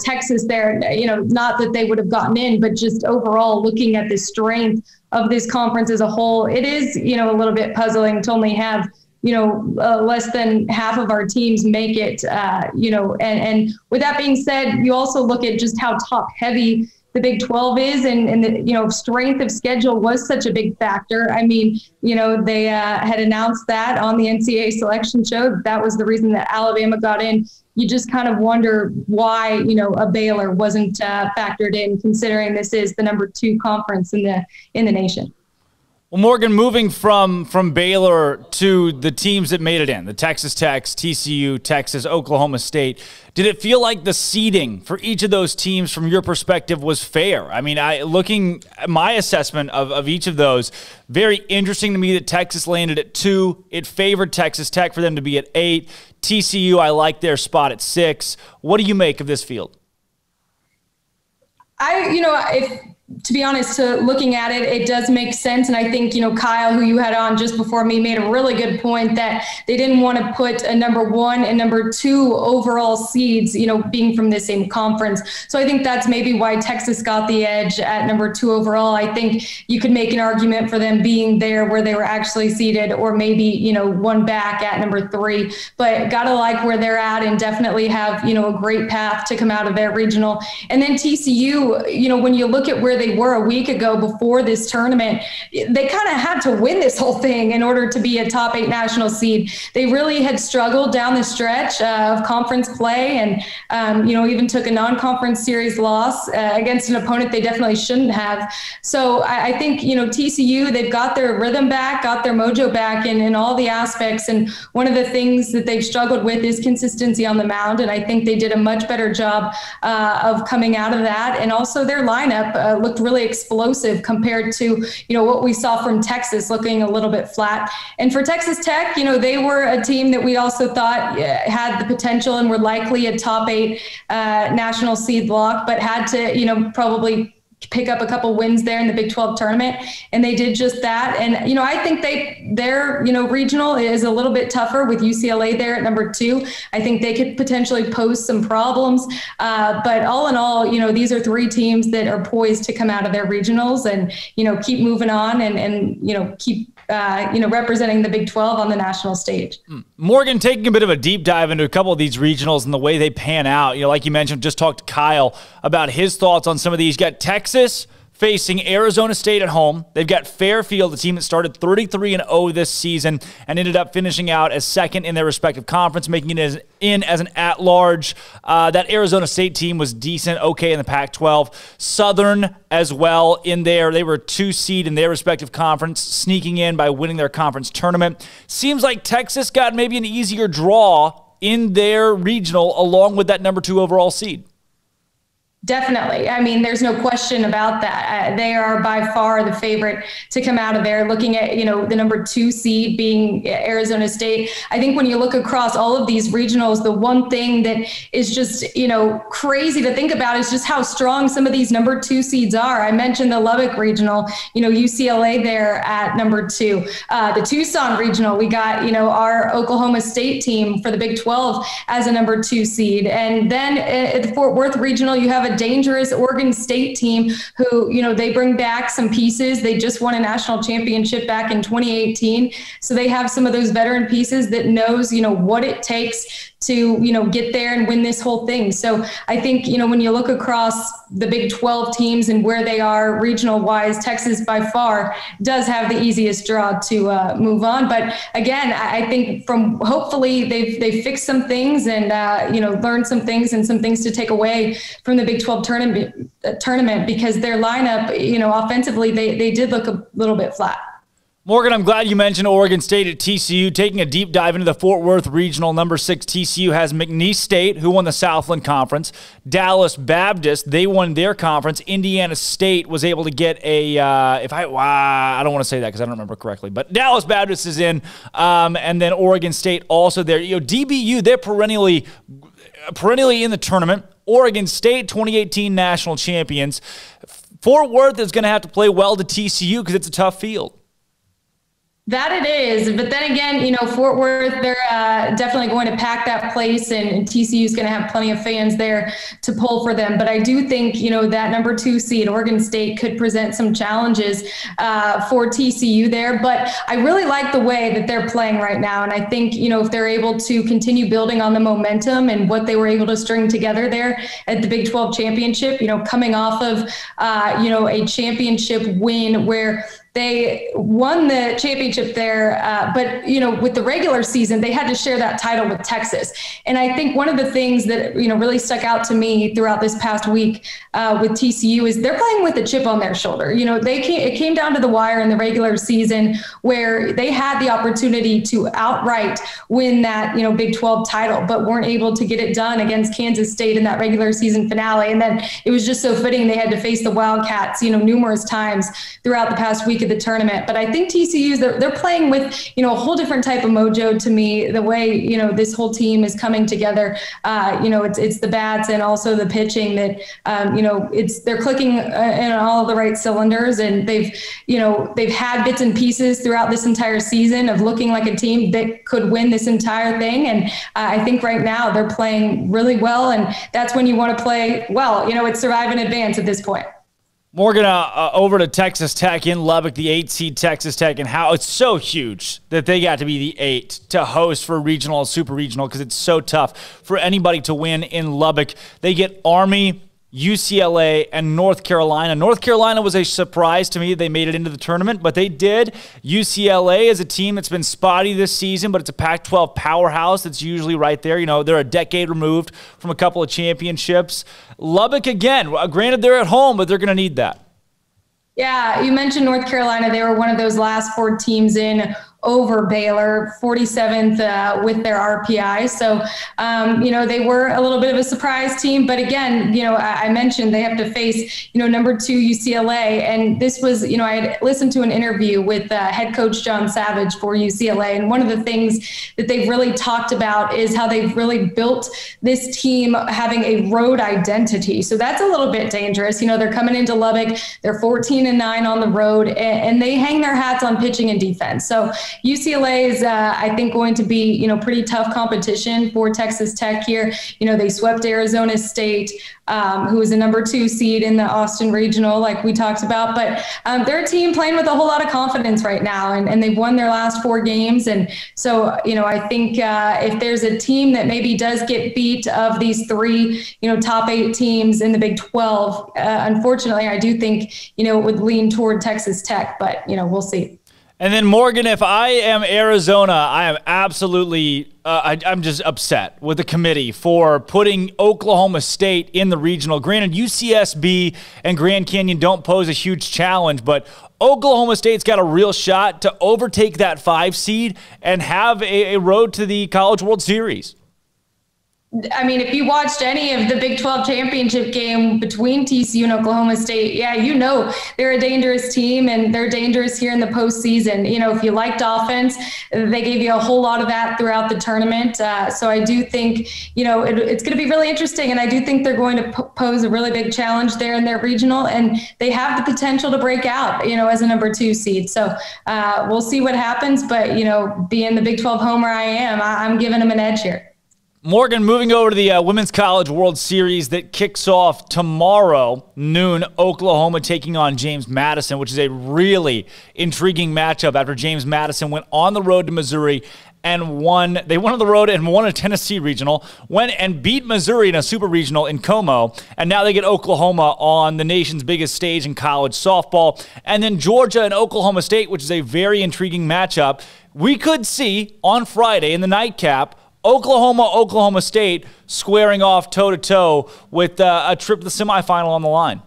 Texas there, not that they would have gotten in, but just overall looking at the strength of this conference as a whole, it is, a little bit puzzling to only have less than half of our teams make it, and with that being said, you also look at just how top heavy the Big 12 is, and the, strength of schedule was such a big factor. I mean, they had announced that on the NCAA selection show. That was the reason that Alabama got in. You just kind of wonder why, a Baylor wasn't factored in, considering this is the number 2 conference in the nation. Well, Morgan, moving from Baylor to the teams that made it in, the Texas Techs, TCU, Texas, Oklahoma State, did it feel like the seeding for each of those teams from your perspective was fair? I mean, looking at my assessment of each of those, very interesting to me that Texas landed at 2. It favored Texas Tech for them to be at 8. TCU, I like their spot at 6. What do you make of this field? If to be honest, looking at it, it does make sense. And I think, Kyle, who you had on just before me, made a really good point that they didn't want to put a number 1 and number 2 overall seeds, being from the same conference. So I think that's maybe why Texas got the edge at number 2 overall. I think you could make an argument for them being there where they were actually seated, or maybe, one back at number 3, but gotta like where they're at and definitely have, a great path to come out of their regional. And then TCU, when you look at where they were a week ago before this tournament, they kind of had to win this whole thing in order to be a top 8 national seed. They really had struggled down the stretch of conference play, and even took a non-conference series loss against an opponent they definitely shouldn't have. So I think TCU, they've got their rhythm back, got their mojo back in all the aspects, and one of the things that they've struggled with is consistency on the mound, and I think they did a much better job of coming out of that. And also their lineup looked really explosive compared to, what we saw from Texas, looking a little bit flat. And for Texas Tech, they were a team that we also thought had the potential and were likely a top 8 national seed block, but had to, probably pick up a couple wins there in the Big 12 tournament, and they did just that. And I think their regional is a little bit tougher with UCLA there at number 2. I think they could potentially pose some problems, but all in all, these are 3 teams that are poised to come out of their regionals and keep moving on and keep representing the Big 12 on the national stage. Morgan, taking a bit of a deep dive into a couple of these regionals and the way they pan out. Like you mentioned, just talked to Kyle about his thoughts on some of these. You got Texas facing Arizona State at home. They've got Fairfield, the team that started 33-0 this season and ended up finishing out as second in their respective conference, making it as an at-large. That Arizona State team was decent, okay in the Pac-12. Southern as well in there. They were 2 seed in their respective conference, sneaking in by winning their conference tournament. Seems like Texas got maybe an easier draw in their regional along with that number 2 overall seed. Definitely. I mean, there's no question about that. They are by far the favorite to come out of there. Looking at, the number 2 seed being Arizona State. I think when you look across all of these regionals, the one thing that is just, crazy to think about is just how strong some of these number 2 seeds are. I mentioned the Lubbock regional, UCLA there at number 2. The Tucson regional, we got, our Oklahoma State team for the Big 12 as a number 2 seed. And then at the Fort Worth regional, you have a dangerous Oregon State team who, they bring back some pieces. They just won a national championship back in 2018. So they have some of those veteran pieces that knows, what it takes to, get there and win this whole thing. So I think, when you look across the Big 12 teams and where they are regional wise, Texas by far does have the easiest draw to move on. But again, I think hopefully they've fixed some things and, learned some things and some things to take away from the Big 12 tournament because their lineup, offensively, they did look a little bit flat. Morgan, I'm glad you mentioned Oregon State at TCU. Taking a deep dive into the Fort Worth Regional, number 6 TCU has McNeese State, who won the Southland Conference. Dallas Baptist, they won their conference. Indiana State was able to get I don't want to say that because I don't remember correctly, but Dallas Baptist is in, and then Oregon State also there. DBU, they're perennially in the tournament. Oregon State, 2018 national champions. Fort Worth is going to have to play well to TCU because it's a tough field. That it is. But then again, Fort Worth, they're definitely going to pack that place, and TCU is going to have plenty of fans there to pull for them. But I do think, that number 2 seed, Oregon State, could present some challenges for TCU there. But I really like the way that they're playing right now. And I think, if they're able to continue building on the momentum and what they were able to string together there at the Big 12 championship, coming off of, a championship win where they won the championship there, but, with the regular season, they had to share that title with Texas. And I think one of the things that, really stuck out to me throughout this past week with TCU is they're playing with a chip on their shoulder. It came down to the wire in the regular season where they had the opportunity to outright win that, Big 12 title, but weren't able to get it done against Kansas State in that regular season finale. And then it was just so fitting they had to face the Wildcats, numerous times throughout the past week of the tournament. But I think TCU's, they're playing with, a whole different type of mojo to me, the way, this whole team is coming together. It's the bats and also the pitching that, they're clicking in all the right cylinders, and they've had bits and pieces throughout this entire season of looking like a team that could win this entire thing. And I think right now they're playing really well, and that's when you want to play well. It's survive and advance at this point. Morgan, over to Texas Tech in Lubbock, the 8 seed Texas Tech, and how it's so huge that they got to be the 8 to host for regional and super regional, because it's so tough for anybody to win in Lubbock. They get Army, UCLA, and North Carolina. North Carolina was a surprise to me. They made it into the tournament, but they did. UCLA is a team that's been spotty this season, but it's a Pac-12 powerhouse that's usually right there. They're a decade removed from a couple of championships. Lubbock, again, granted they're at home, but they're going to need that. Yeah, you mentioned North Carolina. They were one of those last 4 teams in over Baylor, 47th with their RPI. So, they were a little bit of a surprise team. But again, I mentioned they have to face, number 2 UCLA. And this was, I had listened to an interview with head coach John Savage for UCLA. And one of the things that they've really talked about is how they've really built this team having a road identity. So that's a little bit dangerous. They're coming into Lubbock, they're 14-9 on the road, and they hang their hats on pitching and defense. So UCLA is, I think, going to be, pretty tough competition for Texas Tech here. They swept Arizona State, who was a number 2 seed in the Austin Regional, like we talked about. But they're a team playing with a whole lot of confidence right now, and they've won their last 4 games. And so, I think if there's a team that maybe does get beat of these 3, top 8 teams in the Big 12, unfortunately, I do think, it would lean toward Texas Tech, but, we'll see. And then, Morgan, if I am Arizona, I am absolutely I'm just upset with the committee for putting Oklahoma State in the regional. Granted, UCSB and Grand Canyon don't pose a huge challenge, but Oklahoma State's got a real shot to overtake that 5 seed and have a road to the College World Series. I mean, if you watched any of the Big 12 championship game between TCU and Oklahoma State, they're a dangerous team, and they're dangerous here in the postseason. If you liked offense, they gave you a whole lot of that throughout the tournament. So I do think, it's going to be really interesting, and I do think they're going to pose a really big challenge there in their regional, and they have the potential to break out, as a number 2 seed. So we'll see what happens, but, being the Big 12 homer I am, I'm giving them an edge here. Morgan, moving over to the Women's College World Series that kicks off tomorrow, noon, Oklahoma taking on James Madison, which is a really intriguing matchup after James Madison went on the road to Missouri and won. They went on the road and won a Tennessee regional, went and beat Missouri in a super regional in Como, and now they get Oklahoma on the nation's biggest stage in college softball. And then Georgia and Oklahoma State, which is a very intriguing matchup. We could see on Friday in the nightcap Oklahoma State squaring off toe-to-toe with a trip to the semifinal on the line.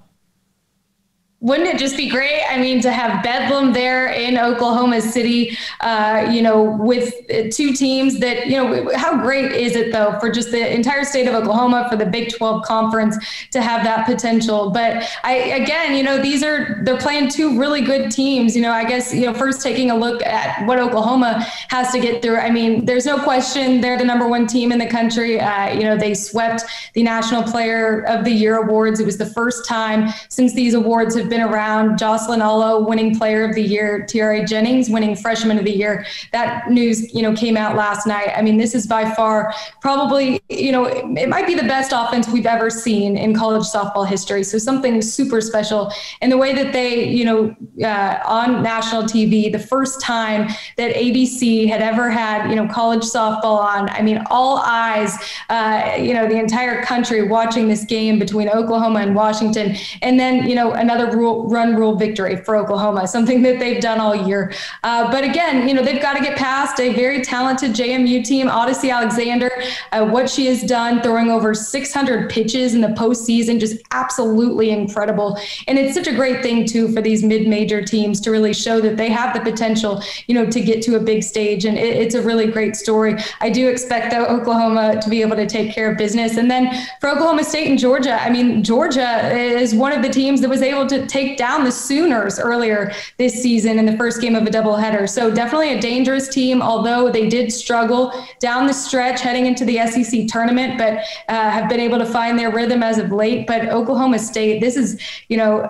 Wouldn't it just be great? I mean, to have Bedlam there in Oklahoma City, with 2 teams that, how great is it, though, for just the entire state of Oklahoma, for the Big 12 conference to have that potential. But they're playing 2 really good teams. I guess, first taking a look at what Oklahoma has to get through. I mean, there's no question they're the number 1 team in the country. They swept the National Player of the Year awards. It was the first time since these awards have been around. Jocelyn Allo winning Player of the Year, Tiare Jennings winning Freshman of the Year. That news, came out last night. I mean, this is by far probably, it might be the best offense we've ever seen in college softball history. So something super special. And the way that they, on national TV, the first time that ABC had ever had, college softball on, I mean, all eyes, the entire country watching this game between Oklahoma and Washington. And then, another run rule victory for Oklahoma, something that they've done all year. But again, they've got to get past a very talented JMU team. Odyssey Alexander, what she has done, throwing over 600 pitches in the postseason, just absolutely incredible. And it's such a great thing, too, for these mid-major teams to really show that they have the potential, to get to a big stage. And it's a really great story. I do expect, though, Oklahoma to be able to take care of business. And then for Oklahoma State and Georgia, I mean, Georgia is one of the teams that was able to take down the Sooners earlier this season in the first game of a doubleheader. So definitely a dangerous team, although they did struggle down the stretch heading into the SEC tournament, but have been able to find their rhythm as of late. But Oklahoma State, this is,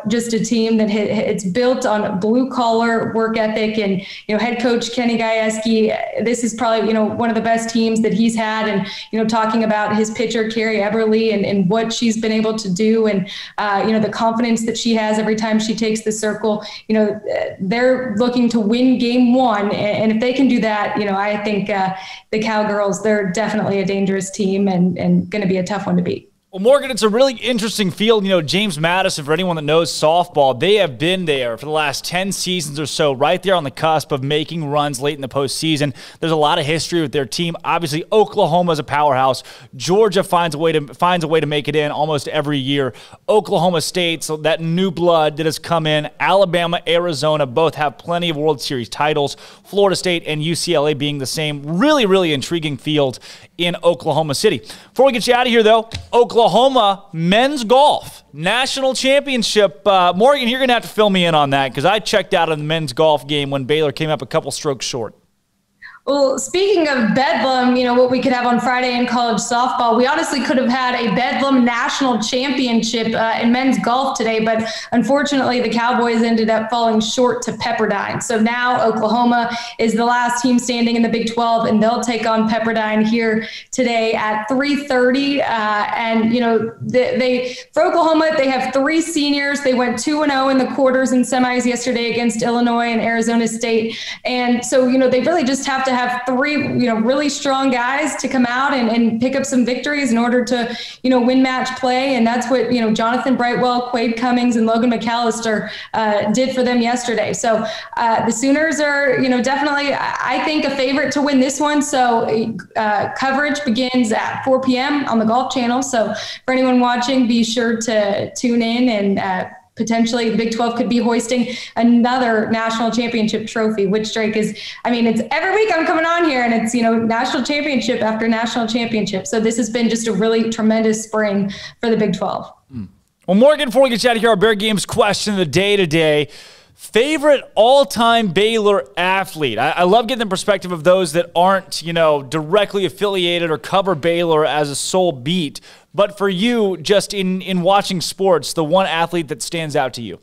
just a team that it's built on blue collar work ethic, and, head coach Kenny Gajewski, this is probably, one of the best teams that he's had. And, talking about his pitcher, Carrie Eberle, and what she's been able to do, and, the confidence that she has every time she takes the circle, they're looking to win game one. And if they can do that, I think the Cowgirls, they're definitely a dangerous team and going to be a tough one to beat. Well, Morgan, it's a really interesting field. James Madison, for anyone that knows softball, they have been there for the last 10 seasons or so, right there on the cusp of making runs late in the postseason. There's a lot of history with their team. Obviously, Oklahoma is a powerhouse. Georgia finds a way to make it in almost every year. Oklahoma State, so that new blood that has come in. Alabama, Arizona, both have plenty of World Series titles. Florida State and UCLA being the same. Really, really intriguing field in Oklahoma City. Before we get you out of here, though, Oklahoma men's golf national championship. Morgan, you're going to have to fill me in on that because I checked out of the men's golf game when Baylor came up a couple strokes short. Well, speaking of Bedlam, what we could have on Friday in college softball, we honestly could have had a Bedlam national championship in men's golf today, but unfortunately the Cowboys ended up falling short to Pepperdine. So now Oklahoma is the last team standing in the Big 12, and they'll take on Pepperdine here today at 3:30. For Oklahoma, they have 3 seniors. They went 2-0 in the quarters and semis yesterday against Illinois and Arizona State. And so, they really just have to have 3, really strong guys to come out and pick up some victories in order to, win match play. And that's what, Jonathan Brightwell, Quade Cummings, and Logan McAllister did for them yesterday. So the Sooners are, definitely, I think, a favorite to win this one. So coverage begins at 4 p.m. on the Golf Channel. So for anyone watching, be sure to tune in, and potentially the Big 12 could be hoisting another national championship trophy, which Drake is, it's every week I'm coming on here and it's, national championship after national championship. So this has been just a really tremendous spring for the Big 12. Well, Morgan, before we get you out of here, our Bear Games question of the day today. Favorite all-time Baylor athlete? I love getting the perspective of those that aren't, directly affiliated or cover Baylor as a sole beat. But for you, just in watching sports, the one athlete that stands out to you?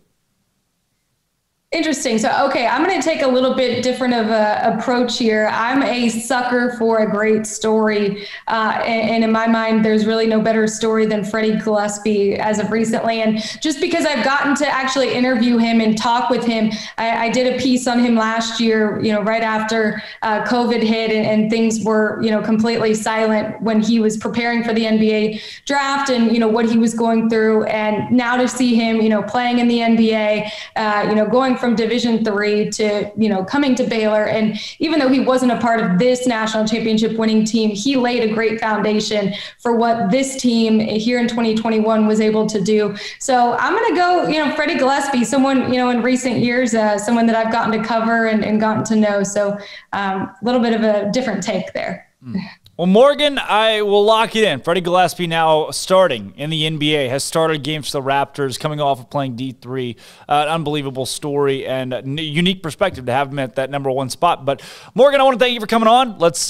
Interesting. So, okay, I'm going to take a little bit different of a approach here. I'm a sucker for a great story. And in my mind, there's really no better story than Freddie Gillespie as of recently. And just because I've gotten to actually interview him and talk with him, I did a piece on him last year, right after COVID hit and things were, completely silent when he was preparing for the NBA draft and, what he was going through. And now to see him, playing in the NBA, going from Division III to, coming to Baylor. And even though he wasn't a part of this national championship winning team, he laid a great foundation for what this team here in 2021 was able to do. So I'm going to go, Freddie Gillespie, someone, in recent years, someone that I've gotten to cover and gotten to know. So a little bit of a different take there. Well, Morgan, I will lock it in. Freddie Gillespie now starting in the NBA, has started games for the Raptors, coming off of playing D3. Unbelievable story and unique perspective to have him at that number 1 spot. But Morgan, I want to thank you for coming on. Let's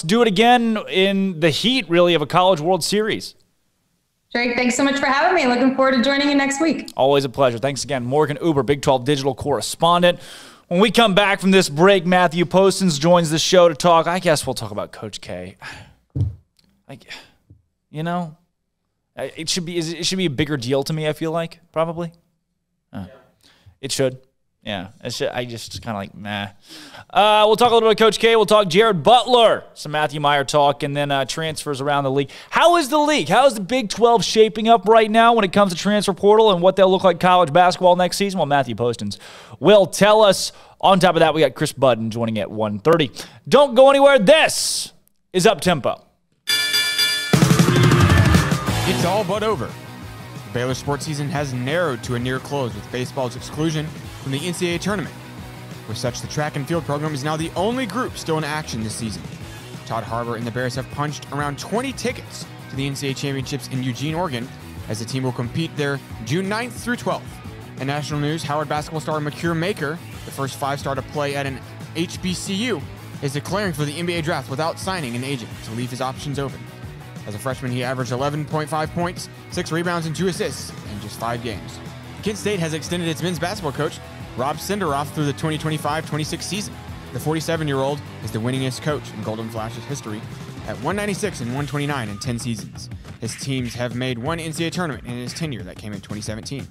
do it again in the heat, really, of a College World Series. Drake, thanks so much for having me. Looking forward to joining you next week. Always a pleasure. Thanks again. Morgan Uber, Big 12 digital correspondent. When we come back from this break, Matthew Postins joins the show to talk. I guess we'll talk about Coach K. It should be a bigger deal to me, I feel like, probably. It should. Yeah. I just kind of like, meh. We'll talk a little bit about Coach K. We'll talk Jared Butler, some Matthew Meyer talk, and then transfers around the league. How is the league? How is the Big 12 shaping up right now when it comes to transfer portal and what they'll look like college basketball next season? Well, Matthew Postins will tell us. On top of that, we got Chris Budden joining at 1:30. Don't go anywhere. This is Up Tempo. It's all but over. The Baylor sports season has narrowed to a near close with baseball's exclusion from the NCAA tournament. With such, the track and field program is now the only group still in action this season. Todd Harbour and the Bears have punched around 20 tickets to the NCAA championships in Eugene, Oregon, as the team will compete there June 9th through 12th. In national news, Howard basketball star Makir Maker, the first 5-star to play at an HBCU, is declaring for the NBA draft without signing an agent to leave his options open. As a freshman, he averaged 11.5 points, 6 rebounds, and 2 assists in just 5 games. Kent State has extended its men's basketball coach, Rob Senderoff, through the 2025-26 season. The 47-year-old is the winningest coach in Golden Flash's history at 196 and 129 in 10 seasons. His teams have made one NCAA tournament in his tenure that came in 2017.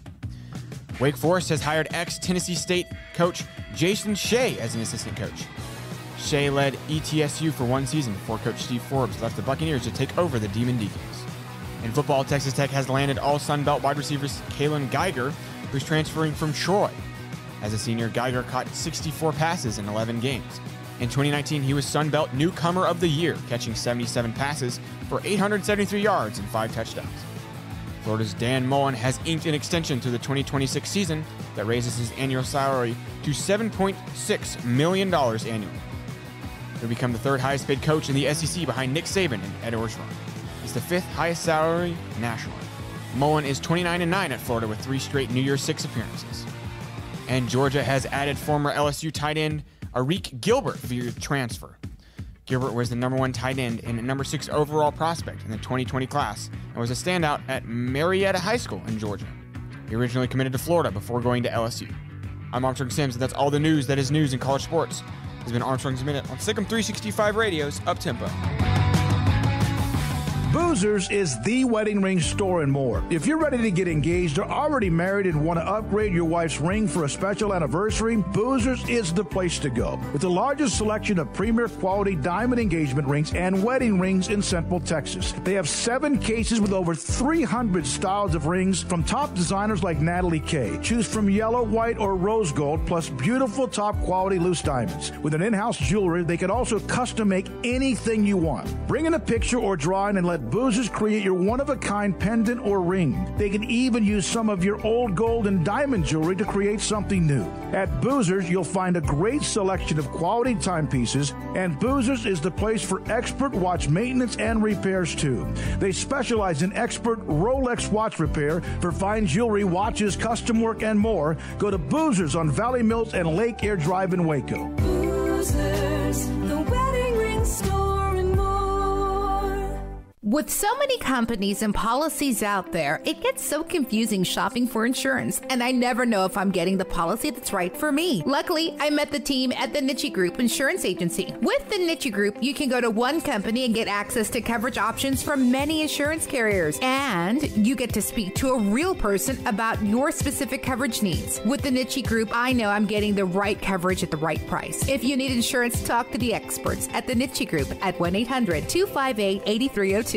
Wake Forest has hired ex-Tennessee State coach Jason Shea as an assistant coach. Shea led ETSU for 1 season before coach Steve Forbes left the Buccaneers to take over the Demon Deacons. In football, Texas Tech has landed all Sun Belt wide receivers Kalen Geiger, who's transferring from Troy. As a senior, Geiger caught 64 passes in 11 games. In 2019, he was Sun Belt Newcomer of the Year, catching 77 passes for 873 yards and 5 touchdowns. Florida's Dan Mullen has inked an extension through the 2026 season that raises his annual salary to $7.6 million annually. He'll become the 3rd highest paid coach in the SEC behind Nick Saban and Ed Orgeron. He's the 5th highest salary nationally. Mullen is 29-9 at Florida with 3 straight New Year's 6 appearances. And Georgia has added former LSU tight end Arik Gilbert via transfer. Gilbert was the number 1 tight end and number 6 overall prospect in the 2020 class and was a standout at Marietta High School in Georgia. He originally committed to Florida before going to LSU. I'm Armstrong Sims, and that's all the news that is news in college sports. This has been Armstrong's Minute on SicEm365 Radio's Up-Tempo. Boozers is the wedding ring store and more. If you're ready to get engaged or already married and want to upgrade your wife's ring for a special anniversary, Boozers is the place to go. With the largest selection of premier quality diamond engagement rings and wedding rings in Central Texas. They have 7 cases with over 300 styles of rings from top designers like Natalie Kay. Choose from yellow, white, or rose gold, plus beautiful top quality loose diamonds. With an in-house jewelry, they can also custom make anything you want. Bring in a picture or drawing and let Boozers create your one-of-a-kind pendant or ring. They can even use some of your old gold and diamond jewelry to create something new. At Boozers, you'll find a great selection of quality timepieces, and Boozers is the place for expert watch maintenance and repairs too. They specialize in expert Rolex watch repair for fine jewelry, watches, custom work, and more. Go to Boozers on Valley Mills and Lake Air Drive in Waco. Boozers, the wedding ring store and more. With so many companies and policies out there, it gets so confusing shopping for insurance, and I never know if I'm getting the policy that's right for me. Luckily, I met the team at the Niche Group Insurance Agency. With the Niche Group, you can go to one company and get access to coverage options from many insurance carriers, and you get to speak to a real person about your specific coverage needs. With the Niche Group, I know I'm getting the right coverage at the right price. If you need insurance, talk to the experts at the Niche Group at 1-800-258-8302.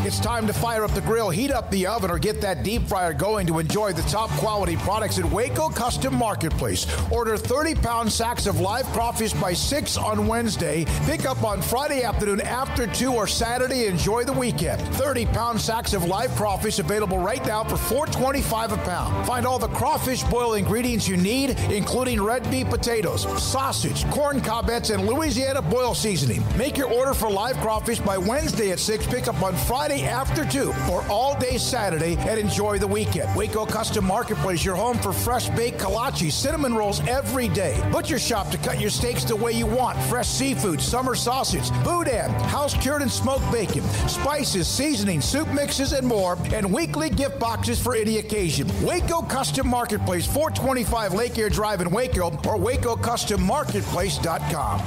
It's time to fire up the grill, heat up the oven, or get that deep fryer going to enjoy the top quality products at Waco Custom Marketplace. Order 30-pound sacks of live crawfish by 6 on Wednesday. Pick up on Friday afternoon after 2 or Saturday. Enjoy the weekend. 30-pound sacks of live crawfish available right now for $4.25 a pound. Find all the crawfish boil ingredients you need, including red beef potatoes, sausage, corn cobbettes, and Louisiana boil seasoning. Make your order for live crawfish by Wednesday at 6. Pick up on Friday after 2 or all day Saturday, and enjoy the weekend. Waco Custom Marketplace, your home for fresh baked kolache, cinnamon rolls every day. Butcher shop to cut your steaks the way you want. Fresh seafood, summer sausage, boudin, house cured and smoked bacon, spices, seasoning, soup mixes, and more, and weekly gift boxes for any occasion. Waco Custom Marketplace, 425 Lake Air Drive in Waco, or WacoCustomMarketplace.com.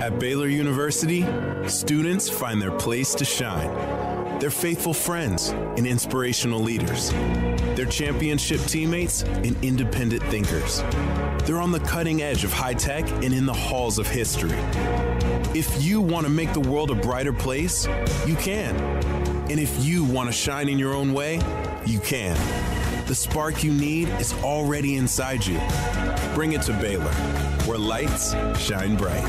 At Baylor University, students find their place to shine. They're faithful friends and inspirational leaders. They're championship teammates and independent thinkers. They're on the cutting edge of high tech and in the halls of history. If you want to make the world a brighter place, you can. And if you want to shine in your own way, you can. The spark you need is already inside you. Bring it to Baylor, where lights shine bright.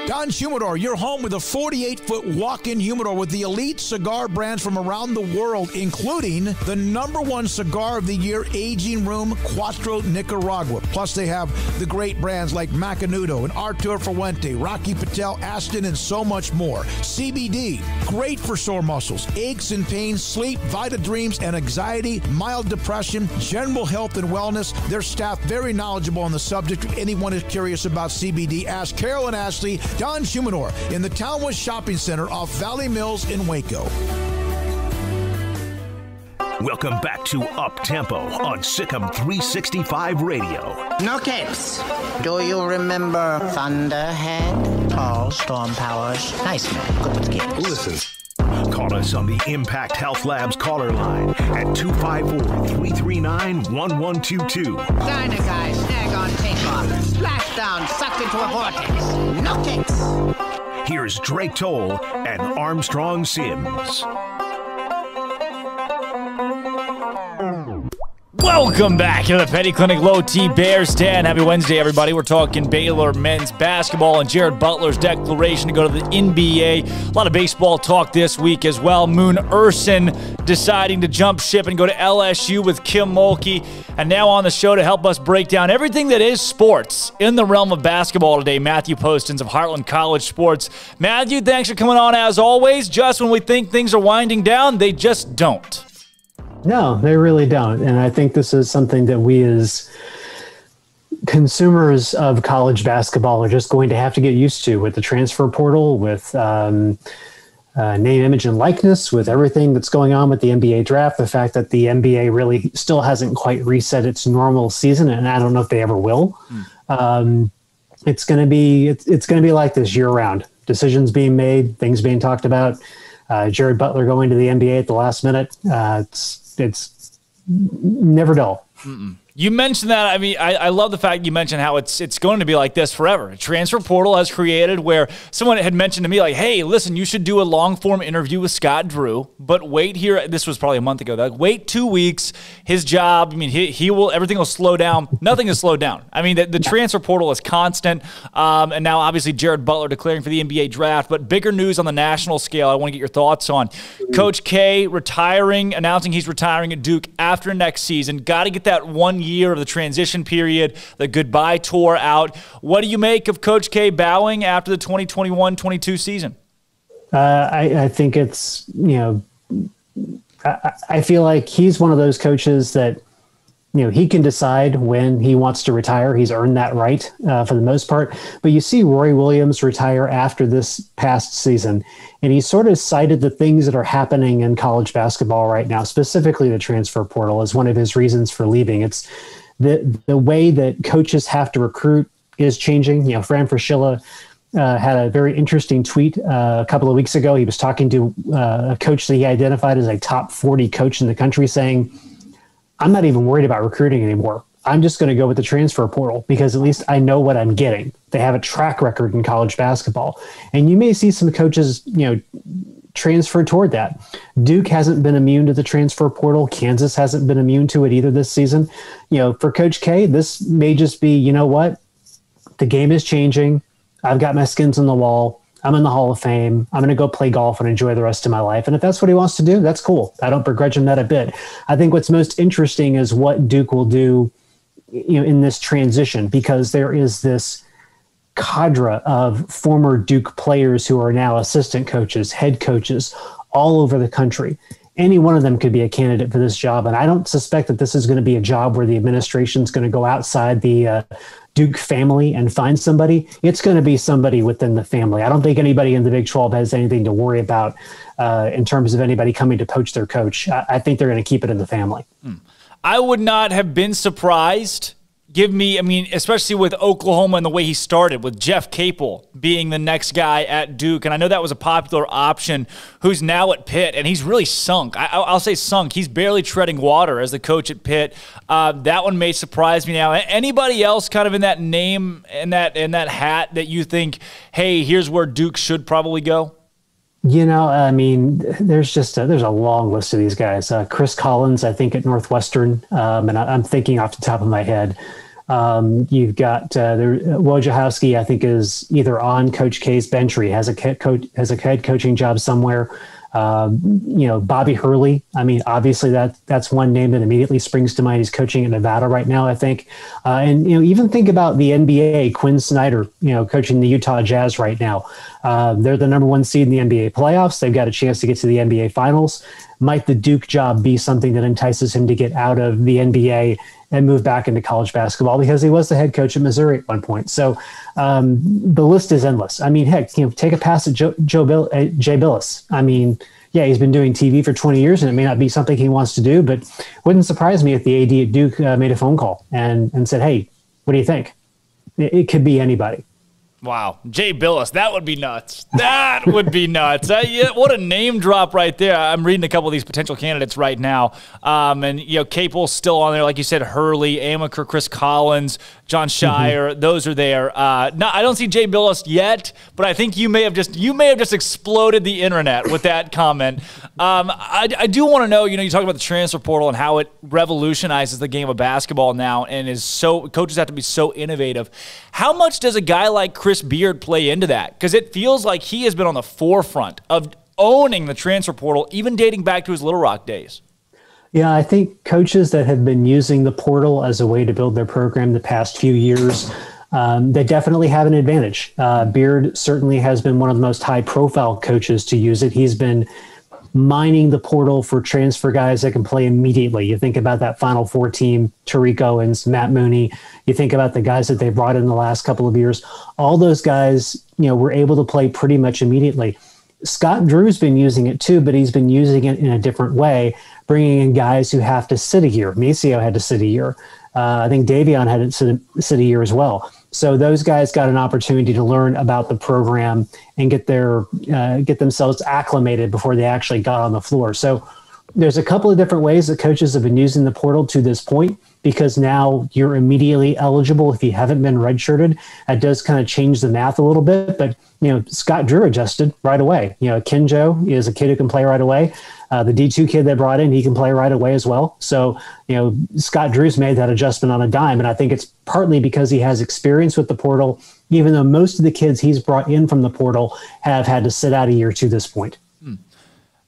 Don Humidor, your home with a 48-foot walk-in humidor with the elite cigar brands from around the world, including the #1 cigar of the year, Aging Room Cuatro Nicaragua. Plus, they have the great brands like Macanudo and Artur Fuente, Rocky Patel, Aston, and so much more. CBD, great for sore muscles, aches and pains, sleep, Vita Dreams, and anxiety, mild depression, general health and wellness. Their staff very knowledgeable on the subject. If anyone is curious about CBD, ask Carol and Ashley. Don Humidor in the Townwest Shopping Center off Valley Mills in Waco. Welcome back to Up Tempo on SicEm365 Radio. No capes. Do you remember Thunderhead? Tall, storm powers. Nice man. Good with kids. Listen. Call us on the Impact Health Labs caller line at 254-339-1122. China guy, snag on takeoff. Splashdown, sucked into a vortex. No capes. Here's Drake Toll and Armstrong Sims. Welcome back to the Petty Clinic Low T Bears Den. Happy Wednesday, everybody. We're talking Baylor men's basketball and Jared Butler's declaration to go to the NBA. A lot of baseball talk this week as well. Moon Urson deciding to jump ship and go to LSU with Kim Mulkey. And now on the show to help us break down everything that is sports in the realm of basketball today, Matthew Postins of Heartland College Sports. Matthew, thanks for coming on as always. Just when we think things are winding down, they just don't. No, they really don't. And I think this is something that we as consumers of college basketball are just going to have to get used to with the transfer portal, with name, image, and likeness, with everything that's going on with the NBA draft, the fact that the NBA really still hasn't quite reset its normal season, and I don't know if they ever will. It's going to be like this year round. Decisions being made, things being talked about. Jared Butler going to the NBA at the last minute. It's never dull. You mentioned that. I mean, I love the fact you mentioned how it's going to be like this forever. A transfer portal has created where someone had mentioned to me, like, hey, listen, you should do a long-form interview with Scott Drew, but wait here. This was probably a month ago. Like, wait 2 weeks. His job, I mean, he will, everything will slow down. Nothing is slowed down. I mean, the transfer portal is constant. And now, obviously, Jared Butler declaring for the NBA draft. But bigger news on the national scale I want to get your thoughts on. Coach K retiring, announcing he's retiring at Duke after next season. Got to get that 1 year of the transition period, the goodbye tour out. What do you make of Coach K bowing after the 2021-22 season? I think it's, I feel like he's one of those coaches that, he can decide when he wants to retire. He's earned that right for the most part. But you see Roy Williams retire after this past season, and he sort of cited the things that are happening in college basketball right now, specifically the transfer portal, as one of his reasons for leaving. It's the way that coaches have to recruit is changing. Fran Fraschilla had a very interesting tweet a couple of weeks ago. He was talking to a coach that he identified as a top 40 coach in the country, saying, I'm not even worried about recruiting anymore. I'm just going to go with the transfer portal because at least I know what I'm getting. They have a track record in college basketball. And you may see some coaches, transfer toward that. Duke hasn't been immune to the transfer portal. Kansas hasn't been immune to it either this season. For Coach K, this may just be, you know what? The game is changing. I've got my skins on the wall. I'm in the Hall of Fame. I'm going to go play golf and enjoy the rest of my life. And if that's what he wants to do, that's cool. I don't begrudge him that a bit. I think what's most interesting is what Duke will do, in this transition, because there is this cadre of former Duke players who are now assistant coaches, head coaches all over the country. Any one of them could be a candidate for this job. And I don't suspect that this is going to be a job where the administration is going to go outside the Duke family and find somebody. It's going to be somebody within the family. I don't think anybody in the Big 12 has anything to worry about in terms of anybody coming to poach their coach. I think they're going to keep it in the family. I would not have been surprised. Especially with Oklahoma and the way he started, with Jeff Capel being the next guy at Duke. And I know that was a popular option, who's now at Pitt, and he's really sunk. I'll say sunk. He's barely treading water as the coach at Pitt. That one may surprise me now. Anybody else kind of in that name, in that hat that you think, hey, here's where Duke should probably go? There's a long list of these guys. Chris Collins, I think, at Northwestern, and I'm thinking off the top of my head. You've got Wojciechowski, I think, is either on Coach K's bench or he has a head coaching job somewhere. Bobby Hurley. I mean, obviously that's one name that immediately springs to mind. He's coaching in Nevada right now, I think. And even think about the NBA, Quinn Snyder, coaching the Utah Jazz right now. They're the number 1 seed in the NBA playoffs. They've got a chance to get to the NBA finals. Might the Duke job be something that entices him to get out of the NBA and move back into college basketball, because he was the head coach at Missouri at one point. So the list is endless. I mean, heck, take a pass at Jay Billis. I mean, yeah, he's been doing TV for 20 years, and it may not be something he wants to do, but wouldn't surprise me if the AD at Duke made a phone call and said, hey, what do you think? It could be anybody. Wow. Jay Billis, that would be nuts. That would be nuts. Yeah, what a name drop right there. I'm reading a couple of these potential candidates right now. And Capel's still on there. Like you said, Hurley, Amaker, Chris Collins, John Shire, those are there. No, I don't see Jay Billis yet, but I think you may have just exploded the internet with that comment. I do want to know, you talk about the transfer portal and how it revolutionizes the game of basketball now and coaches have to be so innovative. How much does a guy like Chris Beard play into that? Because it feels like he has been on the forefront of owning the transfer portal, even dating back to his Little Rock days. Yeah, I think coaches that have been using the portal as a way to build their program the past few years, they definitely have an advantage. Beard certainly has been one of the most high-profile coaches to use it. He's been mining the portal for transfer guys that can play immediately. You think about that Final Four team, Tariq Owens, Matt Mooney. You think about the guys that they brought in the last couple of years. All those guys, were able to play pretty much immediately. Scott Drew's been using it too, but he's been using it in a different way, bringing in guys who have to sit a year. Maceo had to sit a year. I think Davion had to sit a year as well. So those guys got an opportunity to learn about the program and get themselves acclimated before they actually got on the floor. So there's a couple of different ways that coaches have been using the portal to this point, because now you're immediately eligible if you haven't been redshirted. That does kind of change the math a little bit, but Scott Drew adjusted right away. Kenjo is a kid who can play right away. The D2 kid they brought in, he can play right away as well. So, Scott Drew's made that adjustment on a dime, and I think it's partly because he has experience with the portal, even though most of the kids he's brought in from the portal have had to sit out a year to this point.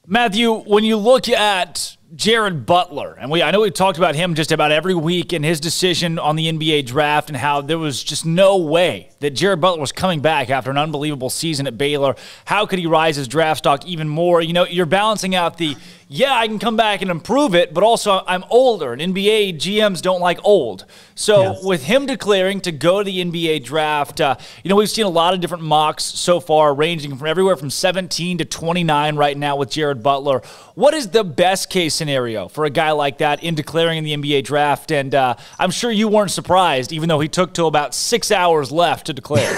Matthew, when you look at Jared Butler, and I know we talked about him just about every week and his decision on the NBA draft and how there was just no way that Jared Butler was coming back after an unbelievable season at Baylor. How could he rise his draft stock even more? You're balancing out I can come back and improve it, but also I'm older, and NBA GMs don't like old. So with him declaring to go to the NBA draft, we've seen a lot of different mocks so far, ranging from everywhere from 17 to 29 right now with Jared Butler. What is the best case scenario for a guy like that in declaring in the NBA draft? And I'm sure you weren't surprised, even though he took till about 6 hours left to declare.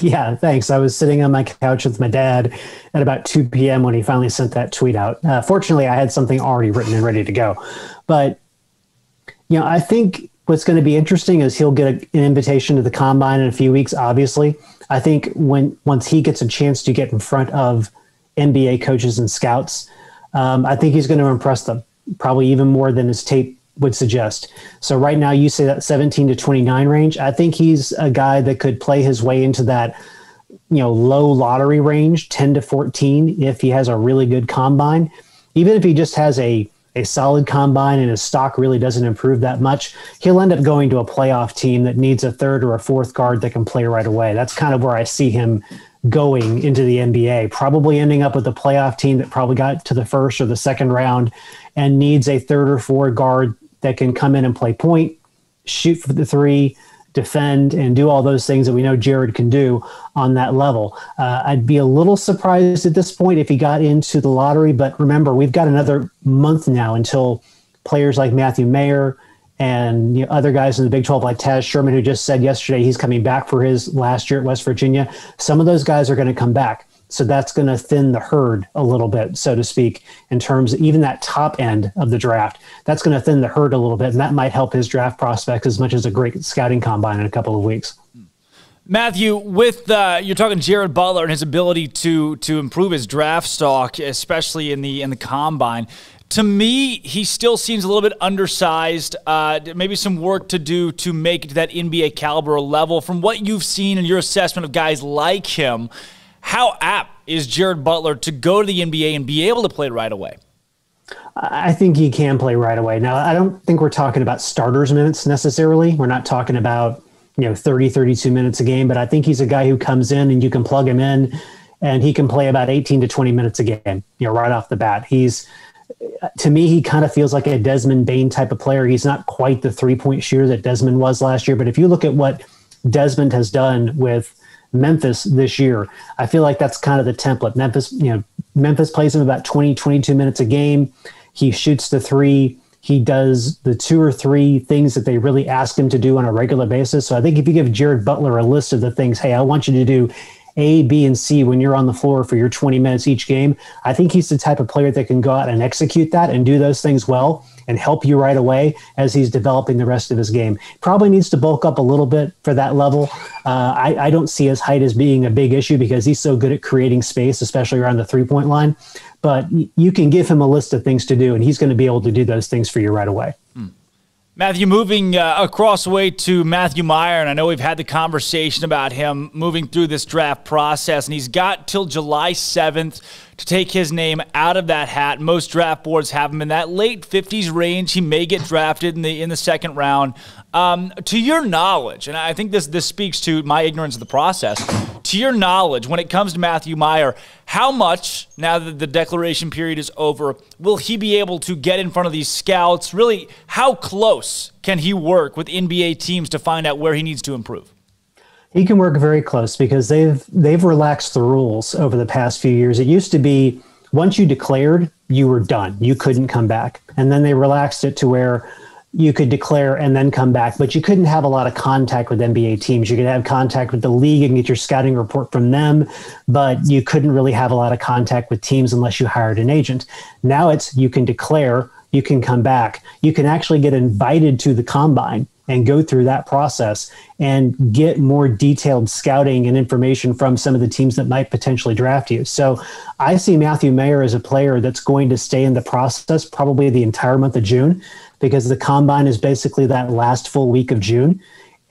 Yeah, thanks. I was sitting on my couch with my dad at about 2 p.m. when he finally sent that tweet out. Fortunately, I had something already written and ready to go. But, I think what's going to be interesting is he'll get an invitation to the Combine in a few weeks, obviously. I think once he gets a chance to get in front of NBA coaches and scouts, I think he's going to impress them, probably even more than his tape would suggest. So right now you say that 17 to 29 range. I think he's a guy that could play his way into that, low lottery range, 10 to 14, if he has a really good combine. Even if he just has a solid combine and his stock really doesn't improve that much, he'll end up going to a playoff team that needs a third or a fourth guard that can play right away. That's kind of where I see him going into the NBA, probably ending up with a playoff team that probably got to the first or the second round and needs a third or fourth guard that can come in and play point, shoot for the three, defend, and do all those things that we know Jared can do on that level. I'd be a little surprised at this point if he got into the lottery, but remember, we've got another month now until players like Matthew Mayer and other guys in the Big 12 like Taz Sherman, who just said yesterday he's coming back for his last year at West Virginia. Some of those guys are going to come back. So that's going to thin the herd a little bit, so to speak, in terms of even that top end of the draft. That's going to thin the herd a little bit, and that might help his draft prospects as much as a great scouting combine in a couple of weeks. Matthew, with you're talking Jared Butler and his ability to improve his draft stock, especially in the combine. To me, he still seems a little bit undersized. Maybe some work to do to make it to that NBA caliber level. From what you've seen in your assessment of guys like him, how apt is Jared Butler to go to the NBA and be able to play right away? I think he can play right away. Now, I don't think we're talking about starters minutes necessarily. We're not talking about 30, 32 minutes a game, but I think he's a guy who comes in and you can plug him in and he can play about 18 to 20 minutes a game, right off the bat. To me, he kind of feels like a Desmond Bane type of player. He's not quite the three-point shooter that Desmond was last year, but if you look at what Desmond has done with Memphis this year, I feel like that's kind of the template. Memphis plays him about 20, 22 minutes a game. He shoots the three. He does the 2 or 3 things that they really ask him to do on a regular basis. So I think if you give Jared Butler a list of the things, hey, I want you to do A, B, and C when you're on the floor for your 20 minutes each game, I think he's the type of player that can go out and execute that and do those things well and help you right away as he's developing the rest of his game. Probably needs to bulk up a little bit for that level. I don't see his height as being a big issue because he's so good at creating space, especially around the three-point line. But you can give him a list of things to do, and he's going to be able to do those things for you right away. Matthew, moving across the way to Matthew Meyer, and I know we've had the conversation about him moving through this draft process, and he's got till July 7th to take his name out of that hat. Most draft boards have him in that late 50s range. He may get drafted in the second round. To your knowledge, and I think this speaks to my ignorance of the process, to your knowledge, when it comes to Matthew Meyer, how much, now that the declaration period is over, will he be able to get in front of these scouts? Really, how close can he work with NBA teams to find out where he needs to improve? He can work very close because they've relaxed the rules over the past few years. It used to be once you declared, you were done. You couldn't come back. And then they relaxed it to where you could declare and then come back, but you couldn't have a lot of contact with NBA teams. You could have contact with the league and get your scouting report from them, but you couldn't really have a lot of contact with teams unless you hired an agent. Now you can declare, you can come back. You can actually get invited to the combine and go through that process and get more detailed scouting and information from some of the teams that might potentially draft you. So I see Matthew Meyer as a player that's going to stay in the process probably the entire month of June, because the combine is basically that last full week of June,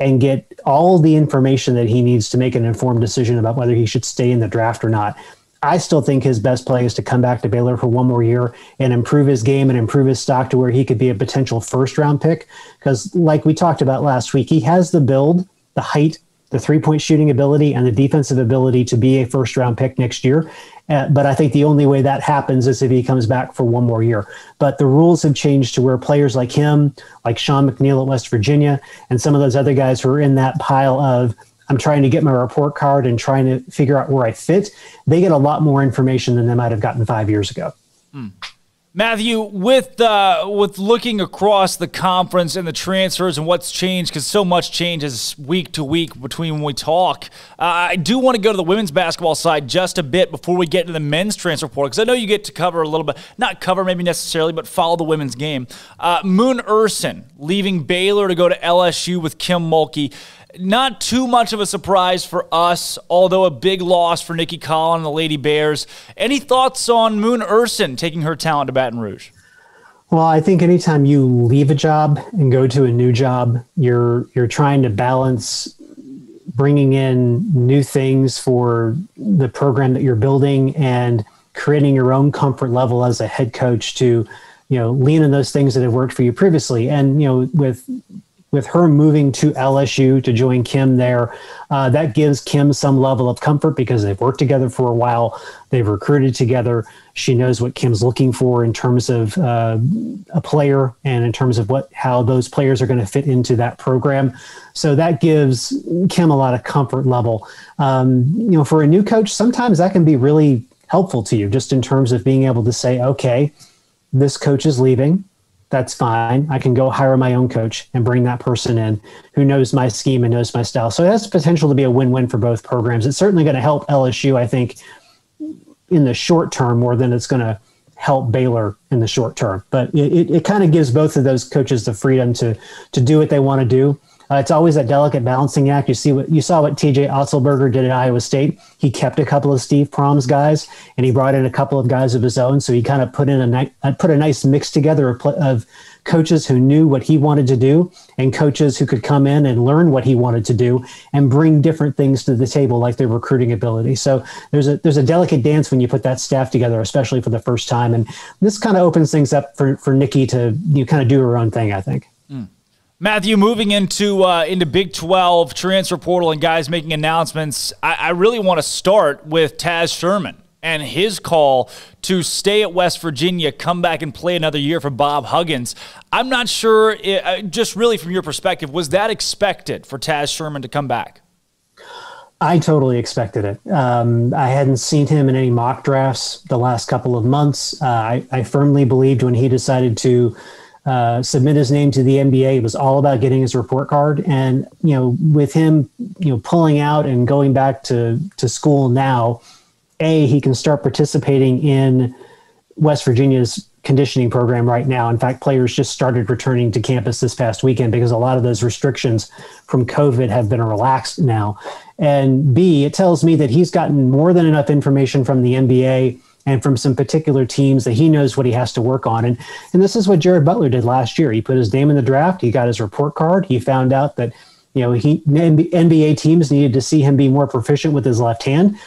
and get all the information that he needs to make an informed decision about whether he should stay in the draft or not. I still think his best play is to come back to Baylor for one more year and improve his game and improve his stock to where he could be a potential first-round pick. Because like we talked about last week, he has the build, the height, the three-point shooting ability, and the defensive ability to be a first-round pick next year. But I think the only way that happens is if he comes back for one more year. But the rules have changed to where players like him, like Sean McNeil at West Virginia, and some of those other guys who are in that pile of I'm trying to get my report card and trying to figure out where I fit, they get a lot more information than they might have gotten 5 years ago. Matthew, with looking across the conference and the transfers and what's changed, because so much changes week to week between when we talk, I do want to go to the women's basketball side just a bit before we get to the men's transfer portal, because I know you get to cover a little bit, not cover maybe necessarily, but follow the women's game. Moon Ursin leaving Baylor to go to LSU with Kim Mulkey. Not too much of a surprise for us, although a big loss for Nikki Collin and the Lady Bears. Any thoughts on Moon Ursin taking her talent to Baton Rouge? Well, I think anytime you leave a job and go to a new job, you're trying to balance bringing in new things for the program that you're building and creating your own comfort level as a head coach to, lean on those things that have worked for you previously. And, with her moving to LSU to join Kim there, that gives Kim some level of comfort because they've worked together for a while. They've recruited together. She knows what Kim's looking for in terms of a player and in terms of how those players are going to fit into that program. So that gives Kim a lot of comfort level. For a new coach, sometimes that can be really helpful to you just in terms of being able to say, okay, this coach is leaving. That's fine. I can go hire my own coach and bring that person in who knows my scheme and knows my style. So it has potential to be a win-win for both programs. It's certainly going to help LSU, I think, in the short term more than it's going to help Baylor in the short term. But it kind of gives both of those coaches the freedom to do what they want to do. It's always that delicate balancing act. You saw what TJ Otzelberger did at Iowa State. He kept a couple of Steve Prohm's guys, and he brought in a couple of guys of his own. So he kind of put a nice mix together of coaches who knew what he wanted to do and coaches who could come in and learn what he wanted to do and bring different things to the table, like their recruiting ability. So there's a delicate dance when you put that staff together, especially for the first time. And this kind of opens things up for Nikki to kind of do her own thing, I think. Matthew, moving into Big 12 transfer portal and guys making announcements, I really want to start with Taz Sherman and his call to stay at West Virginia, come back and play another year for Bob Huggins. I'm not sure, just really from your perspective, was that expected for Taz Sherman to come back? I totally expected it. I hadn't seen him in any mock drafts the last couple of months. I firmly believed when he decided to submit his name to the NBA, it was all about getting his report card. And, with him, pulling out and going back to school now, he can start participating in West Virginia's conditioning program right now. In fact, players just started returning to campus this past weekend because a lot of those restrictions from COVID have been relaxed now. And B, it tells me that he's gotten more than enough information from the NBA and from some particular teams that he knows what he has to work on. And this is what Jared Butler did last year. He put his name in the draft. He got his report card. He found out that NBA teams needed to see him be more proficient with his left hand.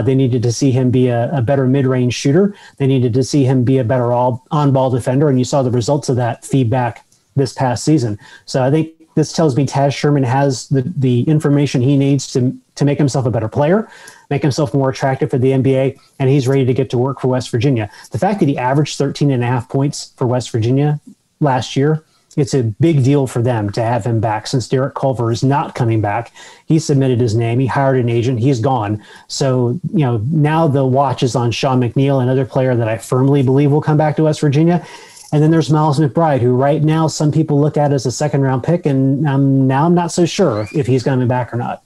They needed to see him be a better mid-range shooter. They needed to see him be a better on-ball defender. And you saw the results of that feedback this past season. So I think this tells me Taz Sherman has the information he needs to make himself a better player, make himself more attractive for the NBA, and he's ready to get to work for West Virginia. The fact that he averaged 13.5 points for West Virginia last year, it's a big deal for them to have him back. Since Derek Culver is not coming back, he submitted his name. He hired an agent. He's gone. So, now the watch is on Sean McNeil, another player that I firmly believe will come back to West Virginia. And then there's Miles McBride, who right now some people look at as a second-round pick, and now I'm not so sure if he's coming back or not.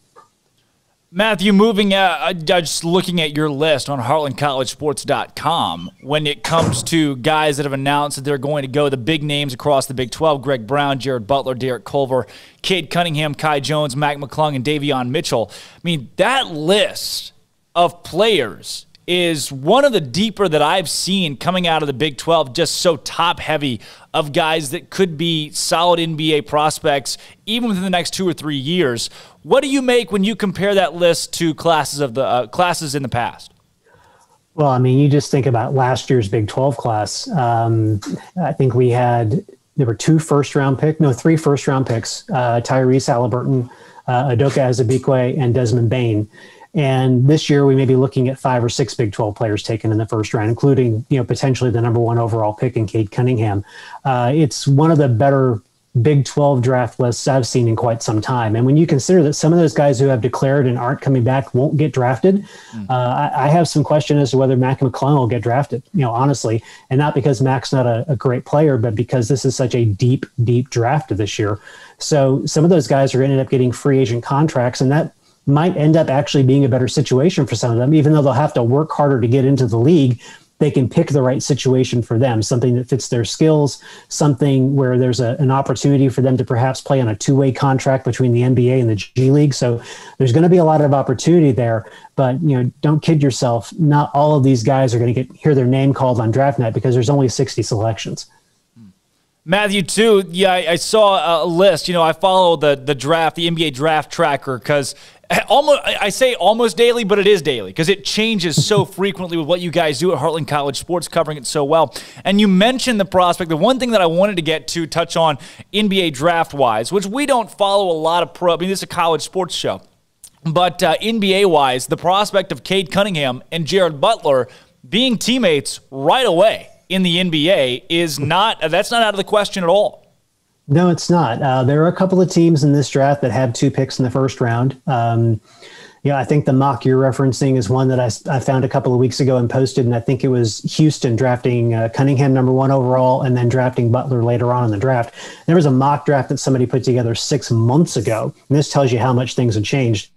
Matthew, just looking at your list on HeartlandCollegeSports.com, when it comes to guys that have announced that they're going to go, the big names across the Big 12, Greg Brown, Jared Butler, Derek Culver, Cade Cunningham, Kai Jones, Mac McClung, and Davion Mitchell. I mean, that list of players is one of the deeper that I've seen coming out of the Big 12, just so top-heavy of guys that could be solid NBA prospects even within the next 2 or 3 years. What do you make when you compare that list to classes in the past? Well, I mean, you just think about last year's Big 12 class. I think there were 3 first-round picks, Tyrese Halliburton, Udoka Azubuike, and Desmond Bane. And this year we may be looking at 5 or 6 Big 12 players taken in the first round, including, potentially the number 1 overall pick in Cade Cunningham. It's one of the better Big 12 draft lists I've seen in quite some time. And when you consider that some of those guys who have declared and aren't coming back won't get drafted, I have some question as to whether Mac McClung will get drafted, honestly. And not because Mac's not a great player, but because this is such a deep, deep draft this year. So some of those guys are going to end up getting free agent contracts, and that might end up actually being a better situation for some of them. Even though they'll have to work harder to get into the league, they can pick the right situation for them, something that fits their skills, something where there's an opportunity for them to perhaps play on a 2-way contract between the NBA and the G League. So there's going to be a lot of opportunity there, but don't kid yourself. Not all of these guys are going to hear their name called on draft night because there's only 60 selections. Matthew, too, I saw a list. I follow the draft, the NBA draft tracker, because I say almost daily, but it is daily because it changes so frequently with what you guys do at Heartland College Sports, covering it so well. And you mentioned the prospect. The one thing that I wanted to touch on NBA draft-wise, which we don't follow a lot of this is a college sports show. But NBA-wise, the prospect of Cade Cunningham and Jared Butler being teammates right away in the NBA that's not out of the question at all. No, it's not. There are a couple of teams in this draft that have 2 picks in the first round. I think the mock you're referencing is one that I found a couple of weeks ago and posted, and I think it was Houston drafting Cunningham number 1 overall and then drafting Butler later on in the draft. There was a mock draft that somebody put together 6 months ago, and this tells you how much things have changed,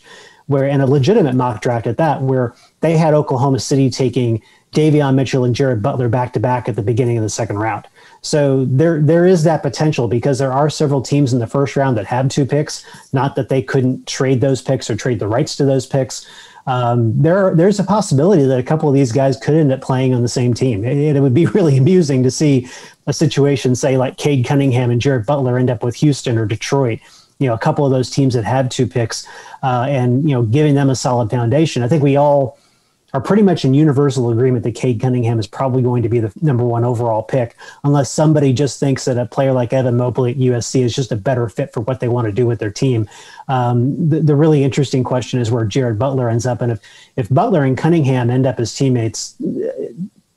and a legitimate mock draft at that, where they had Oklahoma City taking Davion Mitchell and Jared Butler back-to-back at the beginning of the second round. So there is that potential, because there are several teams in the first round that have 2 picks. Not that they couldn't trade those picks or trade the rights to those picks. There's a possibility that a couple of these guys could end up playing on the same team. It would be really amusing to see a situation, say, like Cade Cunningham and Jared Butler end up with Houston or Detroit, a couple of those teams that had 2 picks, and, giving them a solid foundation. I think we all are pretty much in universal agreement that Cade Cunningham is probably going to be the number 1 overall pick, unless somebody just thinks that a player like Evan Mobley at USC is just a better fit for what they want to do with their team. The really interesting question is where Jared Butler ends up. And if Butler and Cunningham end up as teammates,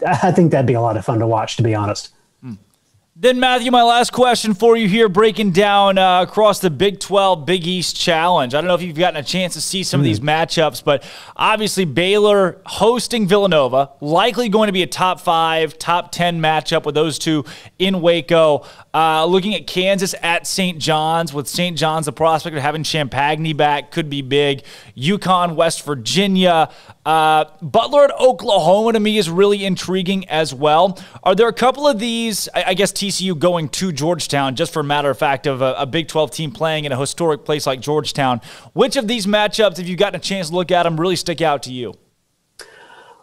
I think that'd be a lot of fun to watch, to be honest. Then, Matthew, my last question for you here, breaking down across the Big 12 Big East Challenge. I don't know if you've gotten a chance to see some of these matchups, but obviously Baylor hosting Villanova, likely going to be a top 5, top 10 matchup with those two in Waco. Looking at Kansas at St. John's, with St. John's, the prospect of having Champagne back could be big. UConn, West Virginia. Butler at Oklahoma to me is really intriguing as well. Are there a couple of these, I guess TCU going to Georgetown, just for a matter of fact of a Big 12 team playing in a historic place like Georgetown? Which of these matchups, if you've gotten a chance to look at them, really stick out to you?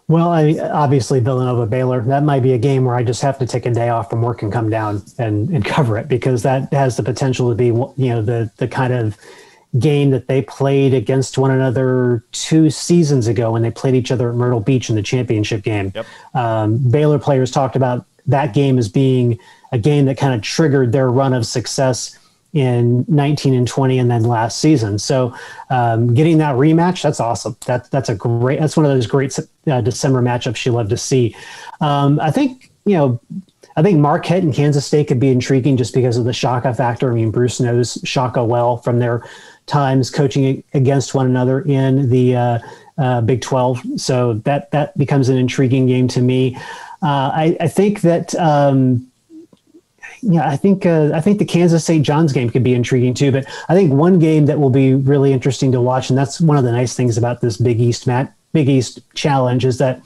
Well, obviously Villanova Baylor, that might be a game where I just have to take a day off from work and come down and cover it, because that has the potential to be, the kind of game that they played against one another 2 seasons ago when they played each other at Myrtle Beach in the championship game. Yep. Baylor players talked about that game as being a game that kind of triggered their run of success in 19 and 20 and then last season. So getting that rematch, that's awesome. That's one of those great December matchups you love to see. I think Marquette and Kansas State could be intriguing just because of the Shaka factor. I mean, Bruce knows Shaka well from their times coaching against one another in the Big 12. So that becomes an intriguing game to me. I think that I think the Kansas St. John's game could be intriguing too. But I think one game that will be really interesting to watch, and that's one of the nice things about this Big East Challenge, is that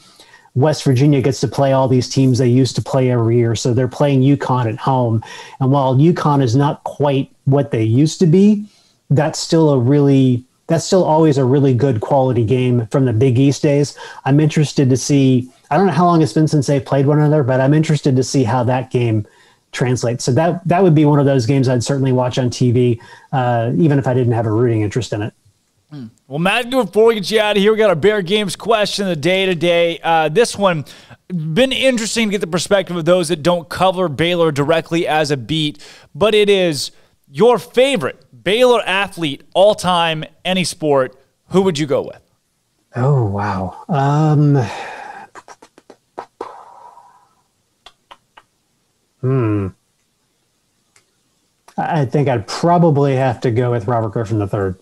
West Virginia gets to play all these teams they used to play every year. So they're playing UConn at home. And while UConn is not quite what they used to be, that's still always a really good quality game from the Big East days. I'm interested to see, I don't know how long it's been since they played one another, but I'm interested to see how that game translates. So that would be one of those games I'd certainly watch on TV, even if I didn't have a rooting interest in it. Well, Matt, before we get you out of here, we got our Bear Games question of the day today. This one, been interesting to get the perspective of those that don't cover Baylor directly as a beat, but it is your favorite Baylor athlete all time, any sport. Who would you go with? Oh, wow. I think I'd probably have to go with Robert Griffin III.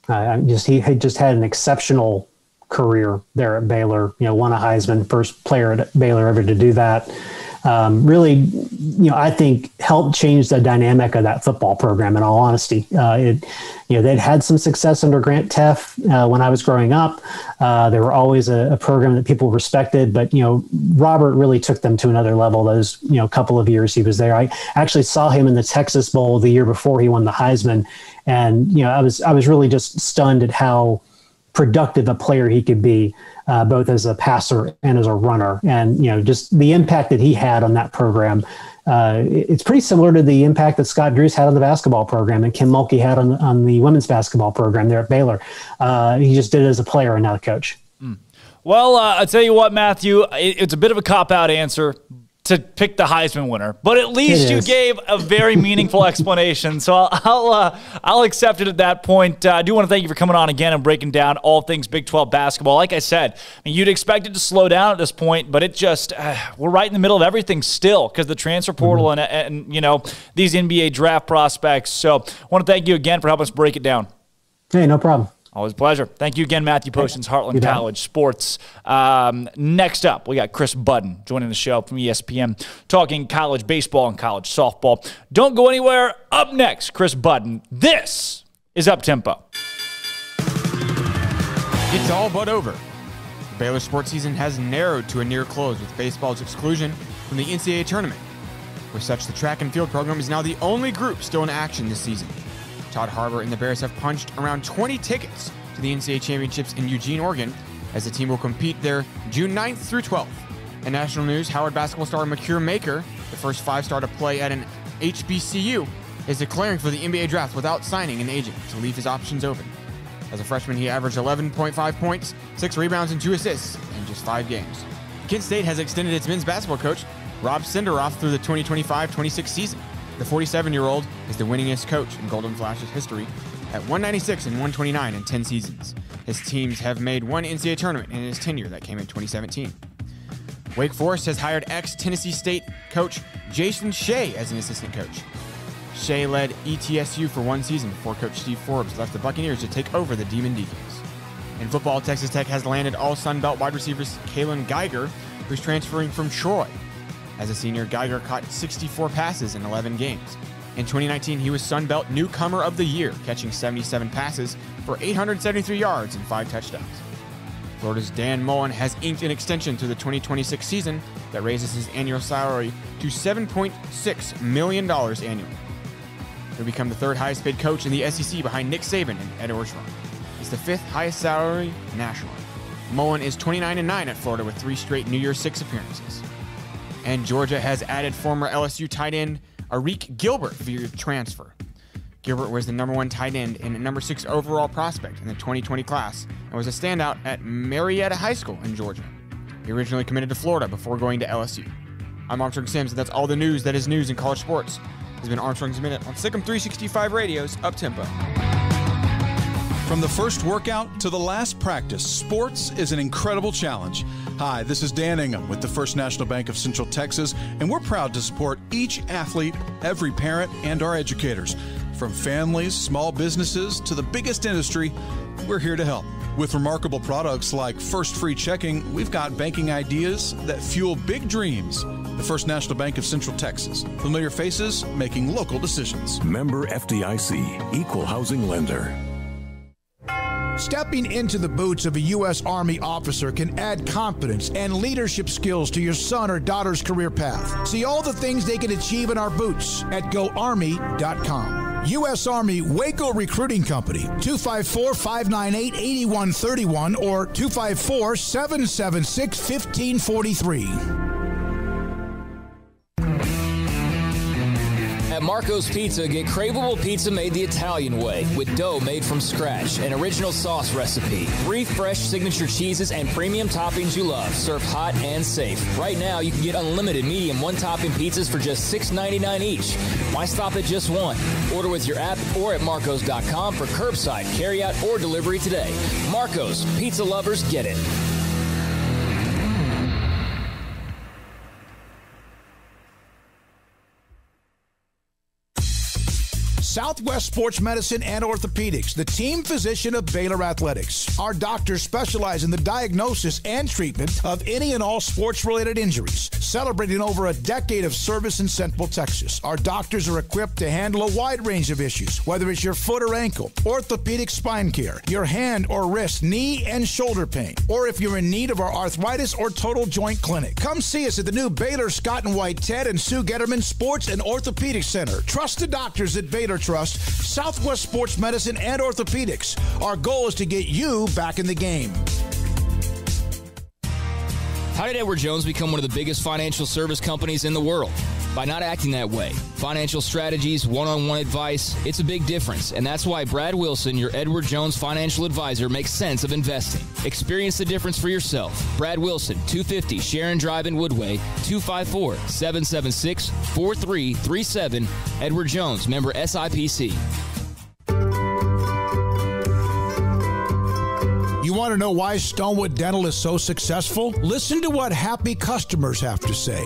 He just had an exceptional career there at Baylor. Won a Heisman, first player at Baylor ever to do that. Really, I think helped change the dynamic of that football program. In all honesty, they'd had some success under Grant Teff when I was growing up. They were always a program that people respected, but Robert really took them to another level. Those couple of years he was there, I actually saw him in the Texas Bowl the year before he won the Heisman, and I was really just stunned at how productive a player he could be, both as a passer and as a runner. And, just the impact that he had on that program, it's pretty similar to the impact that Scott Drews had on the basketball program and Kim Mulkey had on the women's basketball program there at Baylor. He just did it as a player and not a coach. Well, I'll tell you what, Matthew, it's a bit of a cop-out answer to pick the Heisman winner, but at least you gave a very meaningful explanation. So I'll accept it at that point. I do want to thank you for coming on again and breaking down all things Big 12 basketball. Like I said, you'd expect it to slow down at this point, but it just we're right in the middle of everything still because the transfer portal and these NBA draft prospects. So I want to thank you again for helping us break it down. Hey, no problem. Always a pleasure. Thank you again, Matthew Potions, Heartland College Sports. Next up, we got Chris Budden joining the show from ESPN, talking college baseball and college softball. Don't go anywhere. Up next, Chris Budden. This is Up Tempo. It's all but over. The Baylor sports season has narrowed to a near close with baseball's exclusion from the NCAA tournament. With such, the track and field program is now the only group still in action this season. Todd Harbour and the Bears have punched around 20 tickets to the NCAA championships in Eugene, Oregon, as the team will compete there June 9th through 12th. In national news, Howard basketball star Makir Maker, the first five-star to play at an HBCU, is declaring for the NBA draft without signing an agent to leave his options open. As a freshman, he averaged 11.5 points, 6 rebounds, and 2 assists in just 5 games. Kent State has extended its men's basketball coach, Rob Senderoff, through the 2025-26 season. The 47-year-old is the winningest coach in Golden Flash's history at 196 and 129 in 10 seasons. His teams have made one NCAA tournament in his tenure that came in 2017. Wake Forest has hired ex-Tennessee State coach Jason Shea as an assistant coach. Shea led ETSU for one season before coach Steve Forbes left the Buccaneers to take over the Demon Deacons. In football, Texas Tech has landed all Sun Belt wide receivers Kalen Geiger, who's transferring from Troy. As a senior, Geiger caught 64 passes in 11 games. In 2019, he was Sun Belt Newcomer of the Year, catching 77 passes for 873 yards and 5 touchdowns. Florida's Dan Mullen has inked an extension through the 2026 season that raises his annual salary to $7.6 million annually. He'll become the third highest paid coach in the SEC behind Nick Saban and Ed Orgeron. It's the 5th highest salary nationally. Mullen is 29-9 at Florida with 3 straight New Year's 6 appearances. And Georgia has added former LSU tight end Arik Gilbert via transfer. Gilbert was the number 1 tight end and number 6 overall prospect in the 2020 class and was a standout at Marietta High School in Georgia. He originally committed to Florida before going to LSU. I'm Armstrong Sims, and that's all the news that is news in college sports. This has been Armstrong's Minute on SicEm365 Radio's Up-Tempo. From the first workout to the last practice, sports is an incredible challenge. Hi, this is Dan Ingham with the First National Bank of Central Texas, and we're proud to support each athlete, every parent, and our educators. From families, small businesses, to the biggest industry, we're here to help. With remarkable products like First Free Checking, we've got banking ideas that fuel big dreams. The First National Bank of Central Texas. Familiar faces making local decisions. Member FDIC, Equal Housing Lender. Stepping into the boots of a U.S. Army officer can add confidence and leadership skills to your son or daughter's career path. See all the things they can achieve in our boots at GoArmy.com. U.S. Army Waco Recruiting Company, 254-598-8131 or 254-776-1543. At Marco's Pizza, get craveable pizza made the Italian way with dough made from scratch, an original sauce recipe, 3 fresh signature cheeses, and premium toppings you love, served hot and safe. Right now, you can get unlimited medium one-topping pizzas for just $6.99 each. Why stop at just one? Order with your app or at marcos.com for curbside, carryout, or delivery today. Marco's, pizza lovers get it. Southwest Sports Medicine and Orthopedics, the team physician of Baylor Athletics. Our doctors specialize in the diagnosis and treatment of any and all sports-related injuries. Celebrating over a decade of service in Central Texas, our doctors are equipped to handle a wide range of issues, whether it's your foot or ankle, orthopedic spine care, your hand or wrist, knee and shoulder pain, or if you're in need of our arthritis or total joint clinic. Come see us at the new Baylor Scott and White Ted and Sue Getterman Sports and Orthopedic Center. Trust the doctors at Baylor Trust, Southwest Sports Medicine and Orthopedics. Our goal is to get you back in the game. How did Edward Jones become one of the biggest financial service companies in the world? By not acting that way. Financial strategies, one-on-one advice, it's a big difference. And that's why Brad Wilson, your Edward Jones financial advisor, makes sense of investing. Experience the difference for yourself. Brad Wilson, 250 Sharon Drive in Woodway, 254-776-4337. Edward Jones, member SIPC. You want to know why Stonewood Dental is so successful? Listen to what happy customers have to say.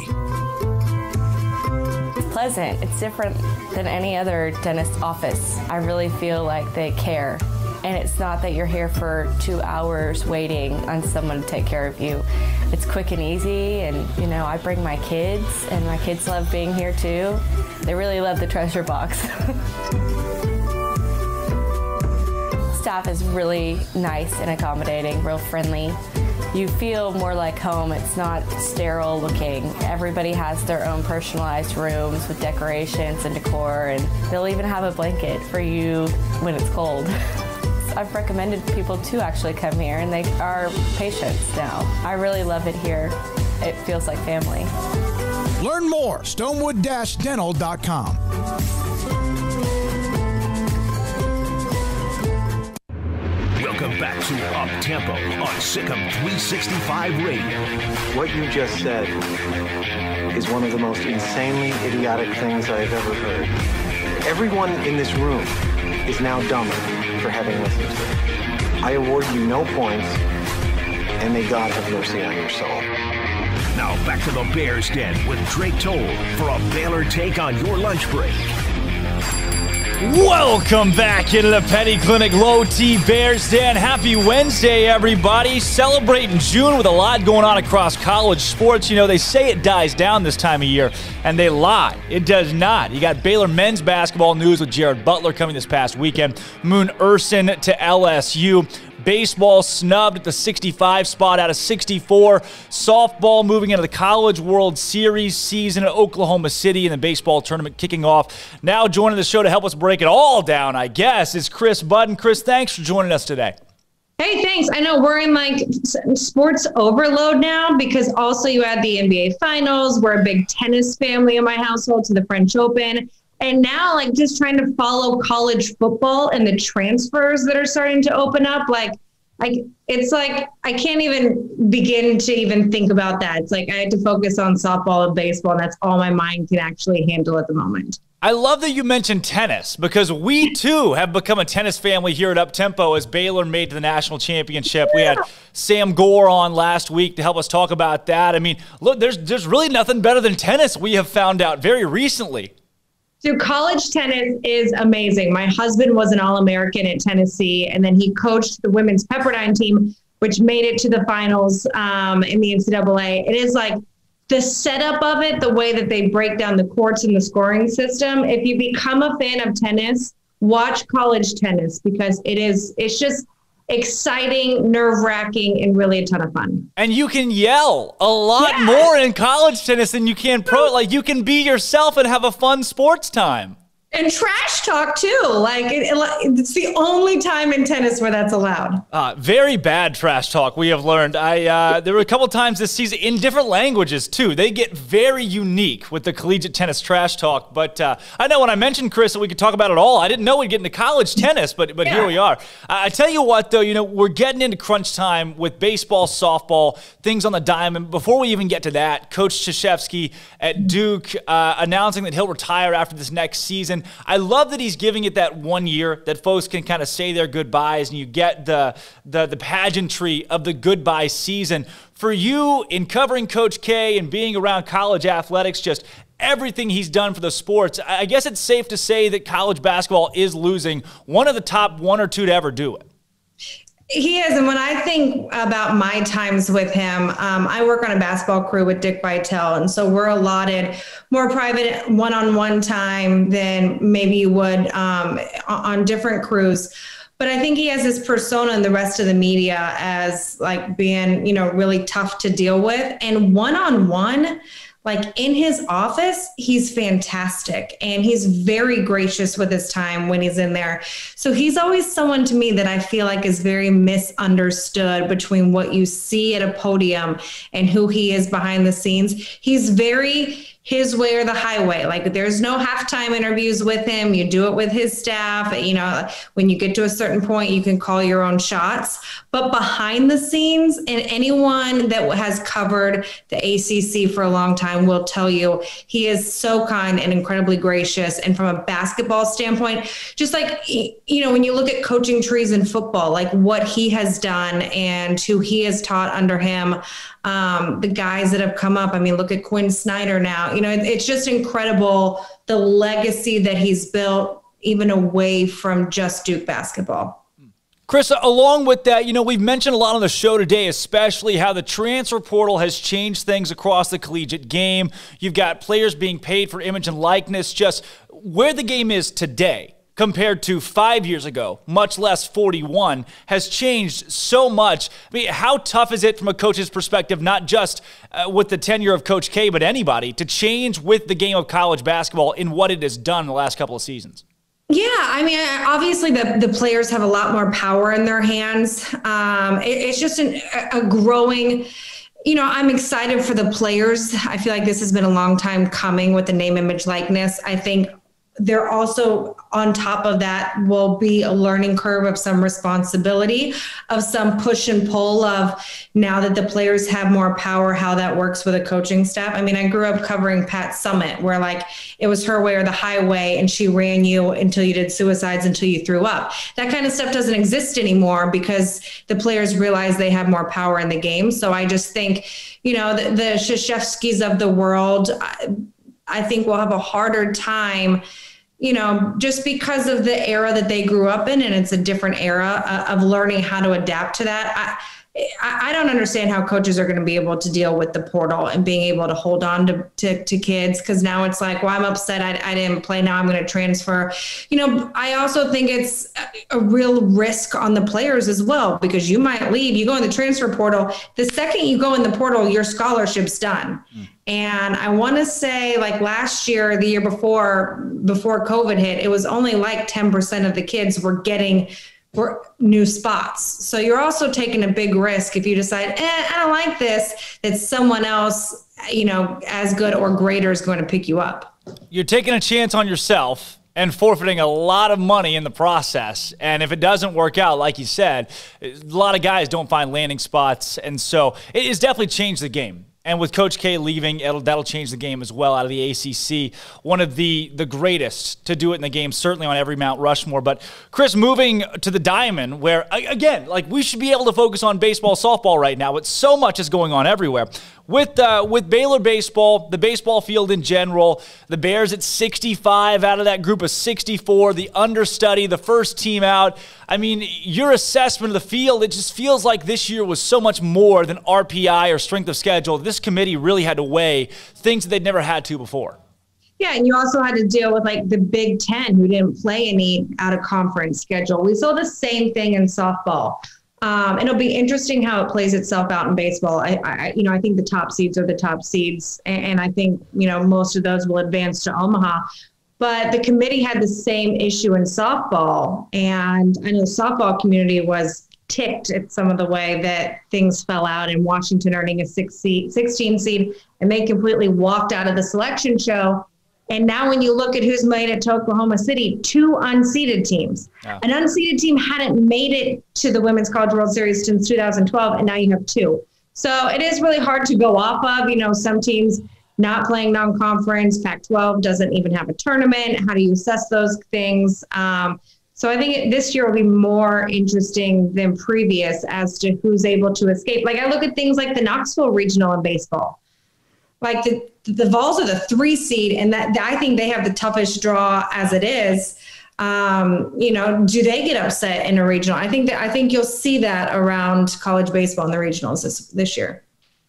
It's pleasant. It's different than any other dentist office. I really feel like they care. And it's not that you're here for 2 hours waiting on someone to take care of you. It's quick and easy, and you know, I bring my kids, and my kids love being here too. They really love the treasure box. Staff is really nice and accommodating, real friendly. you feel more like home. It's not sterile looking. Everybody has their own personalized rooms with decorations and decor, and they'll even have a blanket for you when it's cold. I've recommended people to actually come here, and they are patients now. I really love it here. It feels like family. Learn more, stonewood-dental.com. Welcome back to Up Tempo on SicEm365 Radio. What you just said is one of the most insanely idiotic things I've ever heard. Everyone in this room is now dumber for having listened to it. I award you no points, and may God have mercy on your soul. Now back to the Bears Den with Drake Toll for a Baylor take on your lunch break. Welcome back into the Petty Clinic Low T Bears Den. Happy Wednesday, everybody. Celebrating June with a lot going on across college sports. You know, they say it dies down this time of year, and they lie. It does not. You got Baylor men's basketball news with Jared Butler coming this past weekend. Moon Ursin to LSU. Baseball snubbed at the 65 spot out of 64. Softball moving into the College World Series season at Oklahoma City, and the baseball tournament kicking off. Now joining the show to help us break it all down, I guess, is Chris Budden. Chris, thanks for joining us today. Hey, thanks. I know we're in like sports overload now because also you had the NBA Finals. We're a big tennis family in my household to the French Open. And now, like, just trying to follow college football and the transfers that are starting to open up, it's like I can't even begin to even think about that. It's like I had to focus on softball and baseball, and that's all my mind can actually handle at the moment. I love that you mentioned tennis because we, too, have become a tennis family here at Up Tempo as Baylor made to the national championship. We had Sam Gore on last week to help us talk about that. I mean, look, there's really nothing better than tennis, we have found out very recently. So college tennis is amazing. My husband was an All-American at Tennessee, and then he coached the women's Pepperdine team, which made it to the finals in the NCAA. It is like the setup of it, the way that they break down the courts and the scoring system. If you become a fan of tennis, watch college tennis because it's just exciting, nerve-wracking, and really a ton of fun. And you can yell a lot more in college tennis than you can pro. Like, you can be yourself and have a fun sports time. And trash talk, too. Like, it's the only time in tennis where that's allowed. Very bad trash talk, we have learned. There were a couple times this season in different languages, too. They get very unique with the collegiate tennis trash talk. But I know when I mentioned, Chris, that we could talk about it all, I didn't know we'd get into college tennis, but Here we are. I tell you what, though, we're getting into crunch time with baseball, softball, things on the diamond. Before we even get to that, Coach Krzyzewski at Duke announcing that he'll retire after this next season. I love that he's giving it that 1 year that folks can kind of say their goodbyes and you get the pageantry of the goodbye season. For you, in covering Coach K and being around college athletics, just everything he's done for the sports, I guess it's safe to say that college basketball is losing one of the top one or two to ever do it. He is. And when I think about my times with him, I work on a basketball crew with Dick Vitale. And so we're allotted more private one-on-one time than maybe you would on different crews. But I think he has this persona in the rest of the media as like being, really tough to deal with. And one-on-one, like in his office, he's fantastic and he's very gracious with his time when he's in there. So he's always someone to me that I feel like is very misunderstood between what you see at a podium and who he is behind the scenes. He's very his way or the highway. Like there's no halftime interviews with him. You do it with his staff. When you get to a certain point, you can call your own shots. But behind the scenes, and anyone that has covered the ACC for a long time will tell you he is so kind and incredibly gracious. And from a basketball standpoint, just like, when you look at coaching trees in football, like what he has done and who he has taught under him, the guys that have come up. I mean, look at Quinn Snyder now. It's just incredible the legacy that he's built even away from just Duke basketball. Chris, along with that, we've mentioned a lot on the show today, especially how the transfer portal has changed things across the collegiate game. You've got players being paid for image and likeness, just where the game is today. compared to 5 years ago, much less 41, has changed so much. I mean, how tough is it from a coach's perspective, not just with the tenure of Coach K, but anybody, to change with the game of college basketball in what it has done in the last couple of seasons? Yeah, I mean, obviously the players have a lot more power in their hands. It's just a growing, I'm excited for the players. I feel like this has been a long time coming with the name, image, likeness. I think they're also on top of that will be a learning curve of some responsibility, of some push and pull of now that the players have more power, how that works with a coaching staff. I mean, I grew up covering Pat Summitt, where like it was her way or the highway, and she ran you until you did suicides, until you threw up. That kind of stuff doesn't exist anymore because the players realize they have more power in the game. So I just think, the Krzyzewskis of the world, I think will have a harder time, just because of the era that they grew up in, and it's a different era of learning how to adapt to that. I don't understand how coaches are going to be able to deal with the portal and being able to hold on to kids, because now it's like, well, I'm upset I didn't play. Now I'm going to transfer. I also think it's a real risk on the players as well, because you might leave. You go in the transfer portal. The second you go in the portal, your scholarship's done. And I want to say like last year, the year before COVID hit, it was only like 10% of the kids were getting new spots. So you're also taking a big risk if you decide, I don't like this, that someone else, as good or greater is going to pick you up. You're taking a chance on yourself and forfeiting a lot of money in the process. And if it doesn't work out, like you said, a lot of guys don't find landing spots. And so it has definitely changed the game. And with Coach K leaving, that'll change the game as well out of the ACC. One of the greatest to do it in the game, certainly on every Mount Rushmore. But Chris, moving to the Diamond, where, again, like we should be able to focus on baseball, softball right now, but so much is going on everywhere. With Baylor baseball, the baseball field in general, the Bears at 65 out of that group of 64, the understudy, the first team out. I mean, your assessment of the field, it just feels like this year was so much more than RPI or strength of schedule. This committee really had to weigh things that they'd never had to before. Yeah, and you also had to deal with like the Big Ten, who didn't play any out of conference schedule. We saw the same thing in softball. And it'll be interesting how it plays itself out in baseball. I think the top seeds are the top seeds, and I think, most of those will advance to Omaha. But the committee had the same issue in softball, and I know the softball community was ticked at some of the way that things fell out, in Washington earning a 16 seed, and they completely walked out of the selection show. And now when you look at who's made it to Oklahoma City, 2 unseeded teams. Yeah. An unseeded team hadn't made it to the Women's College World Series since 2012, and now you have 2. So it is really hard to go off of, some teams not playing non-conference. Pac-12 doesn't even have a tournament. How do you assess those things? So I think this year will be more interesting than previous as to who's able to escape. Like I look at things like the Knoxville Regional in baseball. Like the Vols are the 3 seed, and that I think they have the toughest draw as it is. Do they get upset in a regional? I think you'll see that around college baseball in the regionals this year.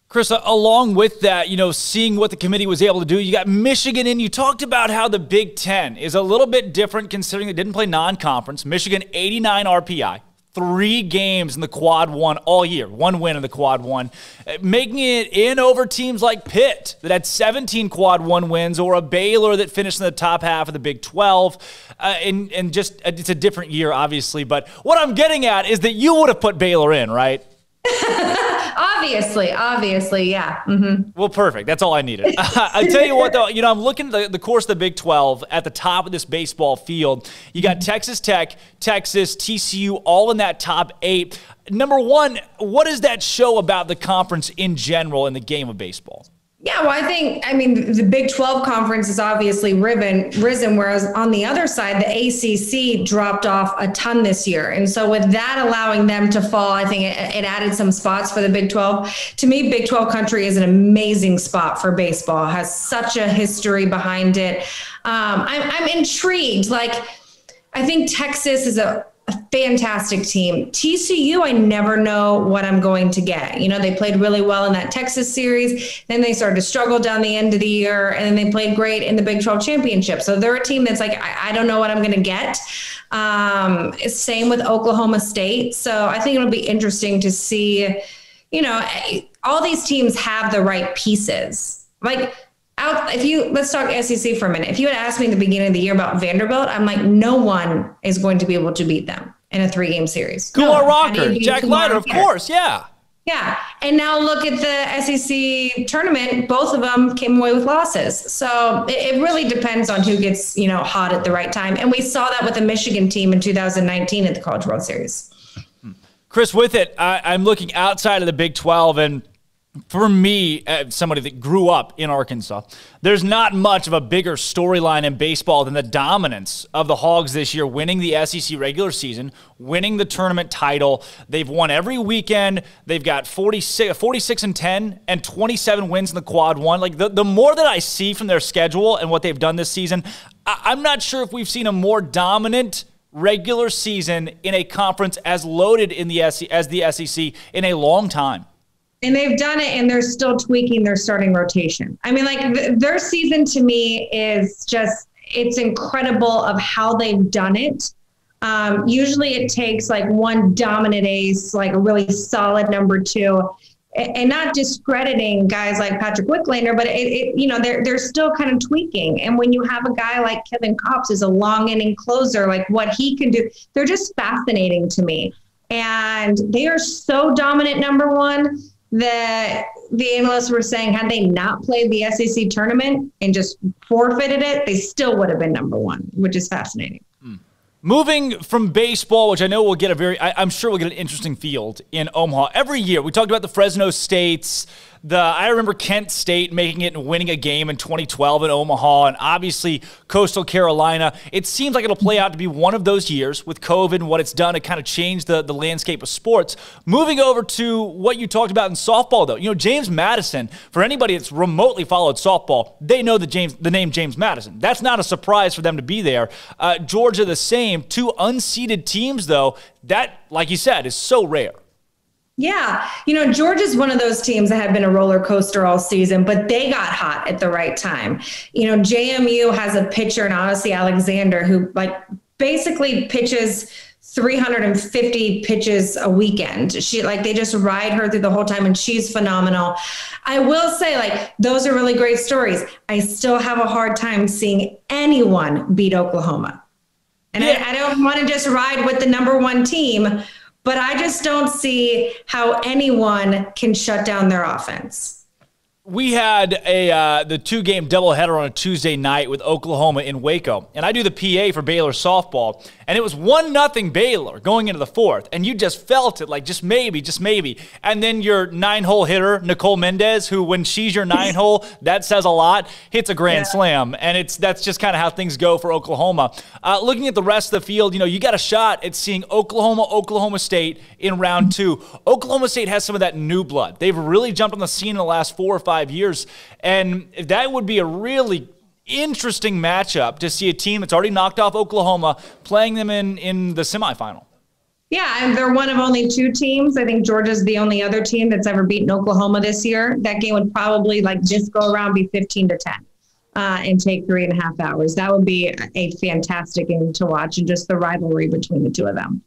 Chris, along with that, seeing what the committee was able to do, you got Michigan in. You talked about how the Big Ten is a little bit different considering they didn't play non-conference. Michigan, 89 RPI. 3 games in the Quad 1 all year, 1 win in the Quad 1, making it in over teams like Pitt that had 17 Quad 1 wins, or a Baylor that finished in the top half of the Big 12. And just it's a different year, obviously. But what I'm getting at is that you would have put Baylor in, right? Obviously, yeah. Mm-hmm. Well, perfect. That's all I needed. I tell you what, though, I'm looking at the course of the Big 12 at the top of this baseball field. You got Texas Tech, Texas, TCU, all in that top 8. Number one, what does that show about the conference in general in the game of baseball? Yeah, well, I mean, the Big 12 conference is obviously risen, whereas on the other side, the ACC dropped off a ton this year. And so with that allowing them to fall, I think it added some spots for the Big 12. To me, Big 12 country is an amazing spot for baseball. It has such a history behind it. I'm intrigued. Like, I think Texas is a fantastic team. TCU, I never know what I'm going to get. You know, they played really well in that Texas series. Then they started to struggle down the end of the year, and then they played great in the Big 12 championship. So they're a team that's like, I don't know what I'm going to get. Same with Oklahoma State. So I think it'll be interesting to see, you know, all these teams have the right pieces. Like, let's talk SEC for a minute. If you had asked me at the beginning of the year about Vanderbilt, I'm like, no one is going to be able to beat them in a 3-game series. Kumar Rocker, Jack Leiter, of course, yeah. Yeah, and now look at the SEC tournament. Both of them came away with losses. So it really depends on who gets, you know, hot at the right time. And we saw that with the Michigan team in 2019 at the College World Series. Chris, with it, I'm looking outside of the Big 12, and for me, somebody that grew up in Arkansas, there's not much of a bigger storyline in baseball than the dominance of the Hogs this year, winning the SEC regular season, winning the tournament title. They've won every weekend. They've got 46-10 and 27 wins in the Quad 1. Like, the more that I see from their schedule and what they've done this season, I'm not sure if we've seen a more dominant regular season in a conference as loaded in the as the SEC in a long time. And they've done it, and they're still tweaking their starting rotation. I mean, like, their season to me is just, it's incredible of how they've done it. Usually it takes like one dominant ace, like a really solid number 2, and not discrediting guys like Patrick Wicklander, but you know, they're still kind of tweaking. And when you have a guy like Kevin Kopps as a long inning closer, like what he can do, they're just fascinating to me. And they are so dominant, number 1, that the analysts were saying had they not played the SEC tournament and just forfeited it, they still would have been number 1, which is fascinating. Moving from baseball, which I know we'll get I'm sure we'll get an interesting field in Omaha. Every year, we talked about the Fresno States. I remember Kent State making it and winning a game in 2012 in Omaha, and obviously Coastal Carolina. It seems like it'll play out to be one of those years with COVID and what it's done to kind of change the landscape of sports. Moving over to what you talked about in softball, though. You know, James Madison, for anybody that's remotely followed softball, they know the name James Madison. That's not a surprise for them to be there. Georgia, the same. 2 unseeded teams, though. That, like you said, is so rare. Yeah. You know, Georgia's one of those teams that have been a roller coaster all season, but they got hot at the right time. You know, JMU has a pitcher in Odyssey Alexander who, like, basically pitches 350 pitches a weekend. They just ride her through the whole time, and she's phenomenal. I will say, like, those are really great stories. I still have a hard time seeing anyone beat Oklahoma. And yeah. I don't want to just ride with the number 1 team, but I just don't see how anyone can shut down their offense. We had the 2-game doubleheader on a Tuesday night with Oklahoma in Waco, and I do the PA for Baylor softball, and it was 1-0 Baylor going into the 4th, and you just felt it, like just maybe. And then your 9-hole hitter, Nicole Mendez, who when she's your 9-hole, that says a lot, hits a grand slam, and that's just kind of how things go for Oklahoma. Looking at the rest of the field, you know, you got a shot at seeing Oklahoma State in round 2. Oklahoma State has some of that new blood. They've really jumped on the scene in the last 4 or 5 years, and that would be a really interesting matchup to see a team that's already knocked off Oklahoma playing them in the semifinal. Yeah, and they're one of only 2 teams. I think Georgia's the only other team that's ever beaten Oklahoma this year. That game would probably just go around, be 15-10 and take 3.5 hours. That would be a fantastic game to watch, and just the rivalry between the 2 of them.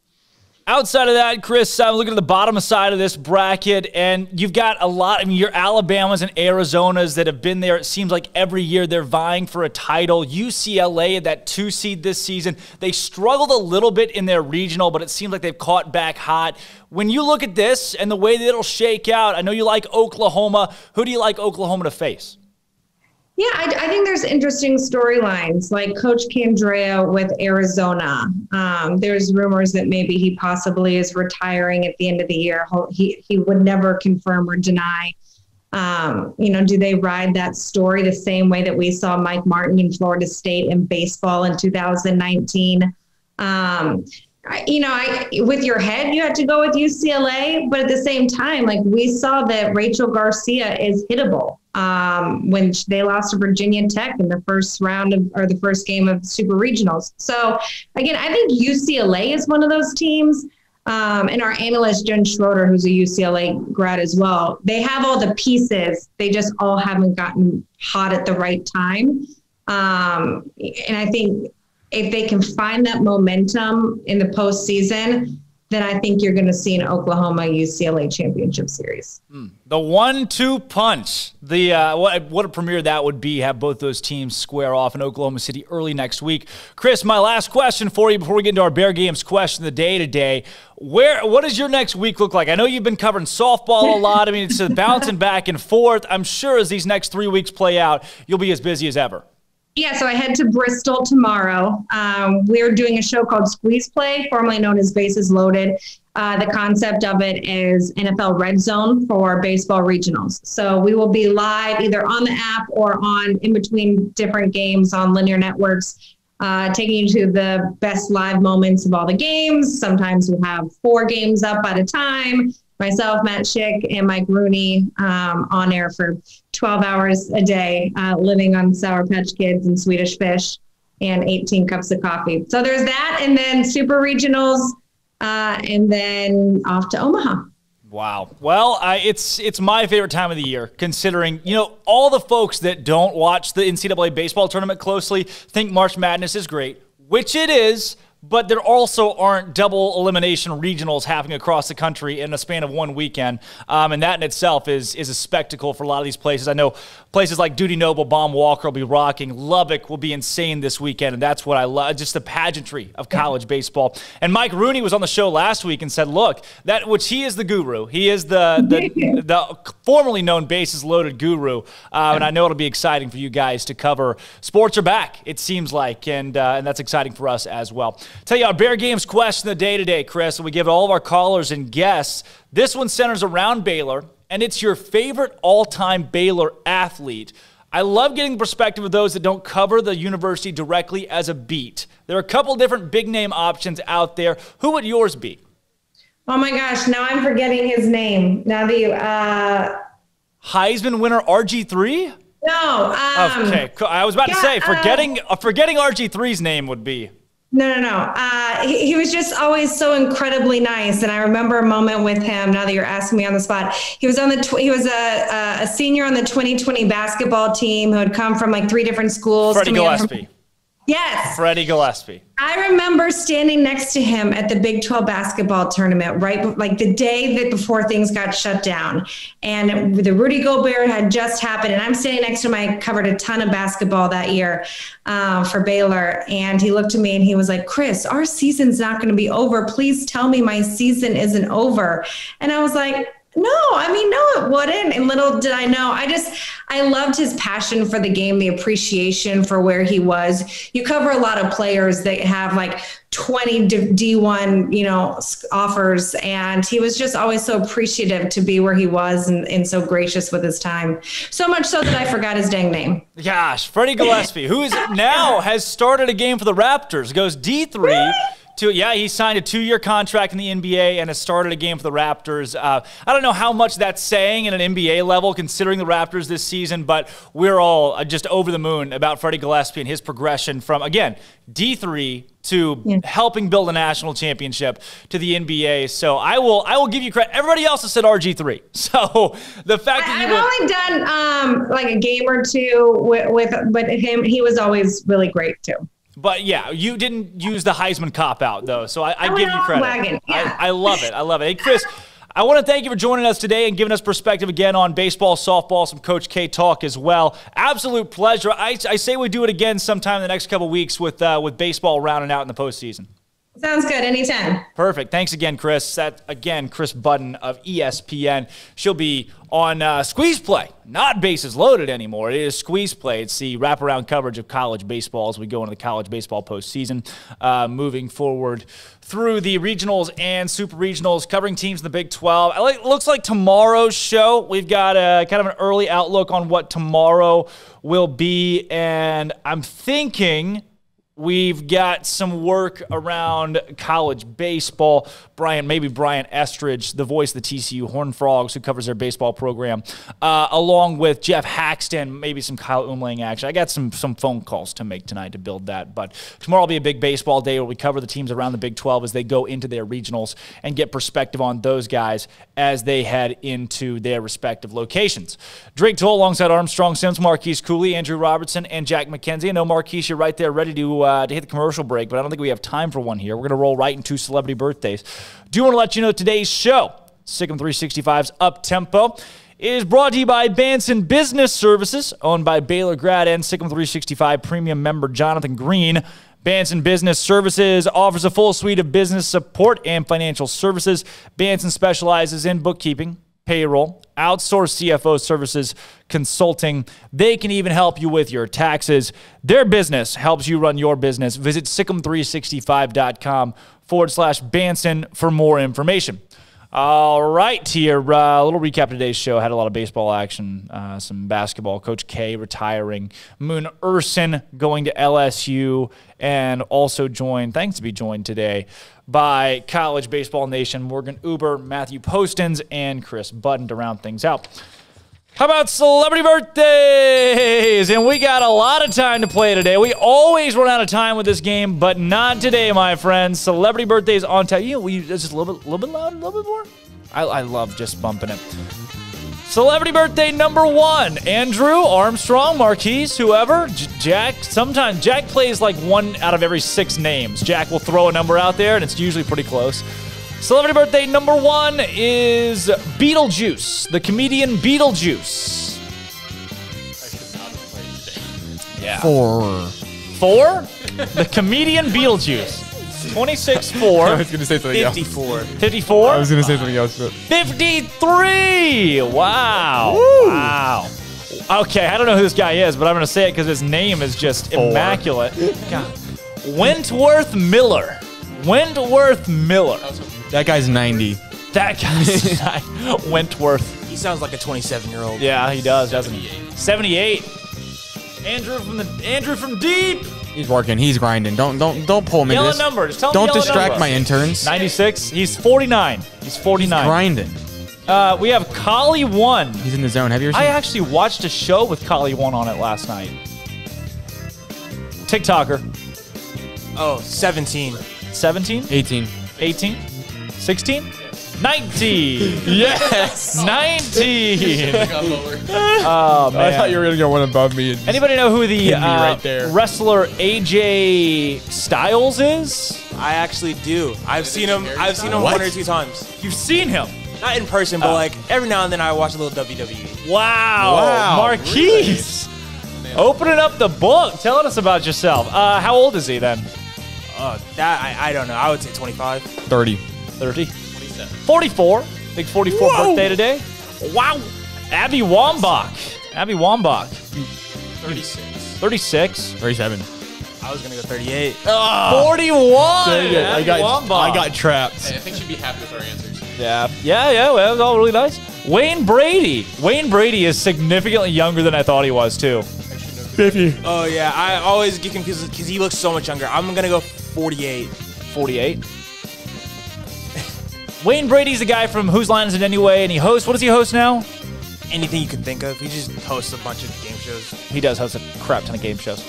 Outside of that, Chris, I'm looking at the bottom side of this bracket, and you've got a lot. I mean, your Alabamas and Arizonas that have been there. It seems like every year they're vying for a title. UCLA at that 2 seed this season. They struggled a little bit in their regional, but it seems like they've caught back hot. When you look at this and the way that it'll shake out, I know you like Oklahoma. Who do you like Oklahoma to face? Yeah, I think there's interesting storylines, like Coach Candrea with Arizona. There's rumors that maybe he possibly is retiring at the end of the year. He would never confirm or deny. Do they ride that story the same way that we saw Mike Martin in Florida State in baseball in 2019? With your head, you had to go with UCLA, but at the same time, like, we saw that Rachel Garcia is hittable. when they lost to Virginia Tech in the first the first game of Super Regionals. So again, I think UCLA is one of those teams. And our analyst, Jen Schroeder, who's a UCLA grad as well, they have all the pieces. They just all haven't gotten hot at the right time. And I think if they can find that momentum in the postseason, then I think you're going to see an Oklahoma-UCLA championship series. The 1-2 punch. What a premiere that would be, have both those teams square off in Oklahoma City early next week. Chris, my last question for you before we get into our Bear Games question of the day today. What does your next week look like? I know you've been covering softball a lot. I mean, it's bouncing back and forth. I'm sure as these next 3 weeks play out, you'll be as busy as ever. Yeah, so I head to Bristol tomorrow. We're doing a show called Squeeze Play, formerly known as Bases Loaded. The concept of it is NFL Red Zone for baseball regionals. So we will be live either on the app or on in between different games on linear networks, taking you to the best live moments of all the games. Sometimes we'll have 4 games up at a time. Myself, Matt Schick, and Mike Rooney on air for 12 hours a day, living on Sour Patch Kids and Swedish Fish and 18 cups of coffee. So there's that, and then Super Regionals, and then off to Omaha. Wow. Well, it's my favorite time of the year, considering, all the folks that don't watch the NCAA baseball tournament closely think March Madness is great, which it is. But there also aren't double elimination regionals happening across the country in a span of one weekend. And that in itself is a spectacle for a lot of these places. I know places like Dudy Noble, Baum Walker will be rocking. Lubbock will be insane this weekend. And that's what I love, just the pageantry of college baseball. And Mike Rooney was on the show last week and said, look, which he is the guru. He is the formerly known bases loaded guru. And I know it'll be exciting for you guys to cover. Sports are back, it seems like. And that's exciting for us as well. Tell you our Bear Games question of the day today, Chris, and we give it all of our callers and guests. This one centers around Baylor, and it's your favorite all-time Baylor athlete. I love getting the perspective of those that don't cover the university directly as a beat. There are a couple different big-name options out there. Who would yours be? Oh, my gosh. Now I'm forgetting his name. Now Heisman winner RG3? No. Okay, I was about to say, forgetting RG3's name would be... No. He was just always so incredibly nice. And I remember a moment with him, now that you're asking me on the spot. He was he was a senior on the 2020 basketball team who had come from like 3 different schools. Freddie Gillespie. Yes. Freddie Gillespie. I remember standing next to him at the Big 12 basketball tournament, right? Like the day that before things got shut down. And the Rudy Gobert had just happened. And I'm standing next to him. I covered a ton of basketball that year for Baylor. And he looked at me and he was like, Chris, our season's not going to be over. Please tell me my season isn't over. And I was like, no, it wouldn't. And little did I know, I loved his passion for the game, the appreciation for where he was. You cover a lot of players that have like 20 D1, offers. And he was just always so appreciative to be where he was and so gracious with his time. So much so that I forgot his dang name. Gosh, Freddie Gillespie, who is now has started a game for the Raptors, goes D3. Really? He signed a 2-year contract in the NBA and has started a game for the Raptors. I don't know how much that's saying at an NBA level, considering the Raptors this season, but we're all just over the moon about Freddie Gillespie and his progression from, again, D3 to helping build a national championship to the NBA. So I will give you credit. Everybody else has said RG3. So the fact that I've only done like a game or two with him. He was always really great too. But yeah, you didn't use the Heisman cop-out, though, so I give you credit. Yeah. I love it. Hey, Chris, I want to thank you for joining us today and giving us perspective again on baseball, softball, some Coach K talk as well. Absolute pleasure. I say we do it again sometime in the next couple of weeks with baseball rounding out in the postseason. Sounds good. Anytime. Perfect. Thanks again, Chris. Chris Budden of ESPN. She'll be on Squeeze Play, not Bases Loaded anymore. It is Squeeze Play. It's the wraparound coverage of college baseball as we go into the college baseball postseason, moving forward through the regionals and super regionals, covering teams in the Big 12. It looks like tomorrow's show, we've got kind of an early outlook on what tomorrow will be, and I'm thinking We've got some work around college baseball. Brian Estridge, the voice of the TCU Horned Frogs, who covers their baseball program, along with Jeff Haxton, maybe some Kyle Umlang action. I got some phone calls to make tonight to build that. But tomorrow will be a big baseball day where we cover the teams around the Big 12 as they go into their regionals and get perspective on those guys as they head into their respective locations. Drake Toll alongside Armstrong Sims, Marquise Cooley, Andrew Robertson, and Jack McKenzie. I know, Marquise, you're right there ready to hit the commercial break, but I don't think we have time for one here. We're going to roll right into celebrity birthdays. Do want to let you know today's show, SicEm365's Up-Tempo, is brought to you by Banson Business Services, owned by Baylor grad and SicEm365 premium member Jonathan Green. Banson Business Services offers a full suite of business support and financial services. Banson specializes in bookkeeping, payroll, outsourced CFO services, consulting. They can even help you with your taxes. Their business helps you run your business. Visit SicEm365.com/Banson for more information. All right, here, a little recap of today's show. Had a lot of baseball action, some basketball. Coach K retiring. Moon Urson going to LSU, and also thanks to be joined today by College Baseball Nation, Morgan Uber, Matthew Postins, and Chris Button to round things out. How about celebrity birthdays? And we got a lot of time to play today. We always run out of time with this game, but not today, my friends. Celebrity birthdays on time. Just a little bit loud, a little bit more. I love just bumping it. Celebrity birthday number 1, Andrew, Armstrong, Marquise, whoever. Jack. Sometimes Jack plays like 1 out of every 6 names. Jack will throw a number out there, and it's usually pretty close. Celebrity birthday number 1 is Beetlejuice, the comedian Beetlejuice. Yeah. 4? The comedian Beetlejuice. 26-4. I was going to say something 54. Else. 54? I was going to say something else. 53! Wow. Woo. Wow. Okay, I don't know who this guy is, but I'm going to say it because his name is just immaculate. God. Wentworth Miller. That guy's 90. That guy's Wentworth. He sounds like a 27-year-old. Yeah, he does, doesn't he? 78. Andrew from deep. He's working. He's grinding. Don't pull me. Yell a number. Just tell me. Don't distract my interns. 96. He's 49. He's 49. He's grinding. We have Collie 1. He's in the zone. Have you ever seen? I actually watched a show with Collie 1 on it last night. TikToker. Oh, 17. 17? 18. 18? 16? 19. Yes. 19. Oh, man. I thought you were going to go one above me. Anybody know who the right there. wrestler AJ Styles is? I actually do. I've seen him 1 or 2 times. You've seen him? Not in person, but like every now and then I watch a little WWE. Wow. Marquise. Really? Opening up the book. Telling us about yourself. How old is he then? I don't know. I would say 25. 30. 30? 27. 44. Big 44 birthday today. Wow. Abby Wambach. 36. 36. 37. I was going to go 38. 41. I got trapped. Hey, I think she'd be happy with our answers. Yeah. Well, that was all really nice. Wayne Brady. Wayne Brady is significantly younger than I thought he was, too. 50. Oh, yeah. I always get confused because he looks so much younger. I'm going to go 48. 48? Wayne Brady's the guy from Whose Line Is It Anyway? And he hosts, what does he host now? Anything you can think of. He just hosts a bunch of game shows. He does host a crap ton of game shows.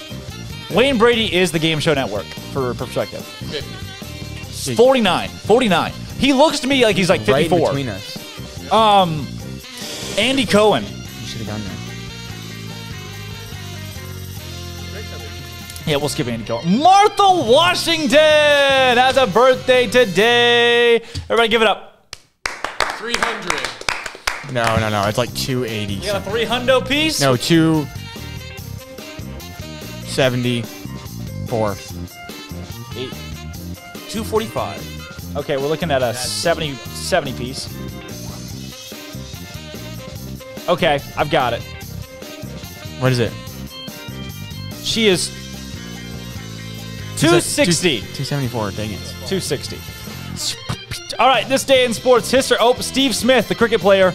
Wayne Brady is the Game Show Network, for perspective. 49. He looks to me like he's like 54. Right between us. Andy Cohen. You should have gone there. Yeah, we'll skip Andy Cohen. Martha Washington has a birthday today. Everybody give it up. 300. No. It's like 280. You got a 300 piece? No, 274. 245. Okay, we're looking at a 70 piece. Okay, I've got it. What is it? She is 260. 274, dang it. 260. All right, this day in sports history. Oh, Steve Smith, the cricket player.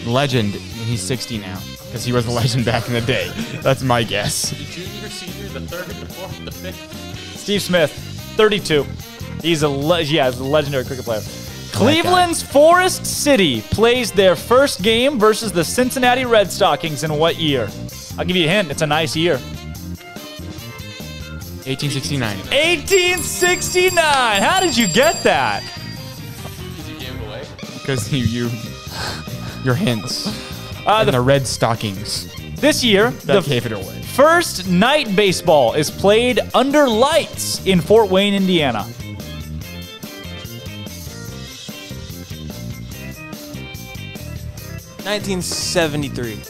Legend. He's 60 now. Because he was a legend back in the day. That's my guess. The junior, senior, the third, the fourth, the fifth. Steve Smith, 32. He's a legendary cricket player. Cleveland's Forest City plays their first game versus the Cincinnati Red Stockings in what year? I'll give you a hint. It's a nice year. 1869. 1869. How did you get that? Did you give it away? Because your hints. The Red Stockings. This year, that gave it away. First night baseball is played under lights in Fort Wayne, Indiana. $1973.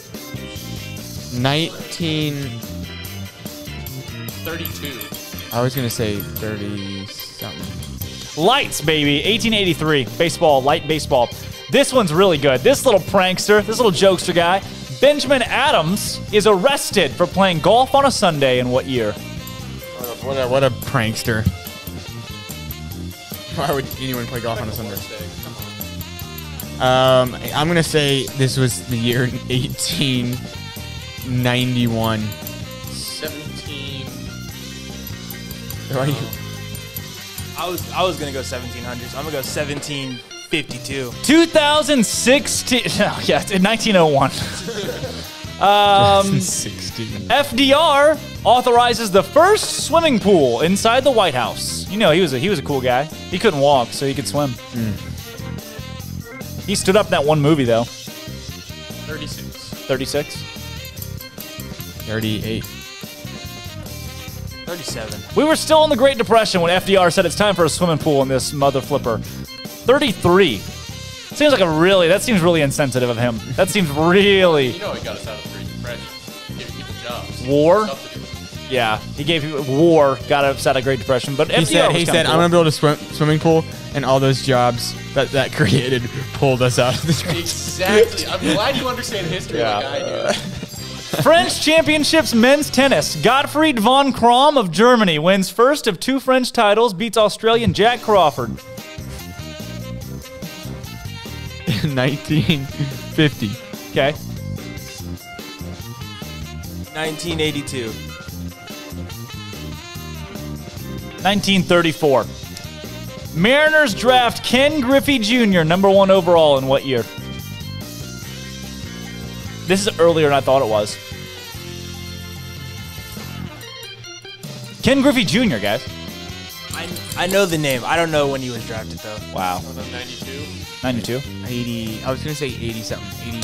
32. I was going to say 30-something. Lights, baby. 1883. Baseball, light baseball. This one's really good. This little prankster, this little jokester guy, Benjamin Adams, is arrested for playing golf on a Sunday in what year? What a prankster. Why would anyone play golf on a Sunday? I'm going to say this was the year 1891. 17. I was going to go 1700s. I'm going to go 1752. 2016. Yeah, it's in 1901. 2016. FDR authorizes the first swimming pool inside the White House. You know, he was a cool guy. He couldn't walk, so he could swim. He stood up in that one movie, though. 36. 36? 38. 37. We were still in the Great Depression when FDR said it's time for a swimming pool in this mother flipper. 33. That seems really insensitive of him. That seems really... You know he got us out of the Great Depression. He gave people jobs. War? Yeah, he gave people war, got us out of Great Depression. But he said, cool. I'm going to build a swimming pool, and all those jobs that created pulled us out of the Great Exactly. I'm glad you understand history like I do. French Championships men's tennis. Gottfried von Krom of Germany wins first of 2 French titles, beats Australian Jack Crawford. 1950. Okay. 1982. 1934. Mariners draft Ken Griffey Jr., number 1 overall in what year? This is earlier than I thought it was. Ken Griffey Jr., guys. I know the name. I don't know when he was drafted, though. Wow. 92. 92? 80. I was going to say 80-something.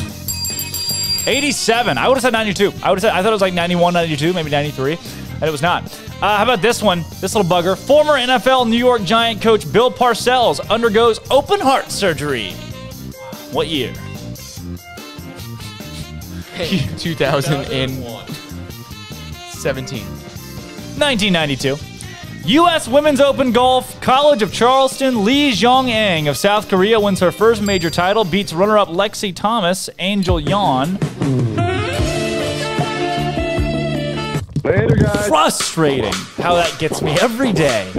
87. I would have said 92. I thought it was like 91, 92, maybe 93. And it was not. How about this one? This little bugger. Former NFL New York Giant coach Bill Parcells undergoes open heart surgery. What year? 2017. 1992. U.S. Women's Open Golf, College of Charleston, Lee Jong-ang of South Korea wins her first major title, beats runner-up Lexi Thomas, Angel Yan. Later, guys. Frustrating how that gets me every day.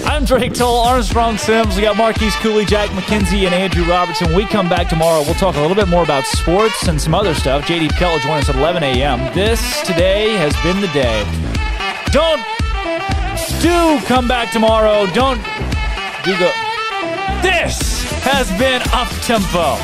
I'm Drake Toll, Armstrong Sims. We got Marquise Cooley, Jack McKenzie, and Andrew Robertson. When we come back tomorrow, we'll talk a little bit more about sports and some other stuff. J.D. PicKell will join us at 11 a.m. This today has been the day. Do come back tomorrow. This has been Up Tempo.